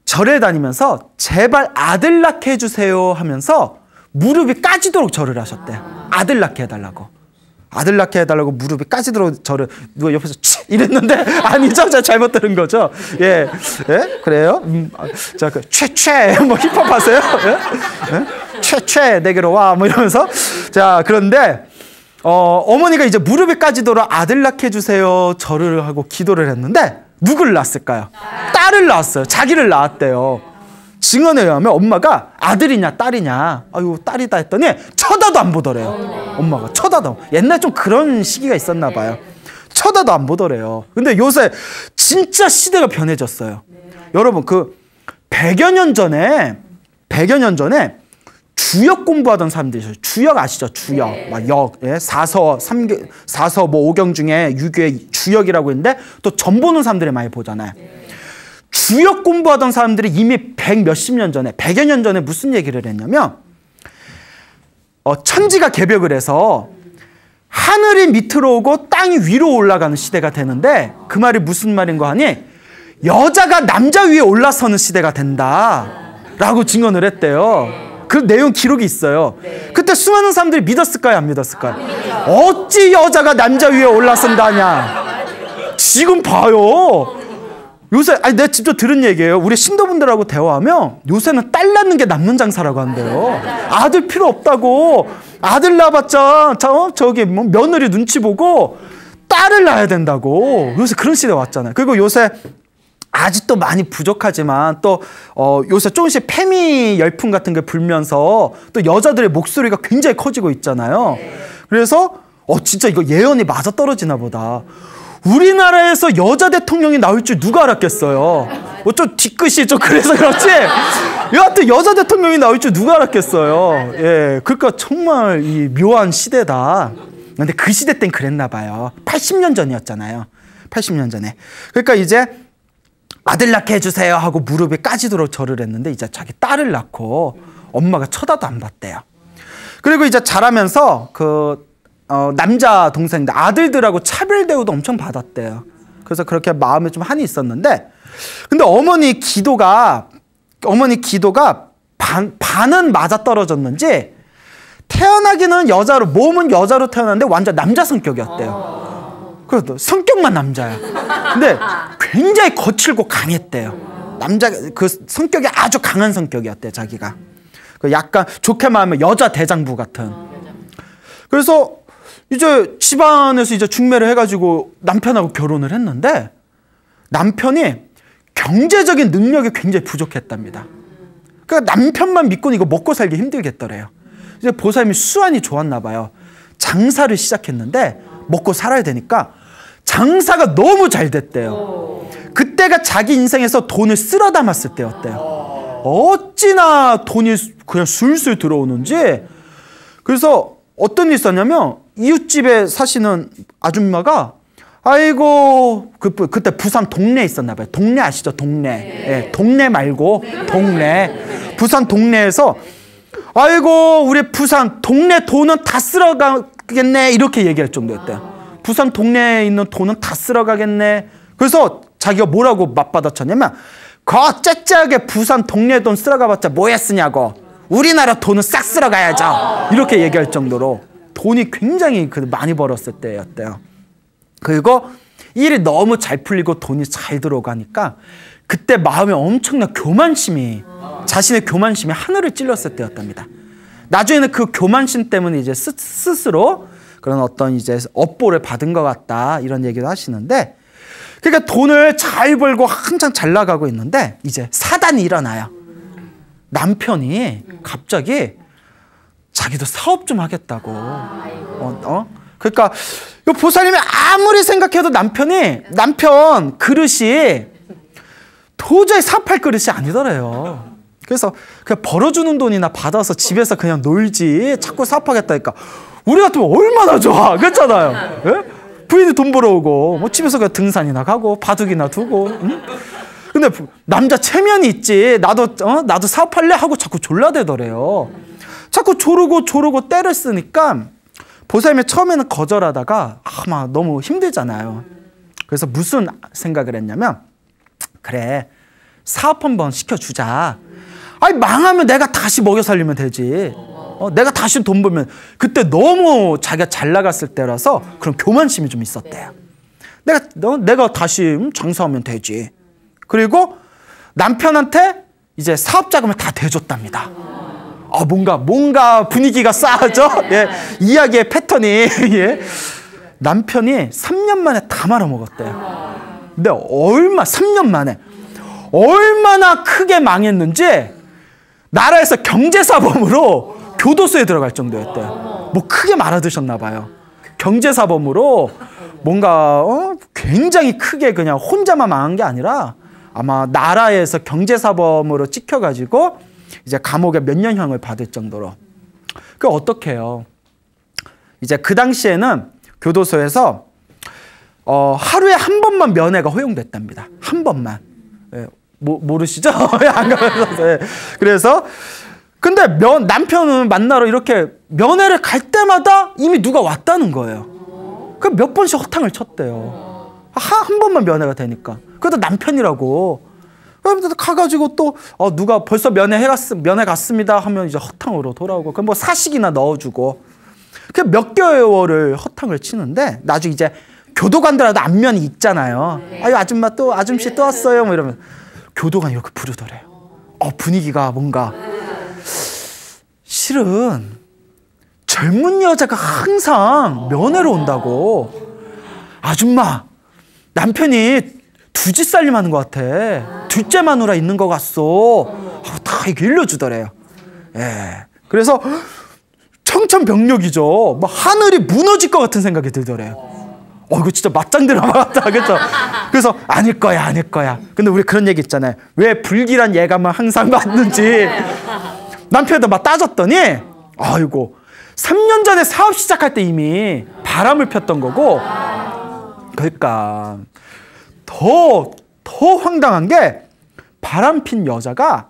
절에 다니면서 제발 아들 낳게 해주세요 하면서 무릎이 까지도록 절을 하셨대요. 아들 낳게 해달라고. 아들 낳게 해달라고 무릎이 까지도록 절을 누가 옆에서 치 이랬는데 아니죠? 제가 잘못 들은 거죠. 예, 예? 그래요? 자, 그 최 뭐 힙합 하세요? 예? 최 내게로 와 뭐 이러면서 자 그런데 어머니가 이제 무릎이 까지도록 아들 낳게 해주세요 절을 하고 기도를 했는데 누구를 낳았을까요? 딸을 낳았어요. 자기를 낳았대요. 증언에 의하면 엄마가 아들이냐 딸이냐 아유 딸이다 했더니 쳐다도 안 보더래요. 엄마가 쳐다도. 옛날에 좀 그런 시기가 있었나 봐요. 쳐다도 안 보더래요. 근데 요새 진짜 시대가 변해졌어요. 여러분 그 100여 년 전에 주역 공부하던 사람들이 있어요. 주역 아시죠? 주역. 막 역. 예? 사서 뭐 오경 중에 유교의 주역이라고 있는데 또 점 보는 사람들이 많이 보잖아요. 주역 공부하던 사람들이 이미 100 몇십 년 전에 100여 년 전에 무슨 얘기를 했냐면 천지가 개벽을 해서 하늘이 밑으로 오고 땅이 위로 올라가는 시대가 되는데 그 말이 무슨 말인 거 하니 여자가 남자 위에 올라서는 시대가 된다 라고 증언을 했대요. 그 내용 기록이 있어요. 그때 수많은 사람들이 믿었을까요? 안 믿었을까요? 어찌 여자가 남자 위에 올라선다냐. 지금 봐요. 요새 내가 직접 들은 얘기예요. 우리 신도분들하고 대화하면 요새는 딸 낳는 게 남는 장사라고 한대요. 아들 필요 없다고. 아들 낳아봤자 저기 뭐 며느리 눈치 보고 딸을 낳아야 된다고. 요새 그런 시대 왔잖아요. 그리고 요새 아직도 많이 부족하지만 또 요새 조금씩 페미 열풍 같은 게 불면서 또 여자들의 목소리가 굉장히 커지고 있잖아요. 그래서 진짜 이거 예언이 맞아 떨어지나 보다. 우리나라에서 여자 대통령이 나올 줄 누가 알았겠어요. 좀 뒤끝이 좀 그래서 그렇지. 여하튼 여자 대통령이 나올 줄 누가 알았겠어요. 예, 그러니까 정말 이 묘한 시대다. 근데 그 시대 땐 그랬나 봐요. 80년 전이었잖아요. 80년 전에. 그러니까 이제 아들 낳게 해주세요 하고 무릎에 까지도록 절을 했는데 이제 자기 딸을 낳고 엄마가 쳐다도 안 봤대요. 그리고 이제 자라면서 남자 동생들 아들들하고 차별 대우도 엄청 받았대요. 그래서 그렇게 마음에 좀 한이 있었는데 근데 어머니 기도가 반은 맞아 떨어졌는지 태어나기는 여자로 몸은 여자로 태어났는데 완전 남자 성격이었대요. 그래도 성격만 남자야. 근데 굉장히 거칠고 강했대요. 그 성격이 아주 강한 성격이었대요. 자기가 약간 좋게 말하면 여자 대장부 같은. 그래서 이제 집안에서 이제 중매를 해가지고 남편하고 결혼을 했는데 남편이 경제적인 능력이 굉장히 부족했답니다. 그러니까 남편만 믿고는 이거 먹고 살기 힘들겠더래요. 이제 보살님이 수완이 좋았나 봐요. 장사를 시작했는데 먹고 살아야 되니까 장사가 너무 잘 됐대요. 그때가 자기 인생에서 돈을 쓸어 담았을 때였대요. 어찌나 돈이 그냥 술술 들어오는지. 그래서 어떤 일이 있었냐면 이웃집에 사시는 아줌마가 아이고 그때 부산 동네에 있었나 봐요. 동네 아시죠? 동네. 예, 동네 말고 동네. 부산 동네에서 아이고 우리 부산 동네 돈은 다 쓸어가겠네 이렇게 얘기할 정도였대요. 부산 동네에 있는 돈은 다 쓸어가겠네. 그래서 자기가 뭐라고 맞받아쳤냐면 째째하게 부산 동네 돈 쓸어가봤자 뭐에 쓰냐고. 우리나라 돈은 싹 쓸어가야죠. 이렇게 얘기할 정도로 돈이 굉장히 많이 벌었을 때였대요. 그리고 일이 너무 잘 풀리고 돈이 잘 들어가니까 그때 마음에 엄청난 교만심이 자신의 교만심이 하늘을 찔렀을 때였답니다. 나중에는 그 교만심 때문에 이제 스스로 그런 어떤 이제 업보를 받은 것 같다 이런 얘기도 하시는데, 그러니까 돈을 잘 벌고 한창 잘 나가고 있는데 이제 사단이 일어나요. 남편이 갑자기 자기도 사업 좀 하겠다고. 그러니까 이 보살님이 아무리 생각해도 남편 그릇이 도저히 사업할 그릇이 아니더래요. 그래서 그냥 벌어주는 돈이나 받아서 집에서 그냥 놀지 자꾸 사업하겠다니까 우리 같으면 얼마나 좋아. 그렇잖아요. 예? 부인이 돈 벌어오고 뭐 집에서 그냥 등산이나 가고 바둑이나 두고. 응? 근데 남자 체면이 있지. 나도 사업할래 하고 자꾸 졸라대더래요. 자꾸 조르고 때를 쓰니까 보살님이 처음에는 거절하다가 아마 너무 힘들잖아요. 그래서 무슨 생각을 했냐면, 그래 사업 한번 시켜주자. 아니 망하면 내가 다시 먹여 살리면 되지. 내가 다시 돈 벌면, 그때 너무 자기가 잘 나갔을 때라서 그런 교만심이 좀 있었대요. 내가 다시 장사하면 되지. 그리고 남편한테 이제 사업 자금을 다 대줬답니다. 뭔가 분위기가 싸하죠? 예, 이야기의 패턴이. 예. 남편이 3년 만에 다 말아먹었대요. 근데 3년 만에 얼마나 크게 망했는지 나라에서 경제사범으로 교도소에 들어갈 정도였대요. 뭐 크게 말아드셨나 봐요. 경제사범으로 뭔가 굉장히 크게 그냥 혼자만 망한 게 아니라 아마 나라에서 경제사범으로 찍혀가지고 이제 감옥에 몇 년형을 받을 정도로. 그 어떻게 해요? 이제 그 당시에는 교도소에서 하루에 한 번만 면회가 허용됐답니다. 한 번만. 예, 모르시죠? 안 가면서. 예. 그래서 근데 남편은 만나러 이렇게 면회를 갈 때마다 이미 누가 왔다는 거예요. 그 몇 번씩 허탕을 쳤대요. 한 번만 면회가 되니까. 그래도 남편이라고. 가가지고 또 누가 벌써 면회 갔습니다 하면 이제 허탕으로 돌아오고, 그럼 뭐 사식이나 넣어주고, 그 몇 개월을 허탕을 치는데 나중에 이제 교도관들하고 안면이 있잖아요. 아유 아줌씨 또 왔어요 뭐 이러면 교도관 이렇게 부르더래요. 분위기가 뭔가. 실은 젊은 여자가 항상 면회로 온다고. 아줌마 남편이 두 집 살림하는 것 같아. 둘째 마누라 있는 것 같소. 다 이렇게 일러주더래요. 예. 그래서 청천벽력이죠. 뭐 하늘이 무너질 것 같은 생각이 들더래요. 이거 진짜 맞짱 드라마 같다. 그렇죠? 그래서 아닐 거야. 근데 우리 그런 얘기 있잖아요. 왜 불길한 예감을 항상 받는지. 남편도 막 따졌더니 아이고 3년 전에 사업 시작할 때 이미 바람을 폈던 거고. 그러니까 더 황당한 게 바람핀 여자가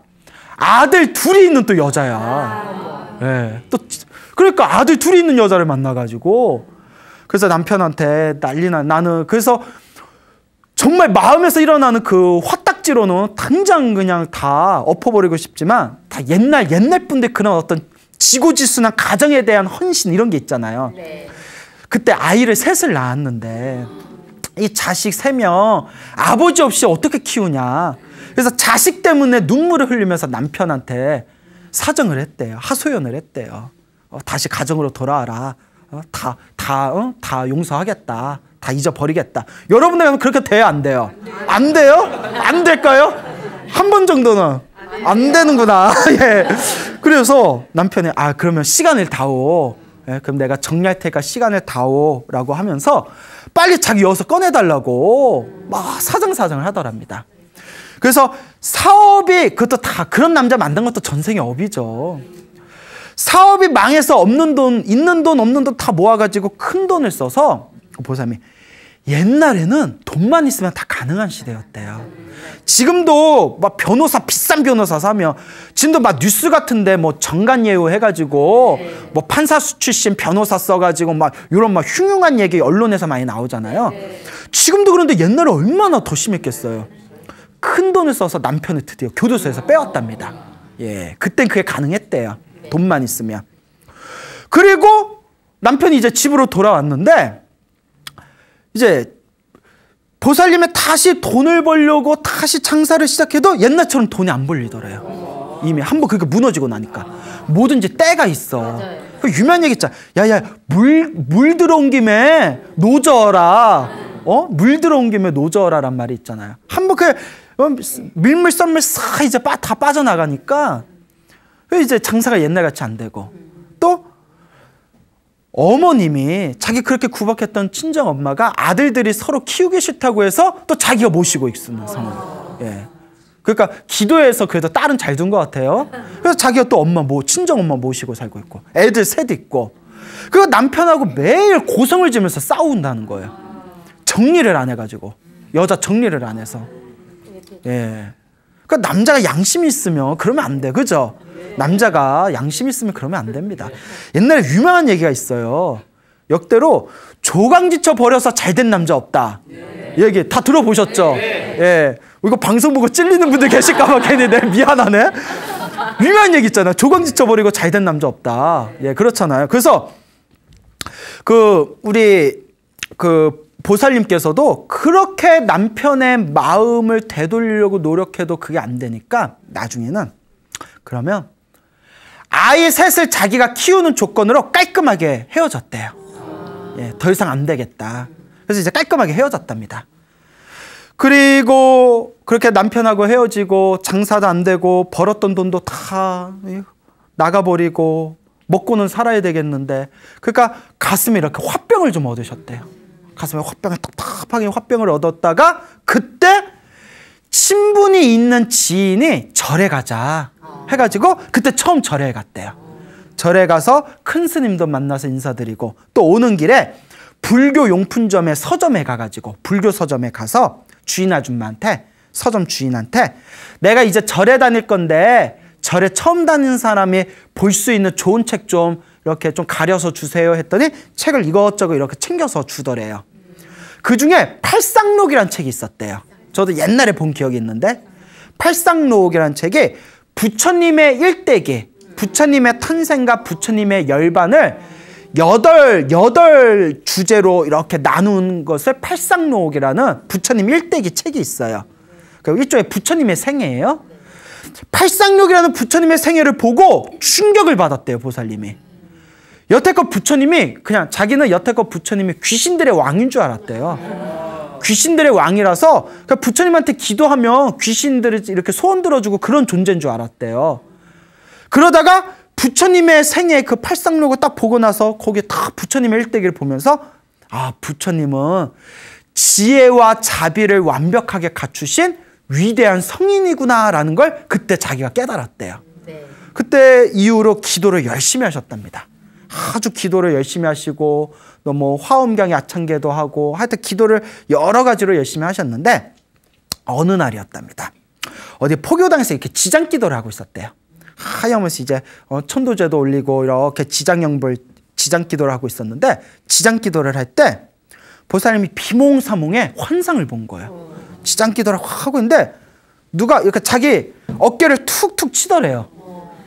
아들 둘이 있는 또 여자야. 예. 또 그러니까 아들 둘이 있는 여자를 만나가지고, 그래서 남편한테 난리나. 나는 그래서 정말 마음에서 일어나는 그 화딱지로는 당장 그냥 다 엎어버리고 싶지만, 다 옛날 분들 그런 어떤 지고지순한 가정에 대한 헌신 이런 게 있잖아요. 네. 그때 아이를 셋을 낳았는데 이 자식 3명 아버지 없이 어떻게 키우냐. 그래서 자식 때문에 눈물을 흘리면서 남편한테 사정을 했대요. 하소연을 했대요. 다시 가정으로 돌아와라. 다 용서하겠다. 다 잊어버리겠다. 여러분들 그렇게 돼요? 안 돼요? 안 돼요? 안 될까요? 한 번 정도는 안 되는구나. 예. 그래서 남편이 그러면 시간을 다오. 예, 그럼 내가 정리할 테니까 시간을 다오라고 하면서 빨리 자기 여기서 꺼내달라고 막 사정사정을 하더랍니다. 그래서 사업이, 그것도 다 그런 남자 만든 것도 전생의 업이죠. 사업이 망해서 없는 돈, 있는 돈, 없는 돈 다 모아가지고 큰 돈을 써서, 보살님이 옛날에는 돈만 있으면 다 가능한 시대였대요. 지금도 막 비싼 변호사 사면 지금도 막 뉴스 같은데 뭐 정관예우 해가지고 뭐 판사 출신 변호사 써가지고 막 이런 막 흉흉한 얘기 언론에서 많이 나오잖아요. 지금도. 그런데 옛날에 얼마나 더 심했겠어요. 큰 돈을 써서 남편을 드디어 교도소에서 빼왔답니다. 예, 그땐 그게 가능했대요. 돈만 있으면. 그리고 남편이 이제 집으로 돌아왔는데, 이제 보살님이 다시 돈을 벌려고 다시 장사를 시작해도 옛날처럼 돈이 안 벌리더래요. 이미 한번 그렇게 무너지고 나니까. 뭐든지 때가 있어. 그 유명한 얘기 있잖아. 야야, 물 들어온 김에 노져라. 물 들어온 김에 노져라란 말이 있잖아요. 한번 그 밀물 썰물 싹 이제 다 빠져나가니까 이제 장사가 옛날같이 안 되고, 또 어머님이 자기 그렇게 구박했던 친정 엄마가 아들들이 서로 키우기 싫다고 해서 또 자기가 모시고 있는 상황. 예. 그러니까 기도해서 그래도 딸은 잘 둔 것 같아요. 그래서 자기가 또 친정 엄마 모시고 살고 있고, 애들 셋 있고, 그리고 남편하고 매일 고성을 지면서 싸운다는 거예요. 정리를 안 해가지고, 여자 정리를 안 해서. 예. 그러니까 남자가 양심이 있으면 그러면 안 돼, 그죠? 남자가 양심이 있으면 그러면 안 됩니다. 옛날에 유명한 얘기가 있어요. 역대로 조강지쳐 버려서 잘된 남자 없다. 얘기 다 들어보셨죠? 예. 이거 방송 보고 찔리는 분들 계실까봐 괜히 미안하네. 유명한 얘기 있잖아요. 조강지쳐 버리고 잘된 남자 없다. 예, 그렇잖아요. 그래서 우리 보살님께서도 그렇게 남편의 마음을 되돌리려고 노력해도 그게 안 되니까 나중에는 그러면 아이 셋을 자기가 키우는 조건으로 깔끔하게 헤어졌대요. 예, 더 이상 안 되겠다. 그래서 이제 깔끔하게 헤어졌답니다. 그리고 그렇게 남편하고 헤어지고 장사도 안 되고 벌었던 돈도 다 나가버리고 먹고는 살아야 되겠는데, 그러니까 가슴에 이렇게 화병을 좀 얻으셨대요. 가슴에 답답하게 화병을 얻었다가 그때 친분이 있는 지인이 절에 가자 해가지고 그때 처음 절에 갔대요. 절에 가서 큰 스님도 만나서 인사드리고, 또 오는 길에 불교 용품점에 서점에 가가지고, 불교 서점에 가서 주인 아줌마한테, 서점 주인한테 내가 이제 절에 다닐 건데 절에 처음 다니는 사람이 볼 수 있는 좋은 책 좀 이렇게 좀 가려서 주세요 했더니 책을 이것저것 이렇게 챙겨서 주더래요. 그 중에 팔상록이라는 책이 있었대요. 저도 옛날에 본 기억이 있는데, 팔상록이라는 책이 부처님의 일대기, 부처님의 탄생과 부처님의 열반을 여덟 주제로 이렇게 나눈 것을 팔상록이라는 부처님 일대기 책이 있어요. 일종의 부처님의 생애예요. 팔상록이라는 부처님의 생애를 보고 충격을 받았대요, 보살님이. 여태껏 부처님이 그냥 자기는 여태껏 부처님이 귀신들의 왕인 줄 알았대요. 귀신들의 왕이라서 부처님한테 기도하면 귀신들이 이렇게 소원 들어주고 그런 존재인 줄 알았대요. 그러다가 부처님의 생애 그 팔상록을 딱 보고 나서 거기에 딱 부처님의 일대기를 보면서, 아, 부처님은 지혜와 자비를 완벽하게 갖추신 위대한 성인이구나라는 걸 그때 자기가 깨달았대요. 네. 그때 이후로 기도를 열심히 하셨답니다. 아주 기도를 열심히 하시고, 또 뭐 화엄경 야창계도 하고, 하여튼 기도를 여러 가지로 열심히 하셨는데, 어느 날이었답니다. 어디 포교당에서 이렇게 지장기도를 하고 있었대요. 하염없이 이제 천도제도 올리고 이렇게 지장기도를 하고 있었는데, 지장기도를 할 때 보살님이 비몽사몽에 환상을 본 거예요. 지장기도를 하고 있는데 누가 이렇게 자기 어깨를 툭툭 치더래요.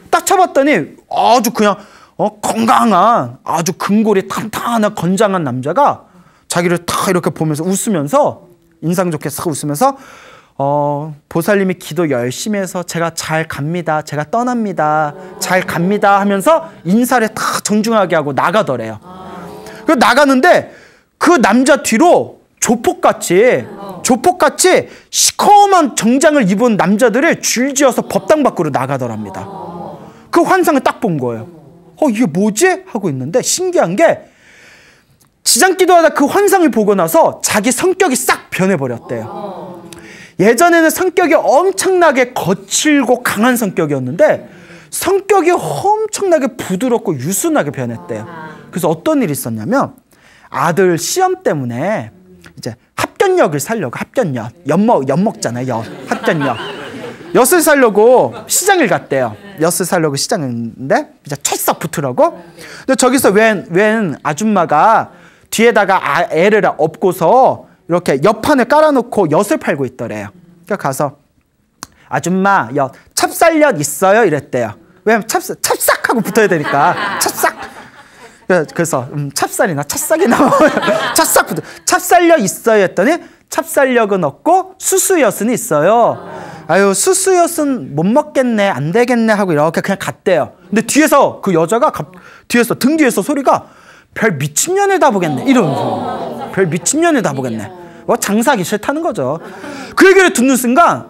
딱 쳐봤더니 아주 그냥 건강한, 아주 근골이 탄탄한 건장한 남자가 자기를 딱 이렇게 보면서 웃으면서, 인상 좋게 싹 웃으면서 보살님이 기도 열심히 해서 제가 잘 갑니다, 제가 떠납니다, 잘 갑니다 하면서 인사를 딱 정중하게 하고 나가더래요. 그 나가는데 그 남자 뒤로 조폭같이 시커먼 정장을 입은 남자들을 줄지어서 법당 밖으로 나가더랍니다. 그 환상을 딱 본 거예요. 이게 뭐지? 하고 있는데 신기한 게, 지장기도하다 그 환상을 보고 나서 자기 성격이 싹 변해버렸대요. 예전에는 성격이 엄청나게 거칠고 강한 성격이었는데 성격이 엄청나게 부드럽고 유순하게 변했대요. 그래서 어떤 일이 있었냐면, 아들 시험 때문에 이제 합격력을 살려고, 엿 먹잖아요, 합격력. 엿을 살려고 시장을 갔대요. 엿을 살려고 시장을 갔는데 이제 철썩 붙으라고. 근데 저기서 웬 아줌마가 뒤에다가 애를 업고서 이렇게 엿판을 깔아놓고 엿을 팔고 있더래요. 그러니까 가서, 아줌마, 찹쌀엿 있어요? 이랬대요. 왜냐면 찹싹하고 붙어야 되니까. 찹싹. 그래서 찹쌀이나 찹싹이나 찹쌀엿 있어요 했더니 찹쌀엿은 없고 수수엿은 있어요. 아유, 수수엿은 못 먹겠네, 안 되겠네 하고 이렇게 그냥 갔대요. 근데 뒤에서 그 여자가 뒤에서 등 뒤에서 소리가 별 미친년을 다 보겠네 이러면서 별 미친년을 다 보겠네. 뭐 장사하기 싫다는 거죠. 그 얘기를 듣는 순간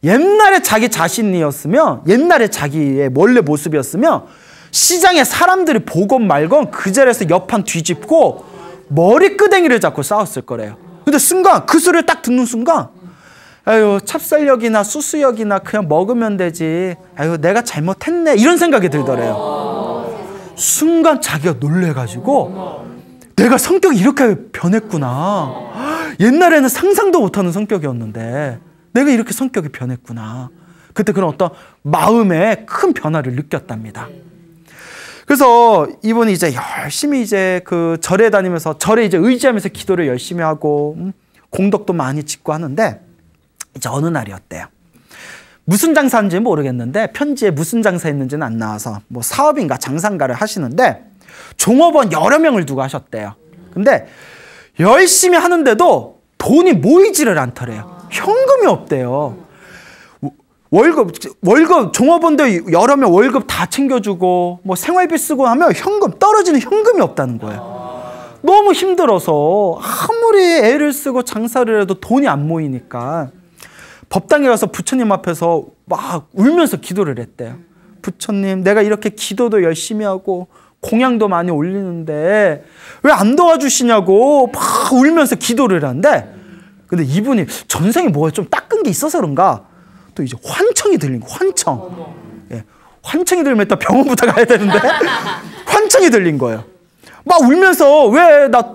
옛날에 자기 자신이었으면, 옛날에 자기의 원래 모습이었으면 시장에 사람들이 보건 말건 그 자리에서 옆판 뒤집고 머리끄댕이를 잡고 싸웠을 거래요. 근데 순간 그 소리를 딱 듣는 순간 아유, 찹쌀역이나 수수역이나 그냥 먹으면 되지, 아유 내가 잘못했네 이런 생각이 들더래요. 순간 자기가 놀래가지고 내가 성격이 이렇게 변했구나, 옛날에는 상상도 못하는 성격이었는데 내가 이렇게 성격이 변했구나. 그때 그런 어떤 마음의 큰 변화를 느꼈답니다. 그래서 이분이 이제 열심히 이제 그 절에 다니면서, 절에 이제 의지하면서 기도를 열심히 하고 공덕도 많이 짓고 하는데 이제 어느 날이었대요. 무슨 장사인지는 모르겠는데 편지에 무슨 장사했는지는 안 나와서 뭐 사업인가 장사인가를 하시는데 종업원 여러 명을 두고 하셨대요. 근데 열심히 하는데도 돈이 모이지를 않더래요. 현금이 없대요. 월급 종업원들 여러 명 월급 다 챙겨주고 뭐 생활비 쓰고 하면 떨어지는 현금이 없다는 거예요. 너무 힘들어서 아무리 애를 쓰고 장사를 해도 돈이 안 모이니까 법당에 가서 부처님 앞에서 막 울면서 기도를 했대요. 부처님, 내가 이렇게 기도도 열심히 하고 공양도 많이 올리는데 왜 안 도와주시냐고 막 울면서 기도를 하는데, 근데 이분이 전생에 뭐가 좀 닦은 게 있어서 그런가 또 이제 환청이 들린 거. 환청. 예, 환청이 들면 또 병원부터 가야 되는데 환청이 들린 거예요. 막 울면서 왜 나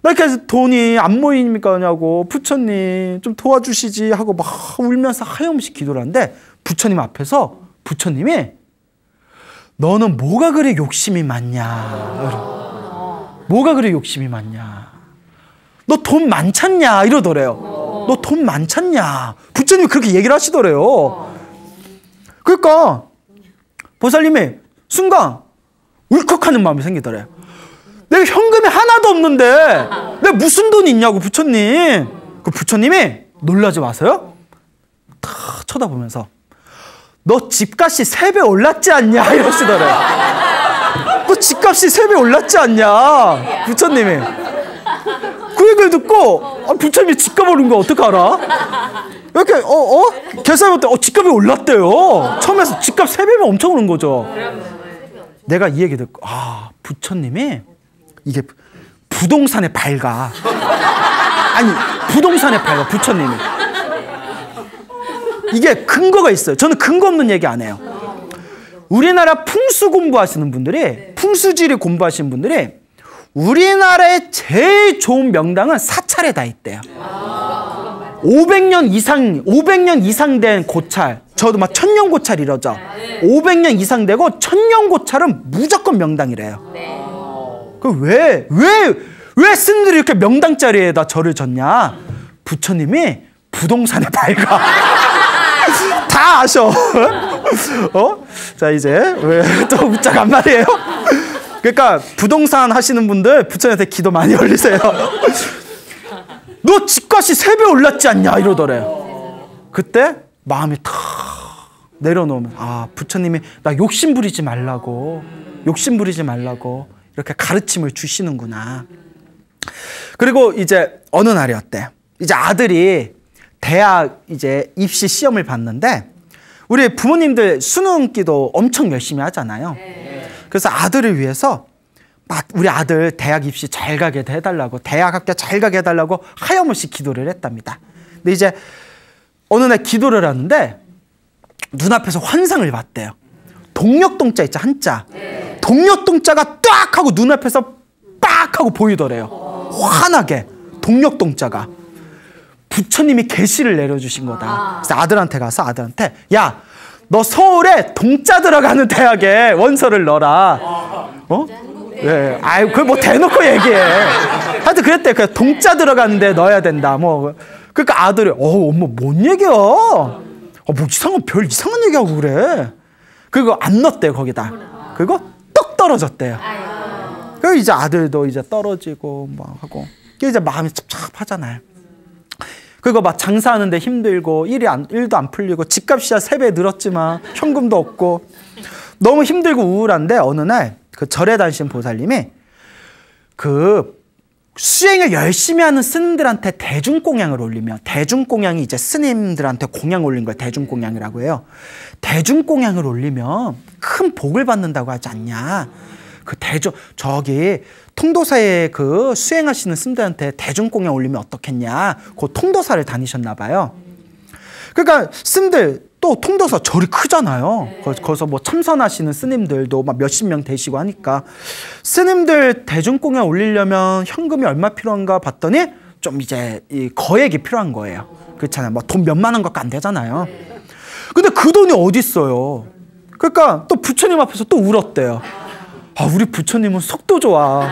나 이렇게 돈이 안 모이니까냐고, 부처님 좀 도와주시지 하고 막 울면서 하염없이 기도를 하는데 부처님 앞에서 부처님이 너는 뭐가 그래 욕심이 많냐, 뭐가 그래 욕심이 많냐, 너 돈 많잖냐 이러더래요. 너 돈 많잖냐. 부처님이 그렇게 얘기를 하시더래요. 그러니까 보살님이 순간 울컥하는 마음이 생기더래요. 내가 현금이 하나도 없는데 내가 무슨 돈이 있냐고 부처님. 그 부처님이 놀라지 마세요. 다 쳐다보면서 너 집값이 3배 올랐지 않냐 이러시더래요. 너 집값이 3배 올랐지 않냐 부처님이. 그 얘기를 듣고 부처님이 집값 오른 거 어떻게 알아? 이렇게 계산해볼 때 집값이 올랐대요. 처음에서 집값 3배면 엄청 오른 거죠. 내가 이 얘기 듣고 부처님이 이게 부동산에 밝아. 아니 부동산에 밝아 부처님이. 이게 근거가 있어요. 저는 근거 없는 얘기 안 해요. 우리나라 풍수 공부하시는 분들이, 풍수지리 공부하시는 분들이 우리나라의 제일 좋은 명당은 사찰에 다 있대요. 500년 이상 된 고찰, 저도 막 1000년 고찰 이러죠. 500년 이상 되고 1000년 고찰은 무조건 명당이래요. 그 왜 스님들이 이렇게 명당 자리에다 절을 졌냐? 부처님이 부동산에 밝아. 다 아셔. 자 이제 왜 또 웃자간 말이에요. 그러니까 부동산 하시는 분들 부처님한테 기도 많이 올리세요. 너 집값이 3배 올랐지 않냐 이러더래요. 그때 마음이 탁 내려놓으면 부처님이 나 욕심 부리지 말라고 이렇게 가르침을 주시는구나. 그리고 이제 어느 날이었대. 이제 아들이 대학 이제 입시 시험을 봤는데 우리 부모님들 수능기도 엄청 열심히 하잖아요. 그래서 아들을 위해서 막 우리 아들 대학 입시 잘 가게 해달라고, 대학 학교 잘 가게 해달라고 하염없이 기도를 했답니다. 근데 이제 어느 날 기도를 하는데 눈앞에서 환상을 봤대요. 동력동자 있죠, 한자. 동력동자가 딱 하고 눈앞에서 빡 하고 보이더래요. 환하게 동력동자가. 부처님이 계시를 내려주신 거다. 그래서 아들한테 가서 야, 너 서울에 동자 들어가는 대학에 원서를 넣어라. 예, 그걸 뭐 대놓고 얘기해. 하여튼 그랬대. 그냥 동자 들어가는데 넣어야 된다. 그러니까 아들이 엄마 뭔 얘기야? 뭐 별 이상한 얘기하고 그래. 그리고 안 넣었대요 거기다. 그리고 떡 떨어졌대요. 그리고 이제 아들도 이제 떨어지고 막 하고 이제 마음이 찹찹하잖아요. 그리고 막 장사하는데 힘들고 일도 안 풀리고 집값이야 3배 늘었지만 현금도 없고 너무 힘들고 우울한데 어느 날 그 절에 다니신 보살님이 그 수행을 열심히 하는 스님들한테 대중공양을 올리면, 대중공양이 이제 스님들한테 공양 올린 걸 대중공양이라고 해요. 대중공양을 올리면 큰 복을 받는다고 하지 않냐. 그 저기 통도사에 그 수행하시는 스님들한테 대중공양 올리면 어떻겠냐. 그 통도사를 다니셨나 봐요. 그러니까 스님들 또 통도사 절이 크잖아요. 거기서 뭐 참선하시는 스님들도 막 몇십 명 되시고 하니까 스님들 대중공양 올리려면 현금이 얼마 필요한가 봤더니 좀 이제 이 거액이 필요한 거예요. 그렇잖아요. 뭐 돈 몇만 원 갖고 안 되잖아요. 근데 그 돈이 어디 있어요. 그러니까 또 부처님 앞에서 또 울었대요. 아, 우리 부처님은 속도 좋아.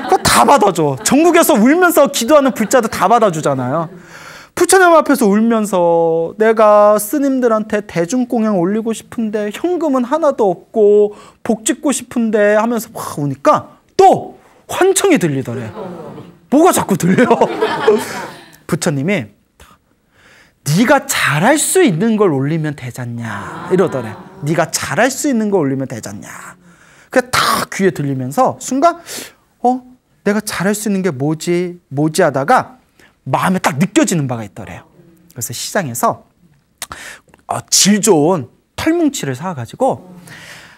그거 다 받아줘. 전국에서 울면서 기도하는 불자도 다 받아주잖아요. 부처님 앞에서 울면서 내가 스님들한테 대중공양 올리고 싶은데 현금은 하나도 없고 복 짓고 싶은데 하면서 막 우니까 또 환청이 들리더래요. 뭐가 자꾸 들려? 부처님이 네가 잘할 수 있는 걸 올리면 되잖냐 이러더래. 네가 잘할 수 있는 걸 올리면 되잖냐. 그게 딱 귀에 들리면서 순간 내가 잘할 수 있는 게 뭐지 하다가 마음에 딱 느껴지는 바가 있더래요. 그래서 시장에서 질 좋은 털뭉치를 사가지고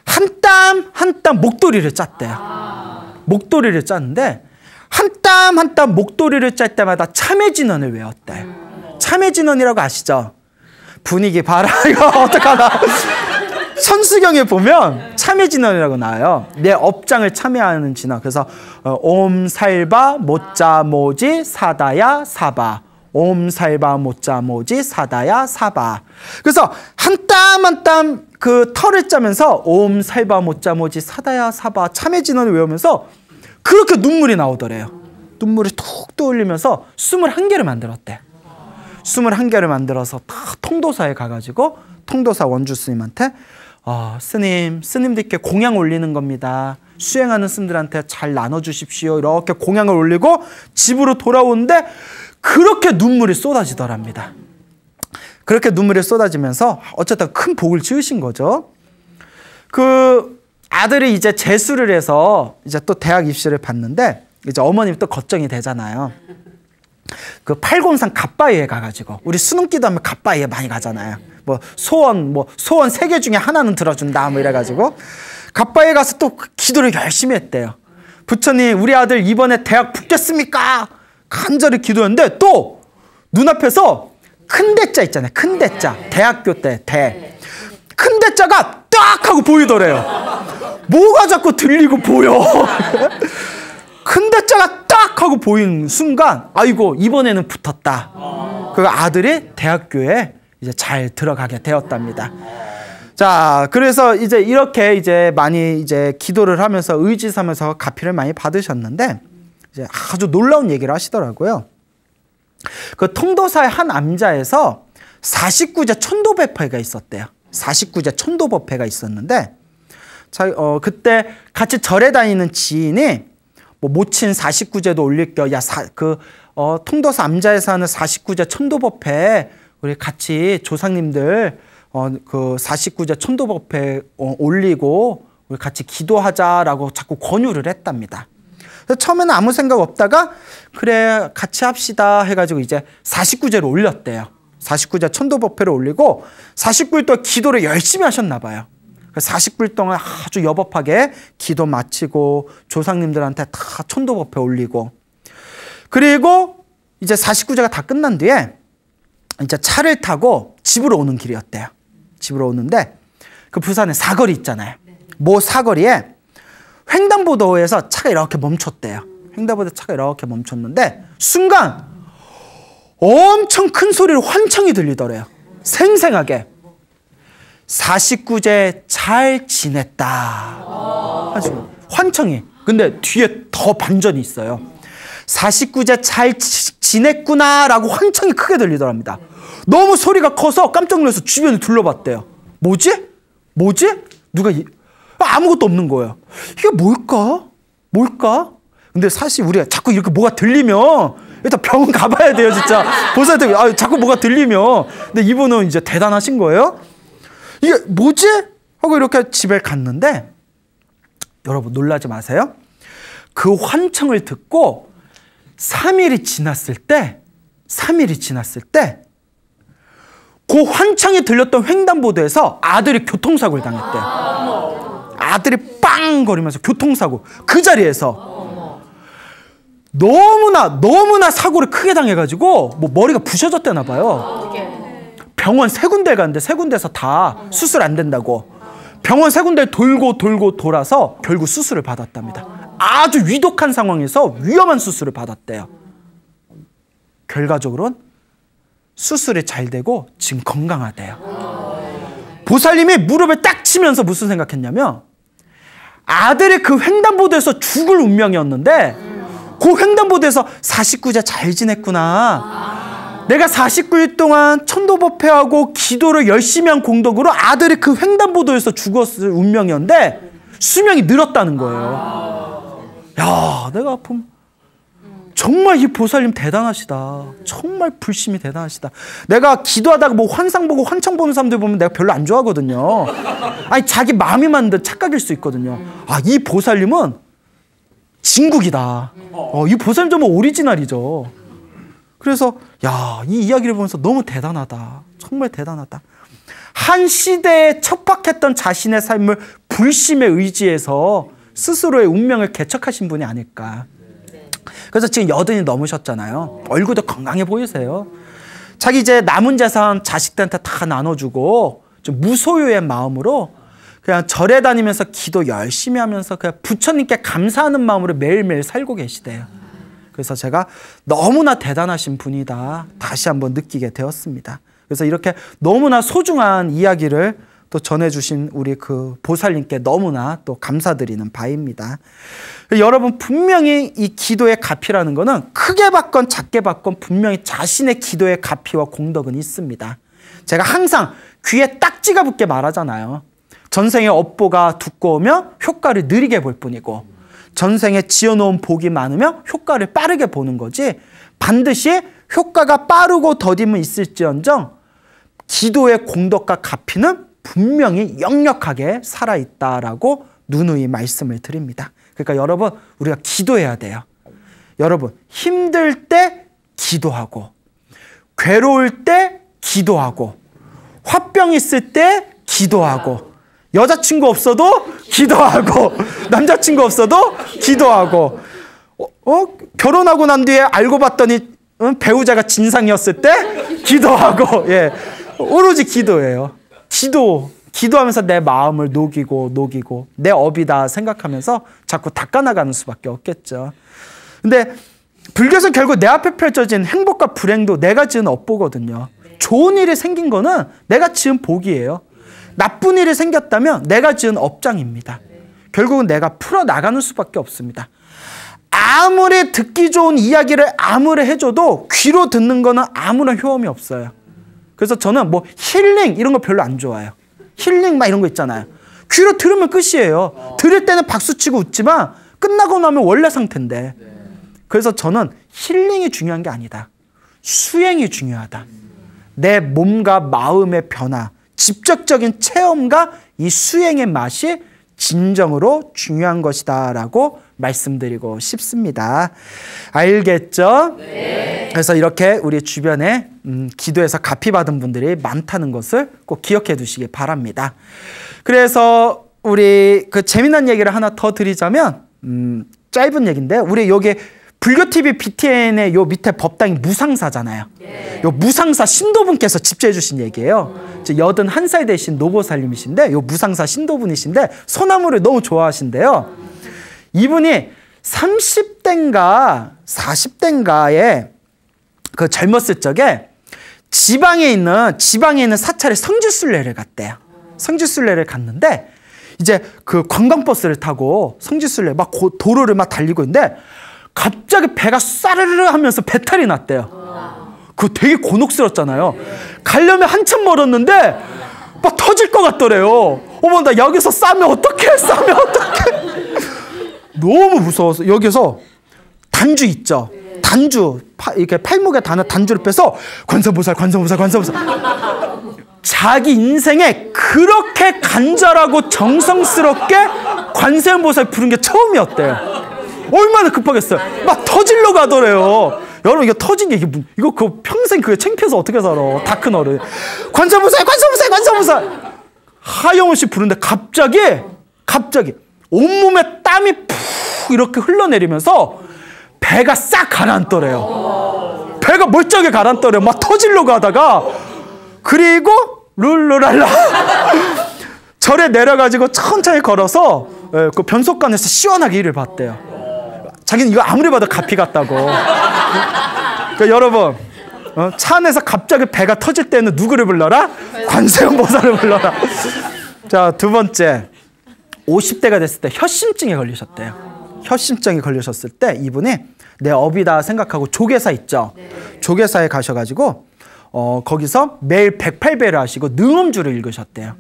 한 땀 한 땀 목도리를 짰대요. 목도리를 짰는데 한 땀 한 땀 목도리를 짤 때마다 참회진언을 외웠대요. 참회진언이라고 아시죠? 분위기 봐라. 이거 어떡하나. 천수경에 보면 참회진언이라고 나와요. 내 업장을 참회하는 진언. 그래서 옴살바 모짜모지 사다야 사바. 옴살바 모짜모지 사다야 사바. 그래서 한 땀 한 땀 그 털을 짜면서 옴살바 모짜모지 사다야 사바 참회진언을 외우면서 그렇게 눈물이 나오더래요. 눈물이 툭 떠올리면서 21개를 만들었대. 21개를 만들어서 다 통도사에 가가지고 통도사 원주 스님한테 스님들께 공양 올리는 겁니다. 수행하는 스님들한테 잘 나눠주십시오. 이렇게 공양을 올리고 집으로 돌아오는데 그렇게 눈물이 쏟아지더랍니다. 그렇게 눈물이 쏟아지면서 어쨌든 큰 복을 지으신 거죠. 그 아들이 이제 재수를 해서 이제 또 대학 입시를 봤는데 이제 어머님이 또 걱정이 되잖아요. 그 팔곰산 갓바위에 가가지고 우리 수능 기도하면 갓바위에 많이 가잖아요. 소원 3개 중에 하나는 들어준다 뭐 이래가지고 갓바위에 가서 또 기도를 열심히 했대요. 부처님 우리 아들 이번에 대학 붙겠습니까? 간절히 기도했는데 또 눈앞에서 큰 대자 있잖아요. 큰 대자. 대학교 때 큰 대자가 딱 하고 보이더래요. 뭐가 자꾸 들리고 보여. 큰 대자가 딱 하고 보인 순간 아이고 이번에는 붙었다. 그 아들이 대학교에 이제 잘 들어가게 되었답니다. 자, 그래서 이제 이렇게 이제 많이 이제 기도를 하면서 의지하면서 가피를 많이 받으셨는데 이제 아주 놀라운 얘기를 하시더라고요. 그 통도사의 한 암자에서 49제 천도법회가 있었대요. 49제 천도법회가 있었는데 그때 같이 절에 다니는 지인이 뭐 모친 49제도 올릴 겸 통도사 암자에서 하는 49제 천도법회 우리 같이 조상님들 그 49제 천도법회 올리고 우리 같이 기도하자라고 자꾸 권유를 했답니다. 그래서 처음에는 아무 생각 없다가 그래 같이 합시다 해가지고 이제 49제를 올렸대요. 49제 천도법회를 올리고 49일 동안 기도를 열심히 하셨나 봐요. 49일 동안 아주 여법하게 기도 마치고 조상님들한테 다 천도법회 올리고 그리고 이제 49제가 다 끝난 뒤에 이제 차를 타고 집으로 오는 길이었대요. 집으로 오는데 그 부산에 사거리 있잖아요. 모 사거리에 횡단보도에서 차가 이렇게 멈췄대요. 횡단보도에 차가 이렇게 멈췄는데 순간 엄청 큰 소리로 환청이 들리더래요. 생생하게. 49제 잘 지냈다. 환청이. 근데 뒤에 더 반전이 있어요. 49제 잘 지냈구나 라고 환청이 크게 들리더랍니다. 너무 소리가 커서 깜짝 놀라서 주변을 둘러봤대요. 뭐지? 누가 아무것도 없는 거예요. 이게 뭘까? 근데 사실 우리가 자꾸 이렇게 뭐가 들리면 일단 병원 가봐야 돼요, 진짜. 보살한테 자꾸 뭐가 들리면. 근데 이분은 이제 대단하신 거예요. 이게 뭐지? 하고 이렇게 집에 갔는데, 여러분 놀라지 마세요. 그 환청을 듣고 3일이 지났을 때 그 환청이 들렸던 횡단보도에서 아들이 교통사고를 당했대요. 아들이 빵 거리면서 교통사고. 그 자리에서 너무나 사고를 크게 당해가지고 뭐 머리가 부셔졌대나 봐요. 병원 3군데 갔는데 3군데서 다 수술 안 된다고. 병원 3군데 돌고 돌아서 결국 수술을 받았답니다. 아주 위독한 상황에서 위험한 수술을 받았대요. 결과적으로는 수술이 잘 되고 지금 건강하대요. 보살님이 무릎을 딱 치면서 무슨 생각했냐면, 아들이 그 횡단보도에서 죽을 운명이었는데 그 횡단보도에서 49제 잘 지냈구나. 내가 49일 동안 천도법회하고 기도를 열심히 한 공덕으로 아들이 그 횡단보도에서 죽었을 운명이었는데 수명이 늘었다는 거예요. 야, 내가 아픔. 정말 이 보살님 대단하시다. 정말 불심이 대단하시다. 내가 기도하다가 뭐 환상 보고 환청 보는 사람들 보면 내가 별로 안 좋아하거든요. 아니, 자기 마음이 만든 착각일 수 있거든요. 이 보살님은 진국이다. 이 보살님 정말 오리지널이죠. 그래서 이 이야기를 보면서 너무 대단하다. 정말 대단하다. 한 시대에 척박했던 자신의 삶을 불심에 의지해서 스스로의 운명을 개척하신 분이 아닐까. 그래서 지금 80이 넘으셨잖아요. 얼굴도 건강해 보이세요. 자기 이제 남은 재산 자식들한테 다 나눠주고 좀 무소유의 마음으로 그냥 절에 다니면서 기도 열심히 하면서 그냥 부처님께 감사하는 마음으로 매일매일 살고 계시대요. 그래서 제가 너무나 대단하신 분이다 다시 한번 느끼게 되었습니다. 그래서 이렇게 너무나 소중한 이야기를 또 전해주신 우리 그 보살님께 너무나 또 감사드리는 바입니다. 여러분, 분명히 이 기도의 가피라는 거는 크게 받건 작게 받건 분명히 자신의 기도의 가피와 공덕은 있습니다. 제가 항상 귀에 딱지가 붙게 말하잖아요. 전생의 업보가 두꺼우면 효과를 느리게 볼 뿐이고, 전생에 지어놓은 복이 많으면 효과를 빠르게 보는 거지, 반드시 효과가 빠르고 더디면 있을지언정 기도의 공덕과 가피는 분명히 역력하게 살아있다라고 누누이 말씀을 드립니다. 그러니까 여러분, 우리가 기도해야 돼요. 여러분, 힘들 때 기도하고, 괴로울 때 기도하고, 화병 있을 때 기도하고, 여자친구 없어도 기도하고, 남자친구 없어도 기도하고, 결혼하고 난 뒤에 알고 봤더니 배우자가 진상이었을 때 기도하고, 오로지 기도예요. 기도하면서 내 마음을 녹이고 내 업이다 생각하면서 자꾸 닦아나가는 수밖에 없겠죠. 근데 불교에서 결국 내 앞에 펼쳐진 행복과 불행도 내가 지은 업보거든요. 좋은 일이 생긴 거는 내가 지은 복이에요. 나쁜 일이 생겼다면 내가 지은 업장입니다. 결국은 내가 풀어나가는 수밖에 없습니다. 아무리 듣기 좋은 이야기를 아무리 해줘도 귀로 듣는 거는 아무런 효험이 없어요. 그래서 저는 뭐 힐링 이런 거 별로 안 좋아해요. 힐링 막 이런 거 있잖아요. 귀로 들으면 끝이에요. 들을 때는 박수치고 웃지만 끝나고 나면 원래 상태인데. 그래서 저는 힐링이 중요한 게 아니다. 수행이 중요하다. 내 몸과 마음의 변화, 직접적인 체험과 이 수행의 맛이 진정으로 중요한 것이다 라고 말씀드리고 싶습니다. 알겠죠? 네. 그래서 이렇게 우리 주변에 기도에서 가피받은 분들이 많다는 것을 꼭 기억해 두시기 바랍니다. 그래서 우리 그 재미난 얘기를 하나 더 드리자면, 짧은 얘기인데, 우리 여기 불교TV BTN의 요 밑에 법당이 무상사잖아요. 네. 요 무상사 신도분께서 집재해 주신 얘기예요. 81살 되신 노보살님이신데, 요 무상사 신도분이신데 소나무를 너무 좋아하신대요. 이분이 30대인가 40대인가에 그 젊었을 적에 지방에 있는 사찰에 성지순례를 갔대요. 성지순례를 갔는데 이제 그 관광버스를 타고 성지순례 막 도로를 막 달리고 있는데 갑자기 배가 싸르르 하면서 배탈이 났대요. 그거 되게 곤혹스럽잖아요. 가려면 한참 멀었는데 막 터질 것 같더래요. 어머, 나 여기서 싸면 어떡해. 너무 무서워서 여기서 단주 있죠. 단주, 이렇게 팔목에 다는 단주를 빼서 관세음보살, 관세음보살, 관세음보살. 자기 인생에 그렇게 간절하고 정성스럽게 관세음보살 부른 게 처음이었대요. 얼마나 급하겠어요. 막 터질러 가더래요. 여러분, 이거 터진 게 이거 그 평생 그게 창피해서 어떻게 살아. 다 큰 어른. 관세음보살, 관세음보살, 관세음보살. 하염없이 부르는데 갑자기 온몸에 땀이 푹 이렇게 흘러내리면서 배가 싹 가라앉더래요. 배가 멀쩡하게 가라앉더래요. 막 터지려고 하다가. 그리고 룰루랄라 절에 내려가지고 천천히 걸어서 그 변속관에서 시원하게 일을 봤대요. 자기는 이거 아무리 봐도 가피 같다고. 그러니까 여러분, 차 안에서 갑자기 배가 터질 때는 누구를 불러라? 관세음보살을 불러라. 자, 두 번째, 50대가 됐을 때 혀심증에 걸리셨대요. 혀심증에 걸리셨을 때 이분이 내 업이다 생각하고 조계사 있죠. 조계사에 가셔가지고 거기서 매일 108배를 하시고 능엄주를 읽으셨대요.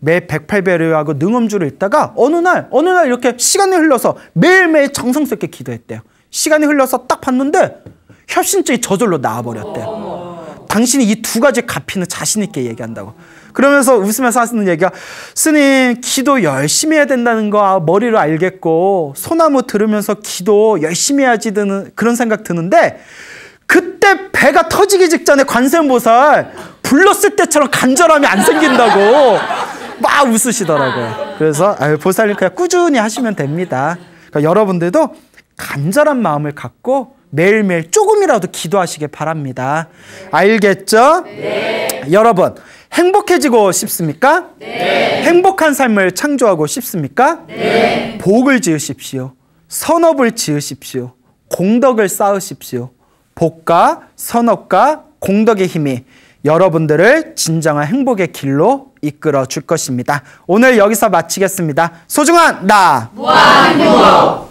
매일 108배를 하고 능엄주를 읽다가 어느 날 이렇게 시간이 흘러서 매일매일 정성스럽게 기도했대요. 시간이 흘러서 딱 봤는데 혀심증이 저절로 나와버렸대요. 당신이 이 두 가지 가피는 자신 있게 얘기한다고. 그러면서 웃으면서 하시는 얘기가, 스님, 기도 열심히 해야 된다는 거 머리로 알겠고 소나무 들으면서 기도 열심히 해야지 드는 그런 생각 드는데, 그때 배가 터지기 직전에 관세음보살 불렀을 때처럼 간절함이 안 생긴다고 막 웃으시더라고요. 그래서 보살님 그냥 꾸준히 하시면 됩니다. 그러니까 여러분들도 간절한 마음을 갖고 매일매일 조금이라도 기도하시길 바랍니다. 알겠죠? 네. 여러분, 행복해지고 싶습니까? 네. 행복한 삶을 창조하고 싶습니까? 네. 복을 지으십시오. 선업을 지으십시오. 공덕을 쌓으십시오. 복과 선업과 공덕의 힘이 여러분들을 진정한 행복의 길로 이끌어 줄 것입니다. 오늘 여기서 마치겠습니다. 소중한 나 무한행복.